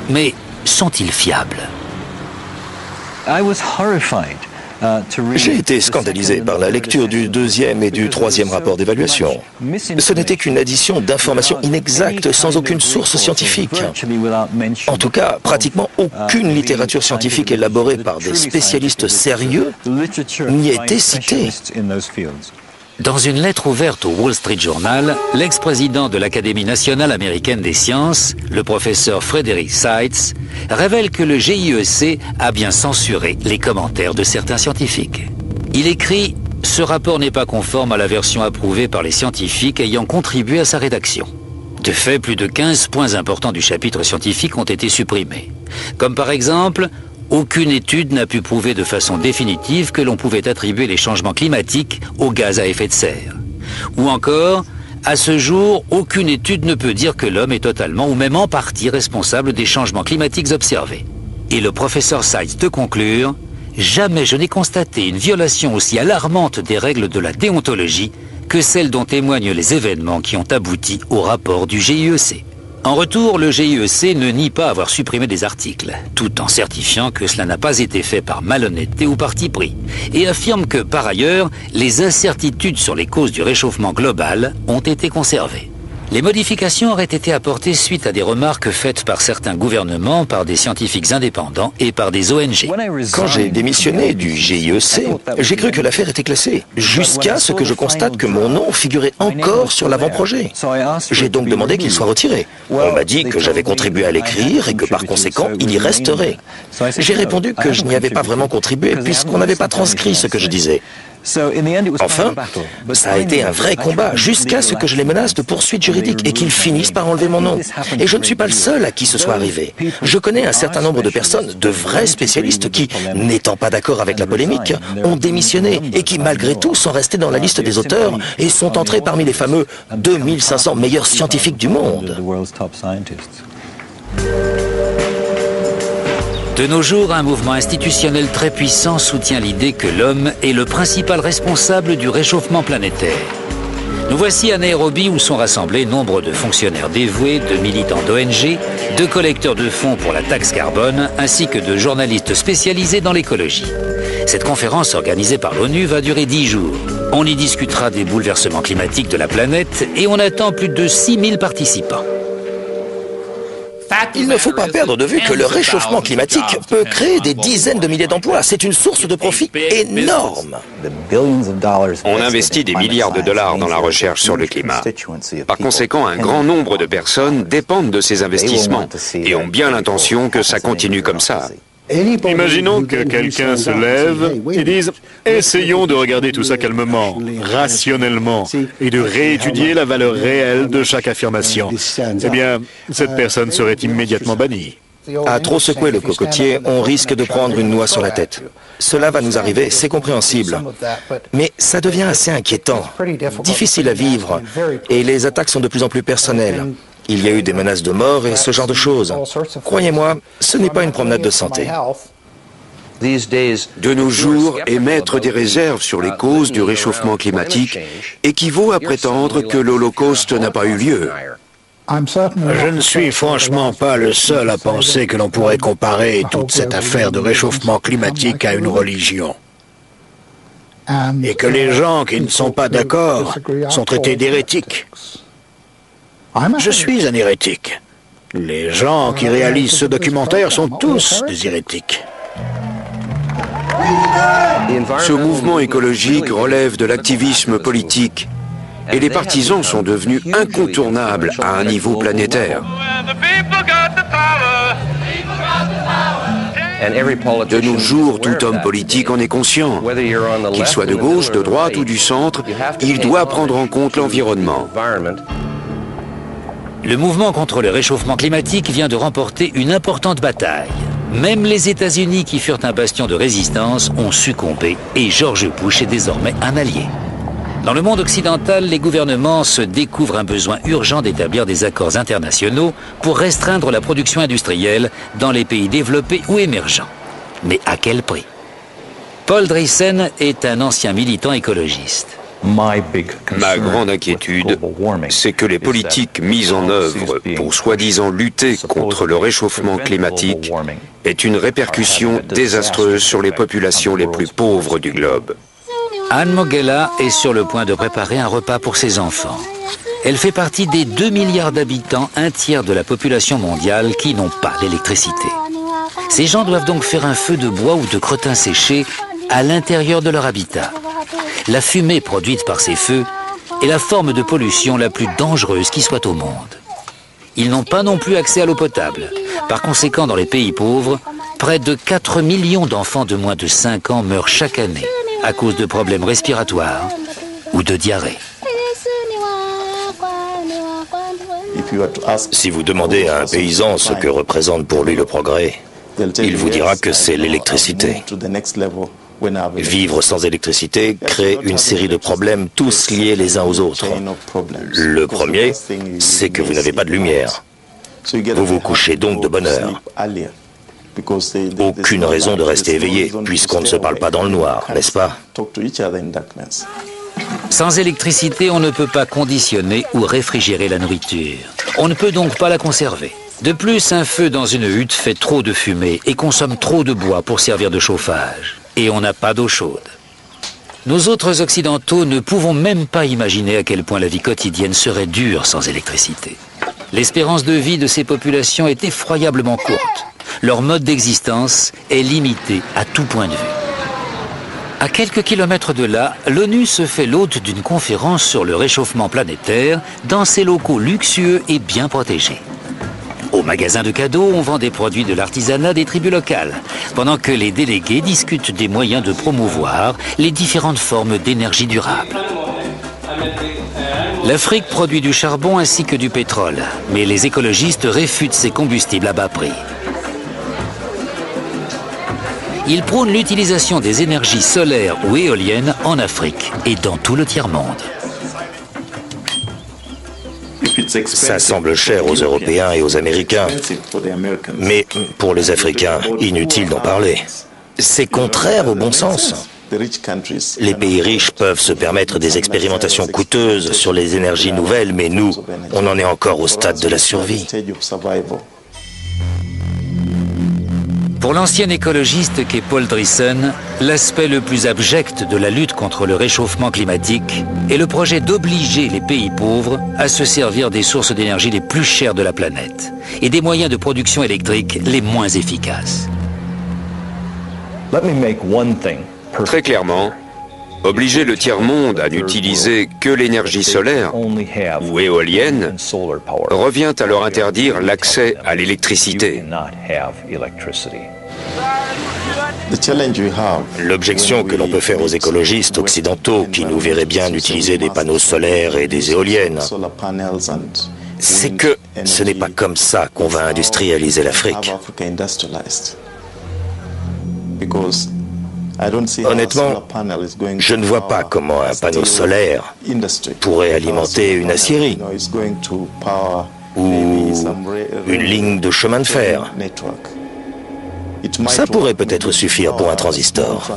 Mais sont-ils fiables ? J'ai été scandalisé par la lecture du deuxième et du troisième rapport d'évaluation. Ce n'était qu'une addition d'informations inexactes sans aucune source scientifique. En tout cas, pratiquement aucune littérature scientifique élaborée par des spécialistes sérieux n'y était citée. Dans une lettre ouverte au Wall Street Journal, l'ex-président de l'Académie nationale américaine des sciences, le professeur Frederick Seitz, révèle que le GIEC a bien censuré les commentaires de certains scientifiques. Il écrit « Ce rapport n'est pas conforme à la version approuvée par les scientifiques ayant contribué à sa rédaction ». De fait, plus de 15 points importants du chapitre scientifique ont été supprimés. Comme par exemple, aucune étude n'a pu prouver de façon définitive que l'on pouvait attribuer les changements climatiques aux gaz à effet de serre. Ou encore, à ce jour, aucune étude ne peut dire que l'homme est totalement ou même en partie responsable des changements climatiques observés. Et le professeur Seitz de conclure, « Jamais je n'ai constaté une violation aussi alarmante des règles de la déontologie que celle dont témoignent les événements qui ont abouti au rapport du GIEC. » En retour, le GIEC ne nie pas avoir supprimé des articles, tout en certifiant que cela n'a pas été fait par malhonnêteté ou parti pris, et affirme que, par ailleurs, les incertitudes sur les causes du réchauffement global ont été conservées. Les modifications auraient été apportées suite à des remarques faites par certains gouvernements, par des scientifiques indépendants et par des ONG. Quand j'ai démissionné du GIEC, j'ai cru que l'affaire était classée, jusqu'à ce que je constate que mon nom figurait encore sur l'avant-projet. J'ai donc demandé qu'il soit retiré. On m'a dit que j'avais contribué à l'écrire et que par conséquent, il y resterait. J'ai répondu que je n'y avais pas vraiment contribué puisqu'on n'avait pas transcrit ce que je disais. Enfin, ça a été un vrai combat jusqu'à ce que je les menace de poursuites juridiques et qu'ils finissent par enlever mon nom. Et je ne suis pas le seul à qui ce soit arrivé. Je connais un certain nombre de personnes, de vrais spécialistes qui, n'étant pas d'accord avec la polémique, ont démissionné et qui malgré tout sont restés dans la liste des auteurs et sont entrés parmi les fameux 2500 meilleurs scientifiques du monde. De nos jours, un mouvement institutionnel très puissant soutient l'idée que l'homme est le principal responsable du réchauffement planétaire. Nous voici à Nairobi où sont rassemblés nombre de fonctionnaires dévoués, de militants d'ONG, de collecteurs de fonds pour la taxe carbone, ainsi que de journalistes spécialisés dans l'écologie. Cette conférence organisée par l'ONU va durer 10 jours. On y discutera des bouleversements climatiques de la planète et on attend plus de 6000 participants. Il ne faut pas perdre de vue que le réchauffement climatique peut créer des dizaines de milliers d'emplois. C'est une source de profit énorme. On investit des milliards de dollars dans la recherche sur le climat. Par conséquent, un grand nombre de personnes dépendent de ces investissements et ont bien l'intention que ça continue comme ça. Imaginons que quelqu'un se lève et dise « Essayons de regarder tout ça calmement, rationnellement, et de réétudier la valeur réelle de chaque affirmation. » Eh bien, cette personne serait immédiatement bannie. À trop secouer le cocotier, on risque de prendre une noix sur la tête. Cela va nous arriver, c'est compréhensible. Mais ça devient assez inquiétant, difficile à vivre, et les attaques sont de plus en plus personnelles. Il y a eu des menaces de mort et ce genre de choses. Croyez-moi, ce n'est pas une promenade de santé. De nos jours, émettre des réserves sur les causes du réchauffement climatique équivaut à prétendre que l'Holocauste n'a pas eu lieu. Je ne suis franchement pas le seul à penser que l'on pourrait comparer toute cette affaire de réchauffement climatique à une religion. Et que les gens qui ne sont pas d'accord sont traités d'hérétiques. Je suis un hérétique. Les gens qui réalisent ce documentaire sont tous des hérétiques. Ce mouvement écologique relève de l'activisme politique et les partisans sont devenus incontournables à un niveau planétaire. De nos jours, tout homme politique en est conscient. Qu'il soit de gauche, de droite ou du centre, il doit prendre en compte l'environnement. Le mouvement contre le réchauffement climatique vient de remporter une importante bataille. Même les États-Unis, qui furent un bastion de résistance, ont succombé et George Bush est désormais un allié. Dans le monde occidental, les gouvernements se découvrent un besoin urgent d'établir des accords internationaux pour restreindre la production industrielle dans les pays développés ou émergents. Mais à quel prix? Paul Driessen est un ancien militant écologiste. Ma grande inquiétude, c'est que les politiques mises en œuvre pour soi-disant lutter contre le réchauffement climatique aient une répercussion désastreuse sur les populations les plus pauvres du globe. Anne Mogella est sur le point de préparer un repas pour ses enfants. Elle fait partie des 2 milliards d'habitants, un tiers de la population mondiale qui n'ont pas l'électricité. Ces gens doivent donc faire un feu de bois ou de crottin séché à l'intérieur de leur habitat. La fumée produite par ces feux est la forme de pollution la plus dangereuse qui soit au monde. Ils n'ont pas non plus accès à l'eau potable. Par conséquent, dans les pays pauvres, près de 4 millions d'enfants de moins de 5 ans meurent chaque année à cause de problèmes respiratoires ou de diarrhée. Si vous demandez à un paysan ce que représente pour lui le progrès, il vous dira que c'est l'électricité. Vivre sans électricité crée une série de problèmes, tous liés les uns aux autres. Le premier, c'est que vous n'avez pas de lumière. Vous vous couchez donc de bonne heure. Aucune raison de rester éveillé, puisqu'on ne se parle pas dans le noir, n'est-ce pas? Sans électricité, on ne peut pas conditionner ou réfrigérer la nourriture. On ne peut donc pas la conserver. De plus, un feu dans une hutte fait trop de fumée et consomme trop de bois pour servir de chauffage. Et on n'a pas d'eau chaude. Nous autres occidentaux ne pouvons même pas imaginer à quel point la vie quotidienne serait dure sans électricité. L'espérance de vie de ces populations est effroyablement courte. Leur mode d'existence est limité à tout point de vue. À quelques kilomètres de là, l'ONU se fait l'hôte d'une conférence sur le réchauffement planétaire dans ses locaux luxueux et bien protégés. Au magasin de cadeaux, on vend des produits de l'artisanat des tribus locales, pendant que les délégués discutent des moyens de promouvoir les différentes formes d'énergie durable. L'Afrique produit du charbon ainsi que du pétrole, mais les écologistes réfutent ces combustibles à bas prix. Ils prônent l'utilisation des énergies solaires ou éoliennes en Afrique et dans tout le tiers-monde. Ça semble cher aux Européens et aux Américains, mais pour les Africains, inutile d'en parler. C'est contraire au bon sens. Les pays riches peuvent se permettre des expérimentations coûteuses sur les énergies nouvelles, mais nous, on en est encore au stade de la survie. Pour l'ancien écologiste qu'est Paul Driessen, l'aspect le plus abject de la lutte contre le réchauffement climatique est le projet d'obliger les pays pauvres à se servir des sources d'énergie les plus chères de la planète et des moyens de production électrique les moins efficaces. Très clairement, obliger le tiers-monde à n'utiliser que l'énergie solaire ou éolienne revient à leur interdire l'accès à l'électricité. L'objection que l'on peut faire aux écologistes occidentaux qui nous verraient bien utiliser des panneaux solaires et des éoliennes, c'est que ce n'est pas comme ça qu'on va industrialiser l'Afrique. Honnêtement, je ne vois pas comment un panneau solaire pourrait alimenter une aciérie ou une ligne de chemin de fer. Ça pourrait peut-être suffire pour un transistor.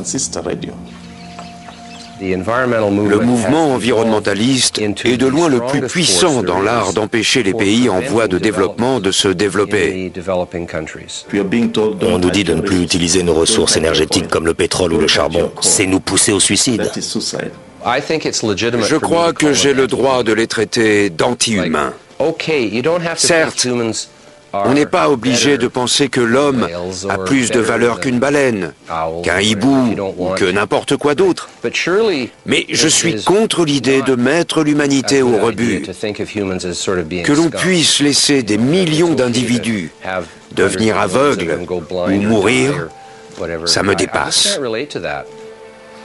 Le mouvement environnementaliste est de loin le plus puissant dans l'art d'empêcher les pays en voie de développement de se développer. On nous dit de ne plus utiliser nos ressources énergétiques comme le pétrole ou le charbon. C'est nous pousser au suicide. Je crois que j'ai le droit de les traiter d'anti-humains. Certes, on n'est pas obligé de penser que l'homme a plus de valeur qu'une baleine, qu'un hibou ou que n'importe quoi d'autre. Mais je suis contre l'idée de mettre l'humanité au rebut. Que l'on puisse laisser des millions d'individus devenir aveugles ou mourir, ça me dépasse.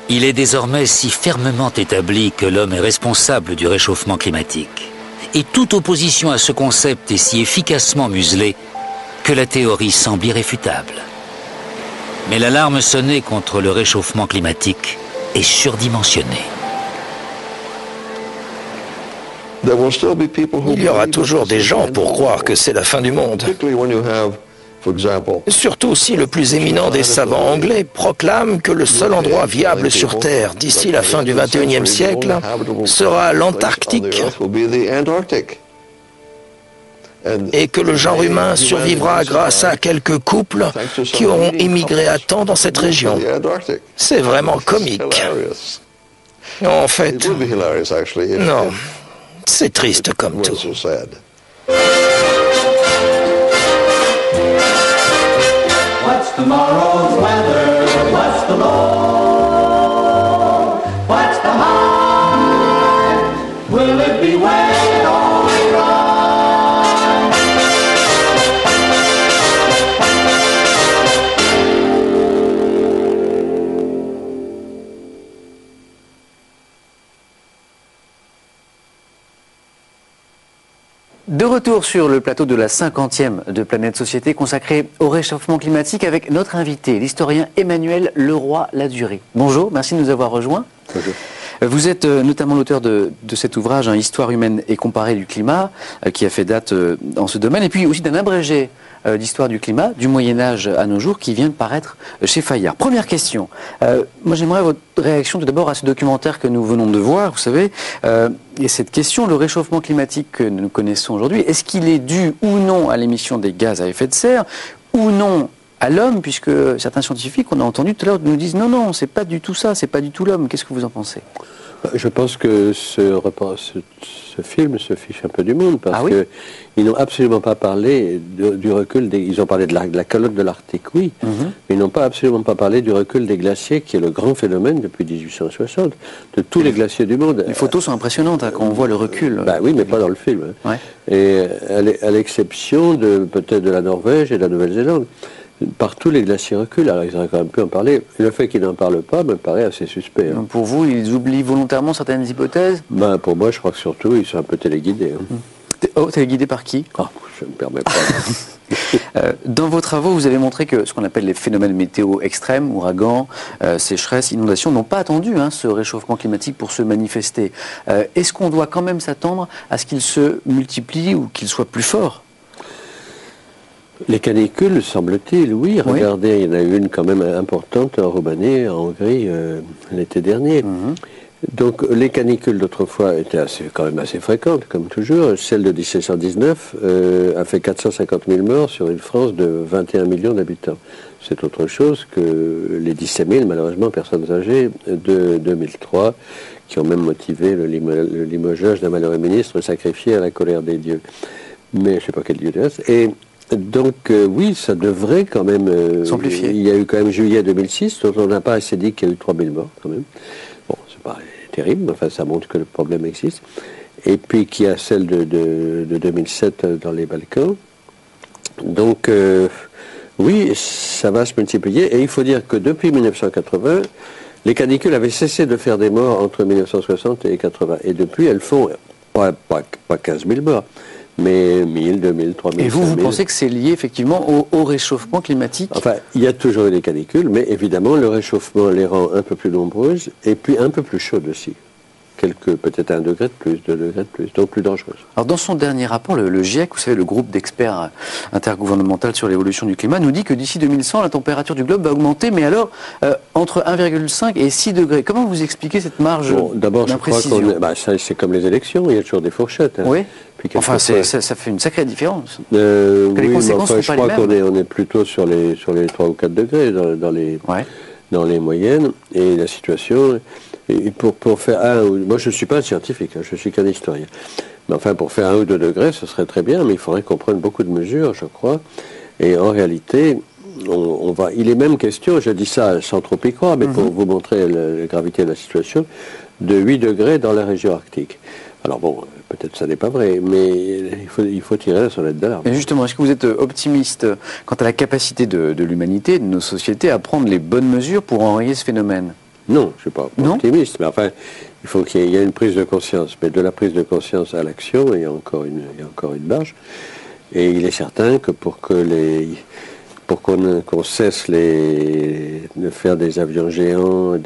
Il est désormais si fermement établi que l'homme est responsable du réchauffement climatique. Et toute opposition à ce concept est si efficacement muselée que la théorie semble irréfutable. Mais l'alarme sonnée contre le réchauffement climatique est surdimensionnée. Il y aura toujours des gens pour croire que c'est la fin du monde. Surtout si le plus éminent des savants anglais proclame que le seul endroit viable sur Terre d'ici la fin du XXIe siècle sera l'Antarctique et que le genre humain survivra grâce à quelques couples qui auront émigré à temps dans cette région. C'est vraiment comique. En fait, non, c'est triste comme tout. What's tomorrow's weather? What's the low? What's the high? Will it be wet or dry? De retour sur le plateau de la 50e de Planète Société consacrée au réchauffement climatique avec notre invité, l'historien Emmanuel Leroy-Ladurie. Bonjour, merci de nous avoir rejoints. Bonjour. Vous êtes notamment l'auteur de cet ouvrage, Histoire humaine et comparée du climat, qui a fait date dans ce domaine, et puis aussi d'un abrégé d'histoire du climat, du Moyen-Âge à nos jours, qui vient de paraître chez Fayard. Première question. Moi, j'aimerais votre réaction tout d'abord à ce documentaire que nous venons de voir, vous savez, et cette question, le réchauffement climatique que nous connaissons aujourd'hui, est-ce qu'il est dû ou non à l'émission des gaz à effet de serre, ou non à l'homme, puisque certains scientifiques, on a entendu tout à l'heure, nous disent non, non, c'est pas du tout ça, c'est pas du tout l'homme. Qu'est-ce que vous en pensez? Je pense que ce film se fiche un peu du monde, parce qu'ils n'ont absolument pas parlé du recul ils ont parlé de la calotte de l'Arctique, oui, mais ils n'ont absolument pas parlé du recul des glaciers, qui est le grand phénomène depuis 1860, de tous les glaciers du monde. Les photos sont impressionnantes, hein, quand on voit le recul. Bah oui, mais pas dans le film. Hein. Ouais. Et à l'exception peut-être de la Norvège et de la Nouvelle-Zélande. Partout les glaciers reculent, alors ils auraient quand même pu en parler. Le fait qu'ils n'en parlent pas me paraît assez suspect. Hein. Pour vous, ils oublient volontairement certaines hypothèses? Pour moi, je crois que surtout, ils sont un peu téléguidés. Hein. Oh, téléguidés par qui? Je ne me permets pas. Dans vos travaux, vous avez montré que ce qu'on appelle les phénomènes météo extrêmes, ouragans, sécheresses, inondations, n'ont pas attendu ce réchauffement climatique pour se manifester. Est-ce qu'on doit quand même s'attendre à ce qu'ils se multiplient ou qu'ils soient plus forts? Les canicules, semble-t-il, oui. Regardez, il y en a eu une quand même importante en Roumanie, en Hongrie, l'été dernier. Donc les canicules d'autrefois étaient quand même assez fréquentes, comme toujours. Celle de 1719 a fait 450 000 morts sur une France de 21 millions d'habitants. C'est autre chose que les 17 000, malheureusement, personnes âgées de 2003, qui ont même motivé le limogeage d'un malheureux ministre sacrifié à la colère des dieux. Mais je ne sais pas quel dieu c'est. Et donc oui, ça devrait quand même s'amplifier. Il y a eu quand même juillet 2006, dont on n'a pas assez dit qu'il y a eu 3000 morts quand même. Bon, c'est pas terrible, mais enfin ça montre que le problème existe. Et puis qu'il y a celle de 2007 dans les Balkans. Donc oui, ça va se multiplier. Et il faut dire que depuis 1980, les canicules avaient cessé de faire des morts entre 1960 et 80. Et depuis, elles font pas 15 000 morts, mais 1000, 2000, 3000. Et vous pensez que c'est lié effectivement au réchauffement climatique? Enfin, il y a toujours eu des canicules, mais évidemment, le réchauffement les rend un peu plus nombreuses et puis un peu plus chaudes aussi. peut-être 1 degré de plus, 2 degrés de plus, donc plus dangereuse. Alors dans son dernier rapport, le GIEC, vous savez, le groupe d'experts intergouvernemental sur l'évolution du climat, nous dit que d'ici 2100, la température du globe va augmenter, mais alors entre 1,5 et 6 degrés. Comment vous expliquez cette marge d'abord, je crois qu'on c'est comme les élections, il y a toujours des fourchettes. Hein. Oui. Enfin, ça fait une sacrée différence. Oui, mais enfin, je crois qu'on est plutôt sur les 3 ou 4 degrés dans les moyennes. Et la situation, et pour faire moi je ne suis pas un scientifique, hein, je suis qu'un historien. Mais enfin, pour faire 1 ou 2 degrés, ce serait très bien, mais il faudrait qu'on prenne beaucoup de mesures, je crois. Et en réalité, il est même question, je dis ça sans trop y croire, mais pour vous montrer la gravité de la situation, de 8 degrés dans la région arctique. Alors bon, peut-être ça n'est pas vrai, mais il faut tirer la sonnette d'alarme. Et justement, est-ce que vous êtes optimiste quant à la capacité de l'humanité, de nos sociétés, à prendre les bonnes mesures pour enrayer ce phénomène? Non, je ne suis pas optimiste, mais enfin, il faut qu'il y ait une prise de conscience. Mais de la prise de conscience à l'action, il y a encore une marge. Et il est certain que pour qu'on cesse de faire des avions géants,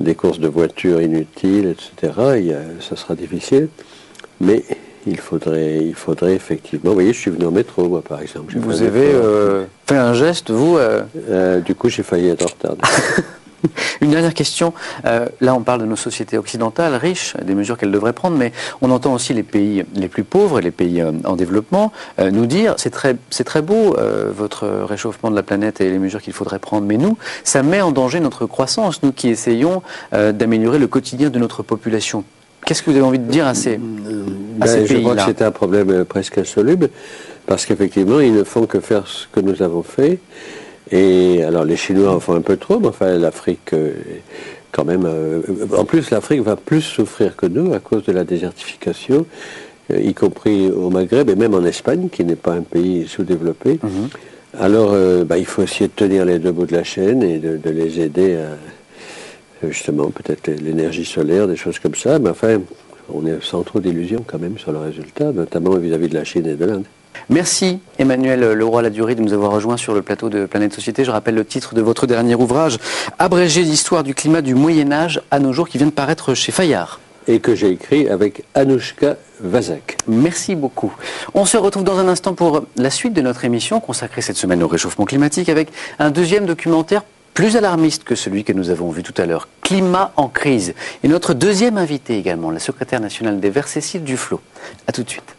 des courses de voitures inutiles, etc., ça sera difficile. Mais il faudrait effectivement... Vous voyez, je suis venu en métro, moi, par exemple. Vous avez fait un geste, vous Du coup, j'ai failli être en retard. Une dernière question. Là, on parle de nos sociétés occidentales riches, des mesures qu'elles devraient prendre, mais on entend aussi les pays les plus pauvres et les pays en développement nous dire c'est très beau votre réchauffement de la planète et les mesures qu'il faudrait prendre, mais nous, ça met en danger notre croissance, nous qui essayons d'améliorer le quotidien de notre population. Qu'est-ce que vous avez envie de dire à ces pays-là? Je crois que c'est un problème presque insoluble, parce qu'effectivement, ils ne font que faire ce que nous avons fait. Et alors les Chinois en font un peu trop, mais enfin l'Afrique quand même... en plus l'Afrique va plus souffrir que nous à cause de la désertification, y compris au Maghreb et même en Espagne, qui n'est pas un pays sous-développé. Alors il faut essayer de tenir les deux bouts de la chaîne et de les aider à justement peut-être l'énergie solaire, des choses comme ça. Mais enfin, on est sans trop d'illusions quand même sur le résultat, notamment vis-à-vis de la Chine et de l'Inde. Merci Emmanuel Leroy-Ladurie de nous avoir rejoints sur le plateau de Planète Société. Je rappelle le titre de votre dernier ouvrage, Abrégé d'histoire du climat du Moyen-Âge à nos jours, qui vient de paraître chez Fayard. Et que j'ai écrit avec Anouchka Vazak. Merci beaucoup. On se retrouve dans un instant pour la suite de notre émission consacrée cette semaine au réchauffement climatique avec un deuxième documentaire plus alarmiste que celui que nous avons vu tout à l'heure, Climat en crise. Et notre deuxième invité également, la secrétaire nationale des Verts, Cécile Duflot. A tout de suite.